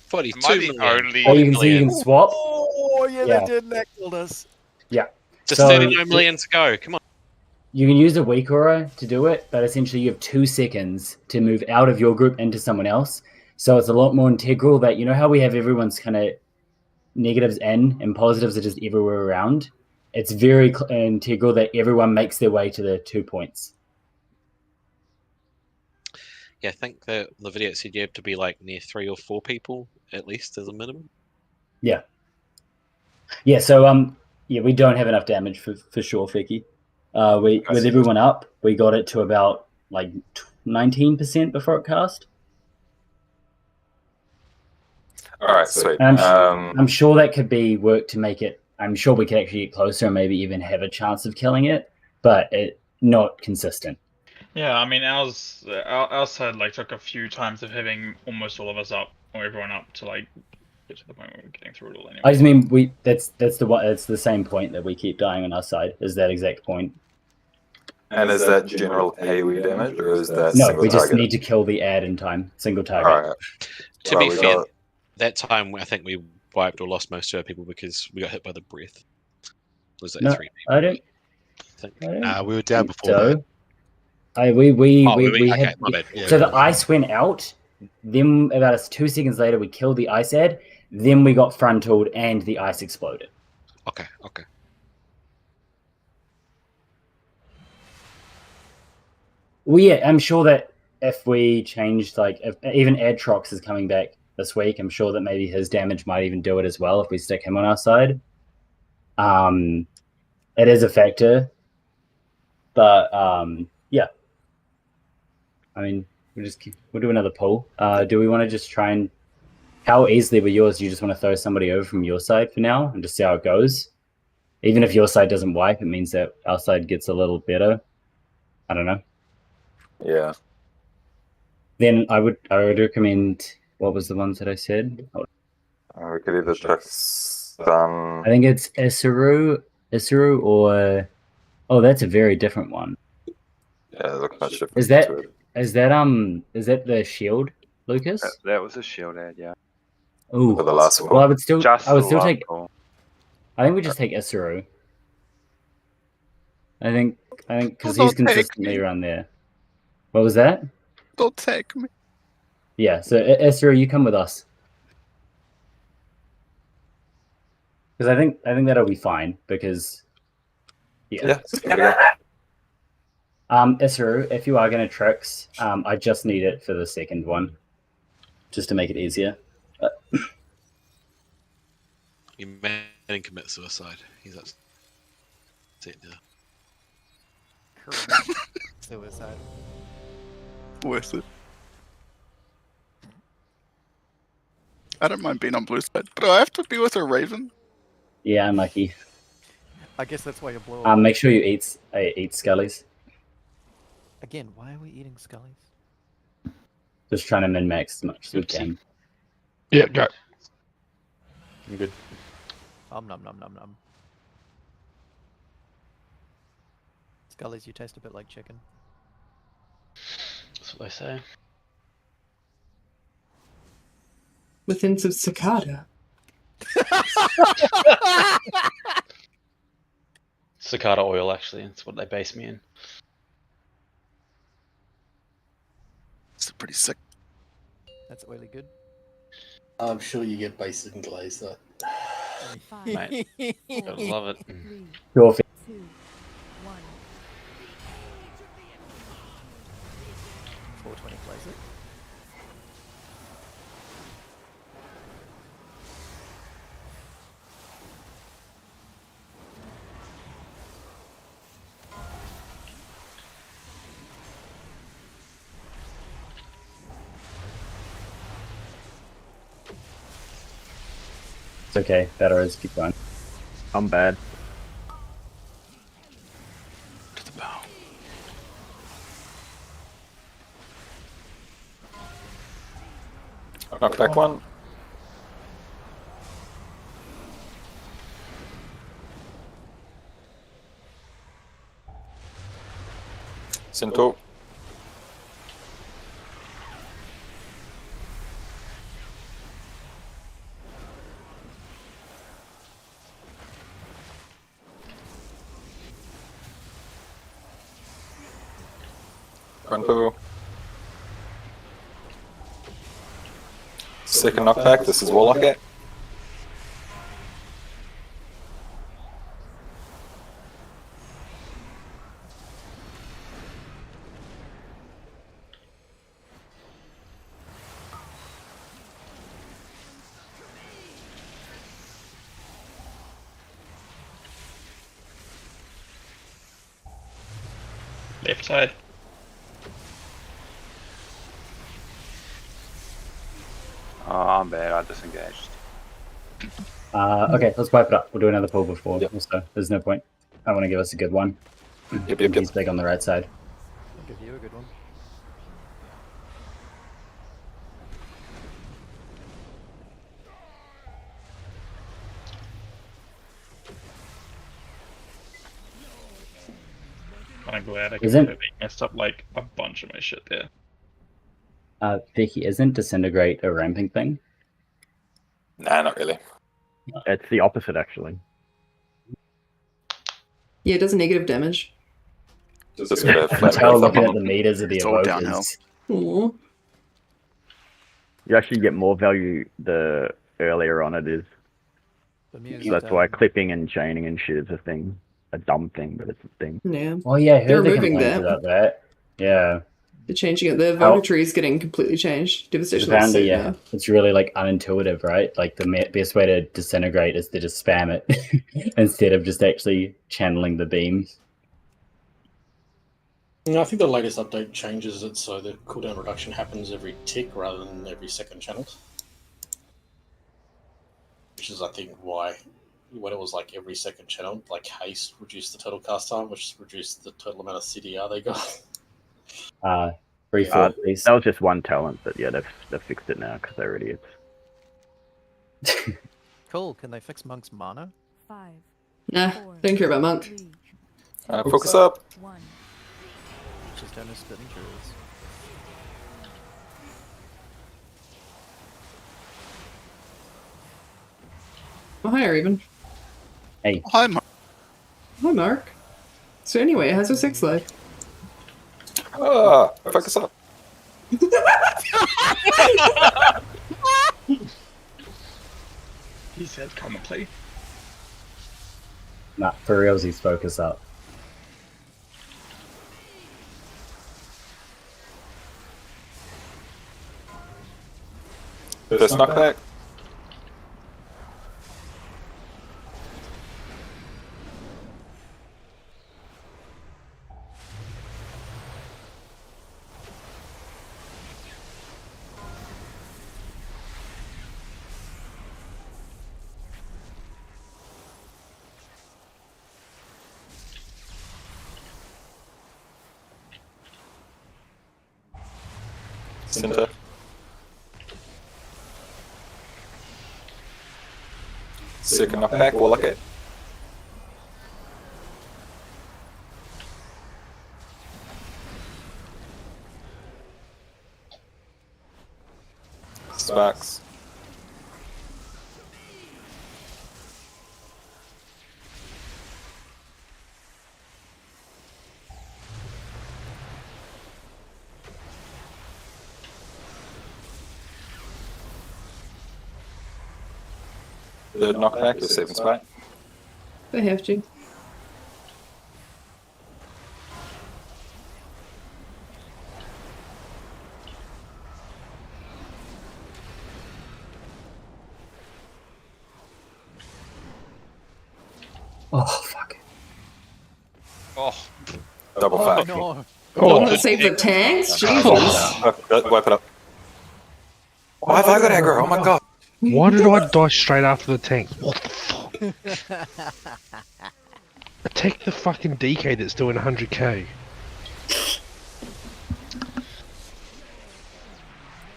42 Am I the million. only- Oh, you can see you can swap. Oh, yeah, Yeah. they did. That killed us. Yeah. Just So 39 million to go. Come on. you can use a weak aura to do it, but essentially you have 2 seconds to move out of your group into someone else. So it's a lot more integral that, you know how we have everyone's kind of negatives and positives are just everywhere around? It's very integral that everyone makes their way to the 2 points. Yeah, I think that the video said you have to be like near 3 or 4 people at least as a minimum. Yeah. Yeah, so yeah, we don't have enough damage for sure, Fiki. With everyone up, we got it to about like 19% before it cast. Alright, sweet. And I'm sure that could be worked to make it. I'm sure we could actually get closer and maybe even have a chance of killing it, but it not consistent. Yeah, I mean, ours side like took a few times of having almost all of us up or everyone up to like get to the point where we're getting through it all anyway. I just mean that's the same point that we keep dying on our side, is that exact point. And is that general AoE damage, or is that No, single we just target? need to kill the ad in time, single target. Alright. To Well, be we fair, got- that time I think we wiped or lost most of our people because we got hit by the breath. Was that No, 3 people? I don't. I think. We were down before So, that. we okay, had. my bad. So the ice went out. Then about 2 seconds later, we killed the ice ad. Then we got frontaled and the ice exploded. Okay, okay. Well, yeah, I'm sure that if we changed, like, if even Adtrox is coming back this week, I'm sure that maybe his damage might even do it as well if we stick him on our side. It is a factor, but yeah. I mean, we'll do another poll. Do we want to just try and? How easily were yours? Do you just want to throw somebody over from your side for now and just see how it goes? Even if your side doesn't wipe, it means that our side gets a little better. I don't know. Yeah. Then I would recommend. What was the ones that I said? We could either check stun. I think it's Isuru, or that's a very different one. Yeah, it looks much different. Is that the shield, Lucas? That was a shield ad, yeah. Ooh, For the last one. well, I would still the take. last I think we just take Isuru. I think because Well, he's don't take consistently me. around there. What was that? Don't take me. Yeah, so Isuru, you come with us. Because I think that'll be fine. Because yeah. Isuru, if you are going to tricks, I just need it for the second one, just to make it easier. You made him commit suicide. He's upset now. Suicide. Worth it. I don't mind being on blue side, but I have to be with a Raven. Yeah, unlucky. I guess that's why you blow up. Make sure you eat Scullies. Again, why are we eating Scullies? Just trying to min-max as much as we can. Yeah, go. I'm good. Nom nom nom. Scullies, you taste a bit like chicken. That's what they say. With hints of cicada. Cicada oil, actually. That's what they base me in. It's pretty sick. That's oily good. I'm sure you get basted and glazed though. Mate, I love it. 450. 420 plays it. It's okay. Better is keep going. I'm bad. To the bow. Knock back one. Centaur. Grunpo. Second knockback, this is Warlock it. Left side. Oh, I'm bad. I disengaged. Okay, let's wipe it up. We'll do another pull before. Also, there's no point. I want to give us a good one. He's big on the right side. I'll give you a good one. I'm glad I Isn't- completely messed up like a bunch of my shit there. Vicky, isn't Disintegrate a ramping thing? Nah, not really. It's the opposite, actually. Yeah, it does negative damage. Just a I can tell looking at the meters of the It's all downhill. evokers. Aw. You actually get more value the earlier on it is. Bemused, So that's why clipping and chaining and shit is a thing. A dumb thing, but it's a thing. Yeah. Oh yeah, I They're heard the removing complaints that. about that. Yeah. They're changing it. The Evoker tree is getting completely changed. Devastation looks Apparently, sick yeah, now. it's really like unintuitive, right? Like the best way to disintegrate is to just spam it instead of just actually channeling the beams. No, I think the latest update changes it so the cooldown reduction happens every tick rather than every second channel. Which is, I think, why when it was like every second channel, like haste reduced the total cast time, which reduced the total amount of CDR they got. That was just one talent, but yeah, they've fixed it now because they're idiots. Cool. Can they fix Monk's mana? 5, Nah, don't care about Monk. Focus up. 1. Just don't know spitting druids. Oh, hi, even. Hey. Hi, Mark. Hi, Mark. So anyway, how's your sex life? Focus up. He said comically. Nah, for realsies, focus up. First knockback. Center. Second knockback, Warlock it. Sparks. Third knockback, you're saving spot. They have to. Oh, fuck. Oh. Double five. No. Oh, to save the tanks? Jesus. Wipe it up. Why have I got aggro? Oh my god. Why did I die straight after the tank? What the fuck? Attack the fucking DK that's doing 100k.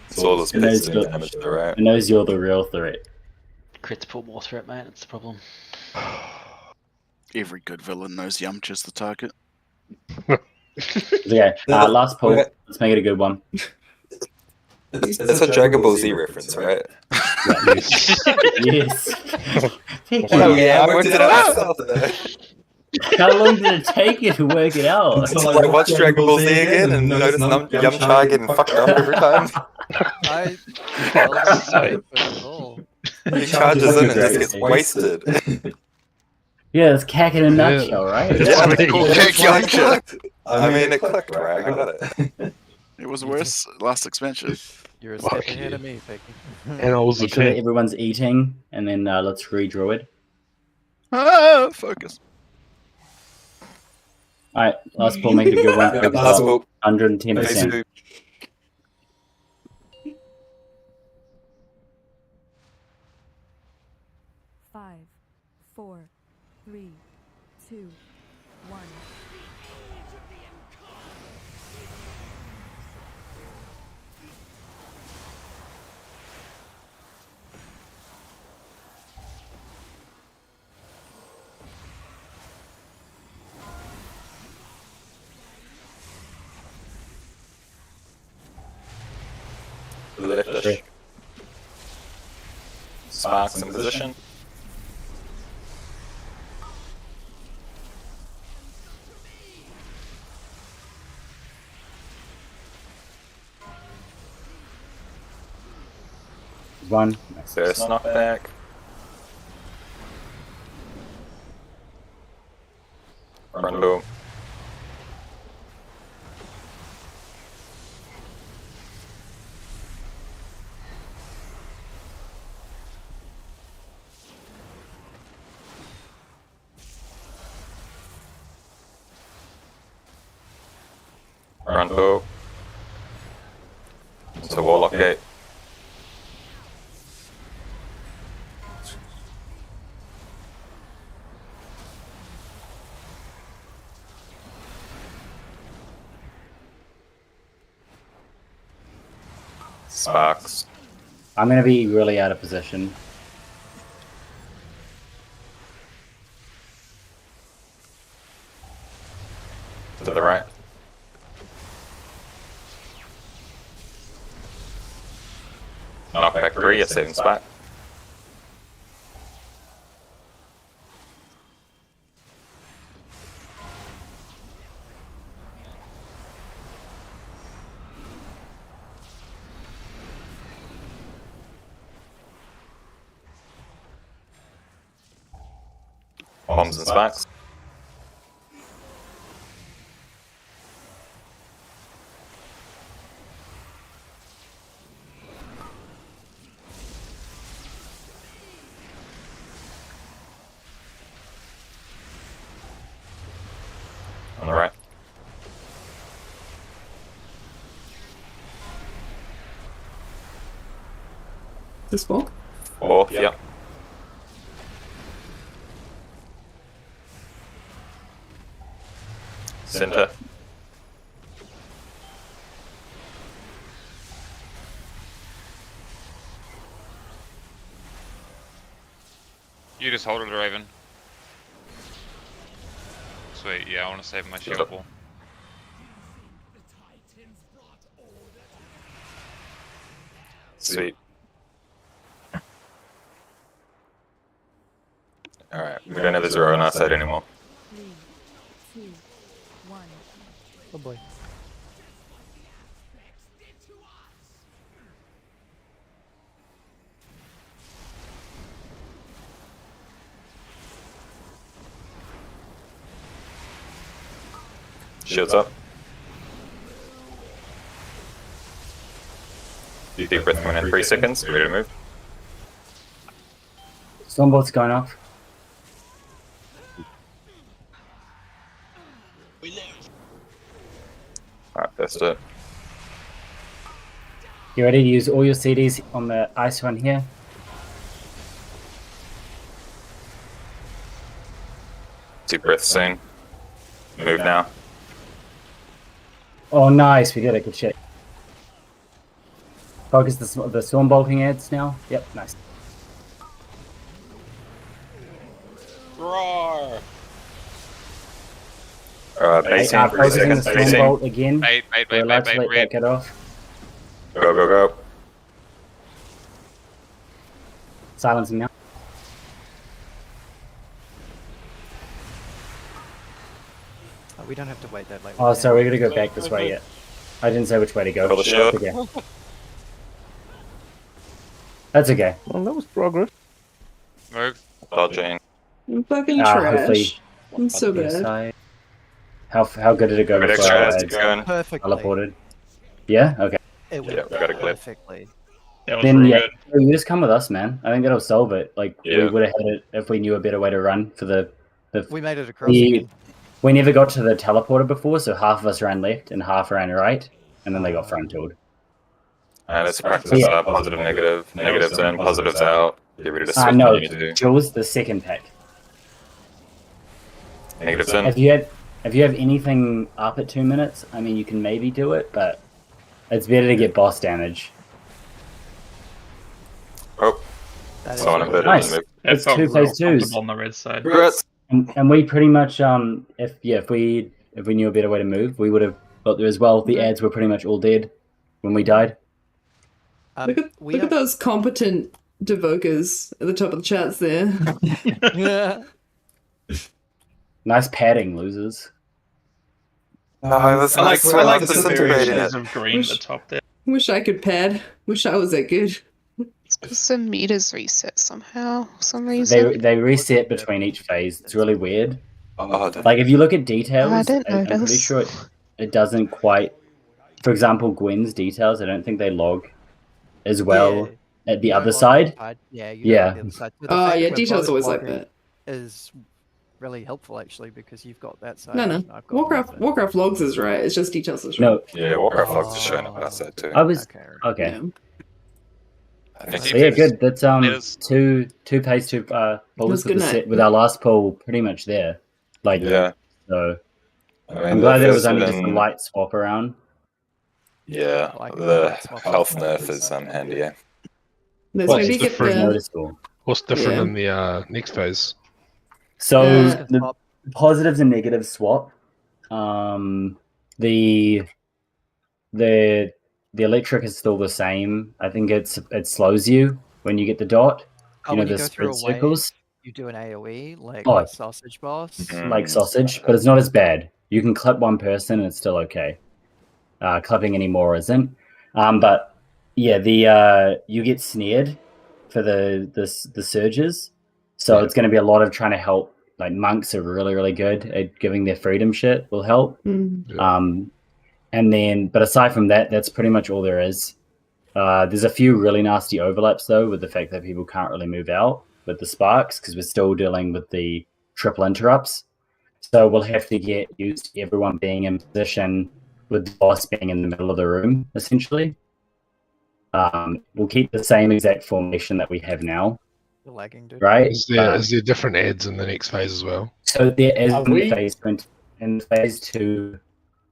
It's all this It knows pissing you're- damage though, right? It knows you're the real threat. Crits pull more threat, mate. That's the problem. Every good villain knows Yamcha's the target. Okay, last pull. Let's make it a good one. That's a Dragon Ball Z reference, right? Yes. Oh yeah, I worked it out myself. How long did it take you to work it out? I watched Dragon Ball Z again and noticed Yamcha getting fucked up every time. I He charges in and just gets wasted. Yeah, it's cack in a nutshell, right? Yeah, That's cool. Kick Yamcha. I mean, it clicked, right? I got it. It was worse last expansion. You're a step ahead of me, Picky. And I was Make the sure that tank. everyone's eating, and then let's re-druid. Focus. Alright, last pull, make it a good one. Yeah, last pull. 110%. Five, 4, 3, 2, 1. Leftish. Sparks in position. One. First knockback. Rondo. Cool. So Warlock Gate. Sparks. I'm going to be really out of position. To the right. Knockback 3, you're saving spot. Bombs and sparks. On the right. This walk? Fourth, yeah. Center. You just hold it, Raven. Sweet, yeah, I want to save my shield ball. Sweet. Alright, we don't have the 0 on our side anymore. 3, 2, 1. Oh boy. Shields up. Deep breath coming in 3 seconds, ready to move. Stormbolt's going off. Alright, that's it. You ready to use all your CDs on the ice one here? Deep breath soon. Move now. Oh, nice. We did it. Good shit. Focus the stormbolting heads now. Yep, nice. Roar! Basing, 3 focusing the seconds, basing. stormbolt again. Bait, We're allowed to let that get off. Go, go, go. Silence him now. We don't have to wait that late. Oh, sorry, we're gonna go back this way yet. I didn't say which way to go. Pull the shield. Okay. That's okay. Well, that was progress. Move. Dodging. I'm fucking hopefully trash. I'm so bad. How good did it go Good before extra I has to had go in. Perfectly. teleported? Yeah? Okay. It went Yeah, we got it clear. perfectly. That was Then real yeah, good. you just come with us, man. I think that'll solve it. Like we Yeah. would have had it if we knew a better way to run for the We made it across we, again. we never got to the teleporter before, so half of us ran left and half ran right, and then they got frontaled. And let's practice positive, negative. Negatives in, positives out. Get rid of the switch No, you need to do. Jules, the second pack. Negatives in. If you have anything up at 2 minutes, I mean, you can maybe do it, but it's better to get boss damage. Oh, someone inverted Nice. the move. It's felt 2 real phase 2s. comfortable on the red side. Congrats. And we pretty much if we knew a better way to move, we would have got there as well. The ads were pretty much all dead when we died. Look at those competent devokers at the top of the charts there. Yeah. Nice padding, losers. No, it was I like the disintegrating variations it. of green at the top there. Wish I could pad. Wish I was that good. It's because the meters reset somehow, for some reason. They reset between each phase. It's really weird. Oh, Like if you look at details, I didn't I'm pretty notice. sure it doesn't quite. For example, Gwen's details, I don't think they log as well at the other side. Yeah. You Yeah. The other side. But the Oh fact yeah, we're details both always like logging that. Is really helpful actually because you've got that side. No, and no. I've got nothing. Warcraft logs is right. It's just details is right. No. Yeah, Warcraft Logs is showing up past that too. I was Okay. okay. Yeah. I think So yeah, good. That's Tomatoes. two pays two pulls good with, night. with our last pull pretty much there. Like Yeah. So I mean, I'm glad there was there's only just a been- light swap around. Yeah, Like the light swap health option. nerf is handy. Yeah. Let's What's maybe get different? the Noticeable. What's different Yeah. in the next phase? So Uh, the positives and negatives swap. The electric is still the same. I think it slows you when you get the dot. Oh, You know when you the go through spread a wave, circles. you do an AoE like Oh. sausage boss. Like sausage, but it's not as bad. You can clip one person and it's still okay. Clipping anymore isn't. But yeah, the you get snared for the surges, so it's going to be a lot of trying to help. Like monks are really good at giving their freedom shit will help. And then, but aside from that, that's pretty much all there is. There's a few really nasty overlaps though, with the fact that people can't really move out with the sparks because we're still dealing with the triple interrupts. So we'll have to get used to everyone being in position with the boss being in the middle of the room, essentially. We'll keep the same exact formation that we have now. You're lagging, dude. Right? Is there different ads in the next phase as well? So there is Are in we- phase 2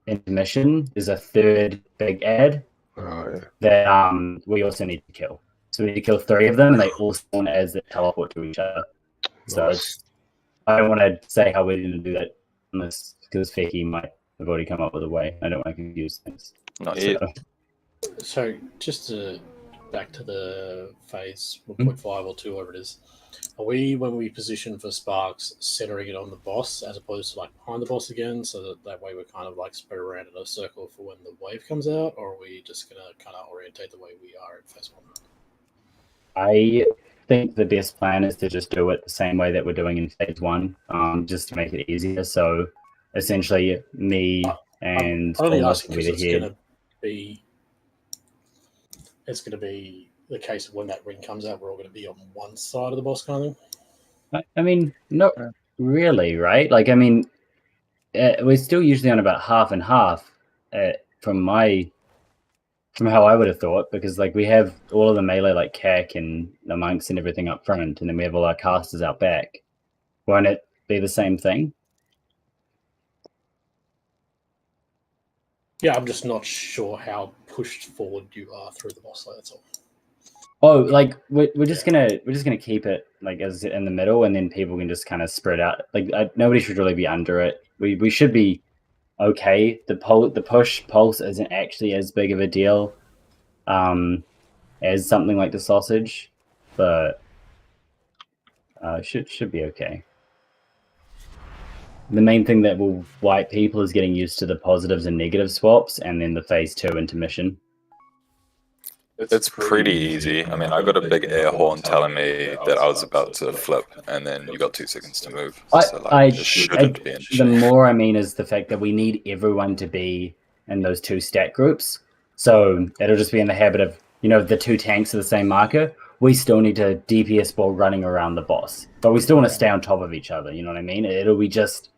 intermission, there's a third big ad that we also need to kill. So we need to kill 3 of them, and they all spawn as they teleport to each other. So I don't want to say how we're going to do that unless because Fecky might have already come up with a way. I don't want to confuse things. Not yet. So just to back to the phase 1.5 or 2, whatever it is, are we, when we position for sparks, centering it on the boss as opposed to like behind the boss again, so that way we're kind of like spread around in a circle for when the wave comes out, or are we just gonna kind of orientate the way we are in phase 1? I think the best plan is to just do it the same way that we're doing in phase 1, just to make it easier. So essentially, me and Only Thomas asking will be because the head. it's gonna be the case of when that ring comes out, we're all gonna be on one side of the boss kind of thing. I mean, not really, right? Like, I mean, we're still usually on about half and half from how I would have thought, because like we have all of the melee like CAC and the monks and everything up front, and then we have all our casters out back. Won't it be the same thing? Yeah, I'm just not sure how pushed forward you are through the boss. That's all. Oh, like we're just gonna keep it like as in the middle, and then people can just kind of spread out. Like nobody should really be under it. We should be okay. The push pulse isn't actually as big of a deal as something like the sausage, but should be okay. The main thing that will wipe people is getting used to the positives and negative swaps, and then the phase 2 intermission. It's pretty easy. I mean, I got a big air horn telling me that I was about to flip, and then you got 2 seconds to move. So like, it shouldn't be an issue. The more I mean is the fact that we need everyone to be in those 2 stat groups. So it'll just be in the habit of, you know, the 2 tanks are the same marker. We still need to DPS ball running around the boss, but we still want to stay on top of each other. You know what I mean? It'll be just,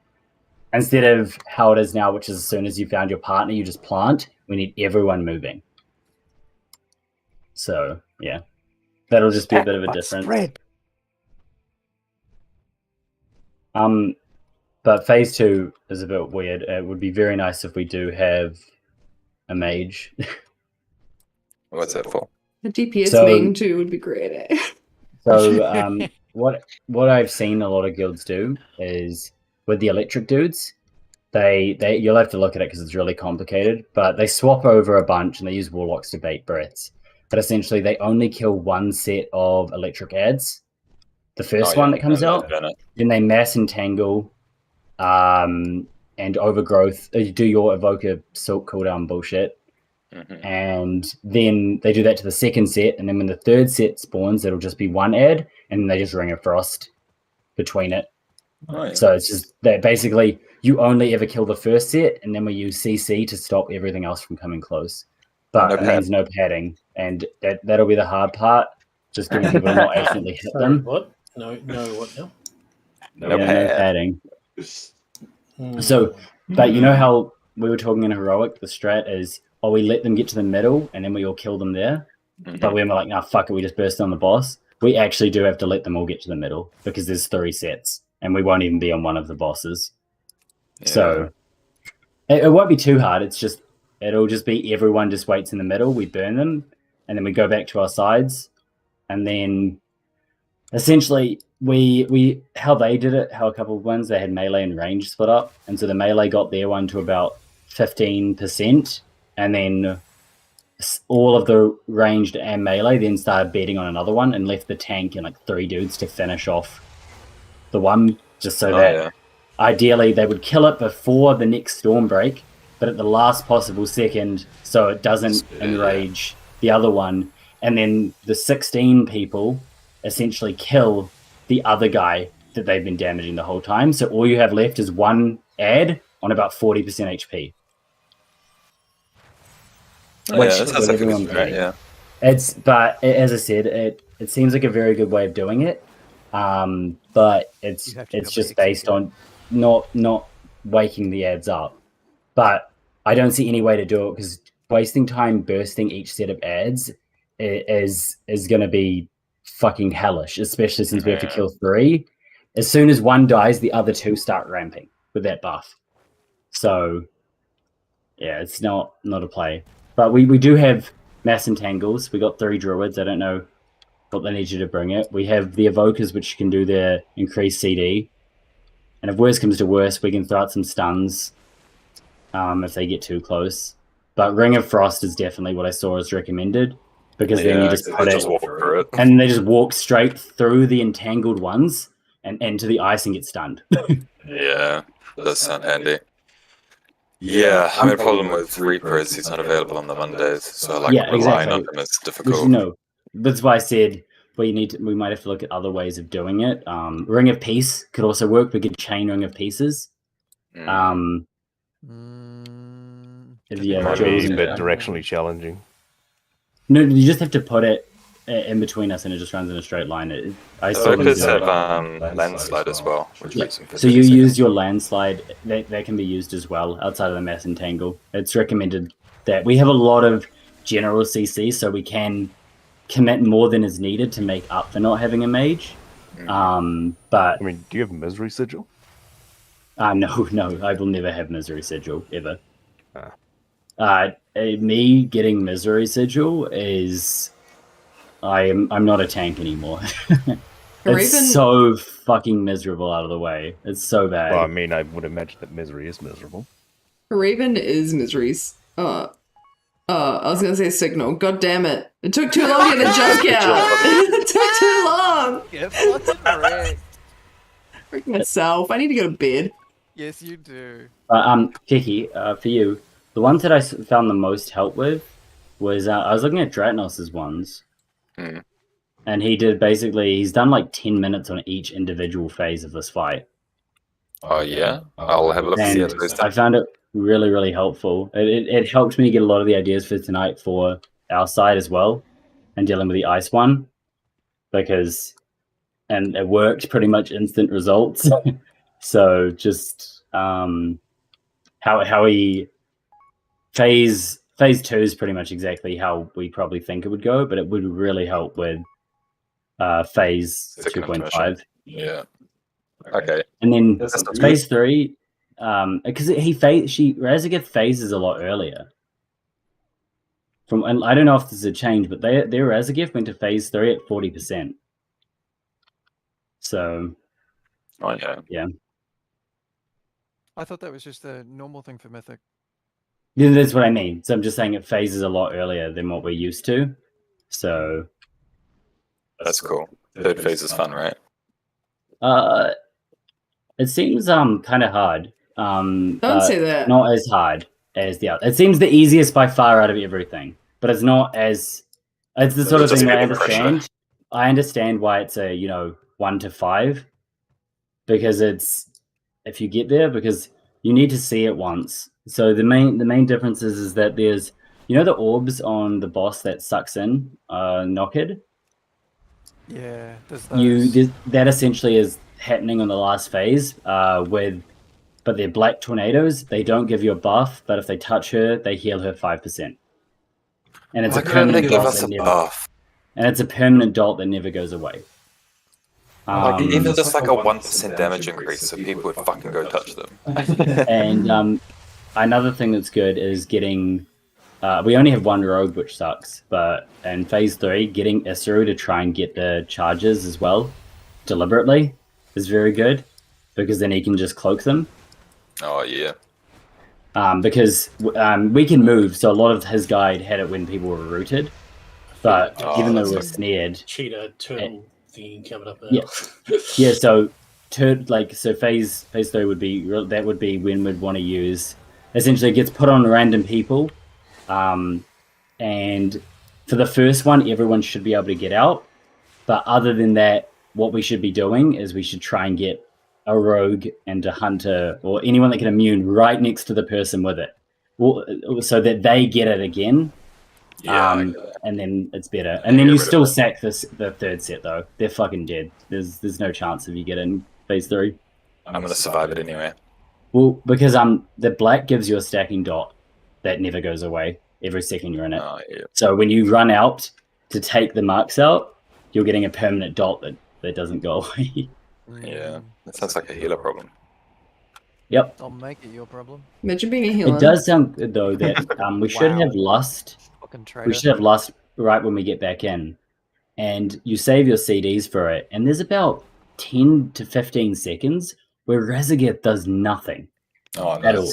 instead of how it is now, which is as soon as you found your partner, you just plant. We need everyone moving. So yeah, that'll just be a bit of a difference. But phase 2 is a bit weird. It would be very nice if we do have a mage. What's that for? A DPS main too would be great. So what I've seen a lot of guilds do is with the electric dudes, they you'll have to look at it because it's really complicated, but they swap over a bunch and they use warlocks to bait breaths. But essentially, they only kill 1 set of electric ads. The first one that comes out, then they mass entangle, and overgrowth. They do your evoker silk cooldown bullshit, and then they do that to the second set. And then when the third set spawns, it'll just be 1 ad, and they just ring a frost between it. Oh, yeah. So it's just that basically you only ever kill the first set, and then we use CC to stop everything else from coming close. But it means no padding, and that'll be the hard part. Just getting people to not accidentally hit them. What? No, what now? No No pad. padding. So, but you know how we were talking in Heroic, the strat is, we let them get to the middle and then we all kill them there. But we were like, nah, fuck it, we just burst on the boss. We actually do have to let them all get to the middle because there's 3 sets and we won't even be on one of the bosses. Yeah. So it won't be too hard. It'll just be everyone just waits in the middle. We burn them and then we go back to our sides. And then essentially we how they did it, how a couple of ones, they had melee and range split up. And so the melee got their one to about 15%. And then all of the ranged and melee then started betting on another one and left the tank and like 3 dudes to finish off the one, just so that ideally they would kill it before the next storm break, but at the last possible second, so it doesn't enrage the other one. And then the 16 people essentially kill the other guy that they've been damaging the whole time. So all you have left is one ad on about 40% HP. Which that sounds like a good strat, yeah. But as I said, it seems like a very good way of doing it. But it's just based on not waking the ads up. But I don't see any way to do it because wasting time bursting each set of ads is going to be fucking hellish, especially since we have to kill 3. As soon as one dies, the other 2 start ramping with that buff. So yeah, it's not a play. But we do have mass entangles. We got 3 druids. I don't know what they need you to bring it. We have the evokers, which can do their increased CD. And if worse comes to worse, we can throw out some stuns if they get too close. But Ring of Frost is definitely what I saw as recommended, because then you just put it, walk through it, and they just walk straight through the entangled ones and into the ice and get stunned. Yeah, does sound handy. Yeah, I mean, the problem with Reaper is he's not available on the Mondays, so relying on him is difficult. That's why I said we might have to look at other ways of doing it. Ring of Peace could also work. We could chain Ring of Pieces. Maybe a bit directionally challenging. No, you just have to put it in between us, and it just runs in a straight line. Evokers have landslide as well, which makes them. So you use your landslide. That can be used as well outside of the mass entangle. It's recommended that we have a lot of general CC, so we can commit more than is needed to make up for not having a mage. But I mean, do you have Misery Sigil? No, I will never have Misery Sigil ever. Me getting Misery Sigil is I'm not a tank anymore. It's so fucking miserable out of the way. It's so bad. Well, I mean, I would imagine that Misery is miserable. Raven is Misery's. I was gonna say Signal. God damn it! It took too long to get the joke out. It took too long. Get fucking wrecked. Freak myself. I need to go to bed. Yes, you do. Kiki, for you, the ones that I found the most help with was I was looking at Dratnos's ones, and he's done like 10 minutes on each individual phase of this fight. Oh yeah, I'll have a look. And I found it really, really helpful. It helped me get a lot of the ideas for tonight for our side as well, and dealing with the ice one, and it worked pretty much instant results. So just how he phase 2 is pretty much exactly how we probably think it would go, but it would really help with phase 2.5. Yeah. Okay. And then phase 3, because Raszageth phases a lot earlier. And I don't know if this is a change, but their Raszageth went to phase 3 at 40%. So. Oh yeah. Yeah. I thought that was just a normal thing for Mythic. Yeah, that's what I mean. So I'm just saying it phases a lot earlier than what we're used to. So. That's cool. Third phase is fun, right? It seems kind of hard. Don't say that. Not as hard as the other. It seems the easiest by far out of everything, but it's not as. It's the sort of thing I understand. I understand why it's a 1 to 5, because it's if you get there, because you need to see it once. So the main difference is that there's the orbs on the boss that sucks in Knocked. Yeah, That essentially is happening on the last phase but they're black tornadoes. They don't give you a buff, but if they touch her, they heal her 5%. And it's Why a couldn't they permanent give dot us that a never, buff? and it's a permanent dot that never goes away. Even just like a 1% damage increase, so people would fucking go touch them. And another thing that's good is getting. We only have one rogue, which sucks. But in phase 3, getting Isuru to try and get the charges as well, deliberately, is very good, because then he can just cloak them. Oh yeah. Because we can move, so a lot of his guide had it when people were rooted. But even though we're snared, cheetah turtle thing coming up now. Yeah. So phase 3 would be when we'd want to use. Essentially, it gets put on random people, and for the first one, everyone should be able to get out. But other than that, what we should be doing is we should try and get a rogue and a hunter or anyone that can immune right next to the person with it, so that they get it again. And then it's better. And then you still sack the third set though. They're fucking dead. There's no chance if you get in phase 3. I'm gonna survive it anyway. Well, because the black gives you a stacking dot that never goes away every second you're in it. So when you run out to take the marks out, you're getting a permanent dot that doesn't go away. Yeah, that sounds like a healer problem. Yep. I'll make it your problem. Imagine being a healer. It does sound good though that we should have lust. We should have lust right when we get back in, and you save your CDs for it. And there's about 10 to 15 seconds where Raszageth does nothing at all.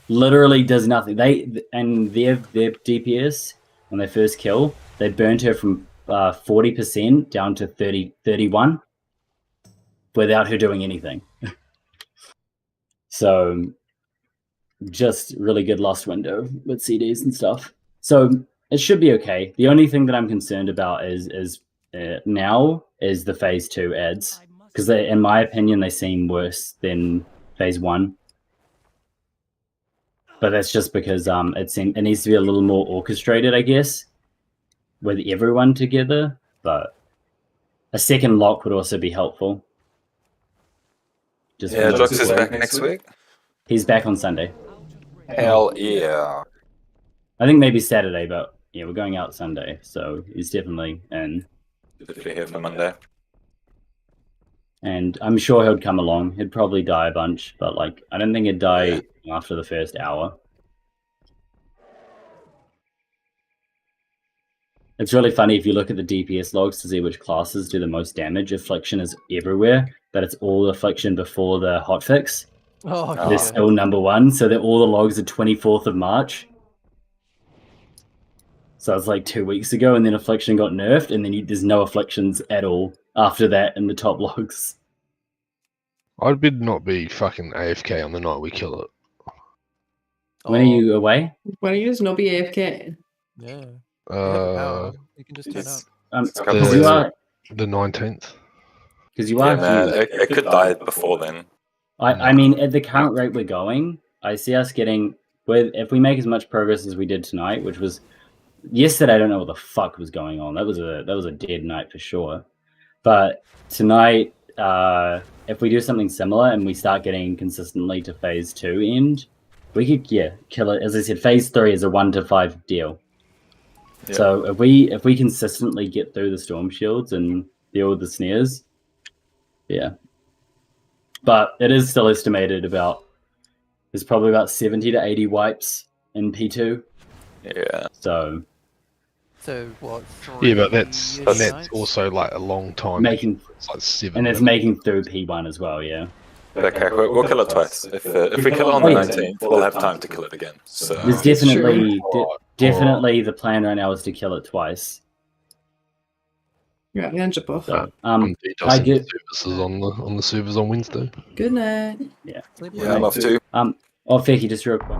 Literally does nothing. Their DPS when they first kill, they burned her from 40% down to 31 without her doing anything. So just really good lost window with CDs and stuff. So it should be okay. The only thing that I'm concerned about is now is the phase 2 ads, because in my opinion they seem worse than phase 1. But that's just because it needs to be a little more orchestrated, I guess, with everyone together. But a second lock would also be helpful. Lux is back next week. He's back on Sunday. Hell yeah. I think maybe Saturday, but yeah, we're going out Sunday, so he's definitely in. Definitely here for Monday. And I'm sure he'll come along. He'd probably die a bunch, but I don't think he'd die after the first hour. It's really funny if you look at the DPS logs to see which classes do the most damage. Affliction is everywhere, but it's all Affliction before the hotfix. They're still number 1, so all the logs are 24th of March. So it's 2 weeks ago, and then Affliction got nerfed, and then there's no Afflictions at all after that in the top logs. I'd bid not be fucking AFK on the night we kill it. When are you away? Why don't you just not be AFK? Yeah. You can just turn up. The 19th. Because you are here. It could die before then. I mean, at the current rate we're going, I see us getting, if we make as much progress as we did tonight, which was yesterday, I don't know what the fuck was going on. That was a dead night for sure. But tonight, if we do something similar and we start getting consistently to phase 2 end, we could kill it. As I said, phase 3 is a 1 to 5 deal. Yeah. So if we consistently get through the storm shields and deal with the snares, yeah. But it is still estimated there's probably about 70 to 80 wipes in P2. Yeah. So what? Yeah, but that's also a long time. It's 7. And it's making through P1 as well, yeah. Okay, we'll kill it twice. If we kill it on the 19th, we'll have time to kill it again. So there's definitely the plan right now is to kill it twice. Yeah, so, I get services on the servers on Wednesday. Good night. Yeah. Yeah, I'm off too. Fecky, just real quick.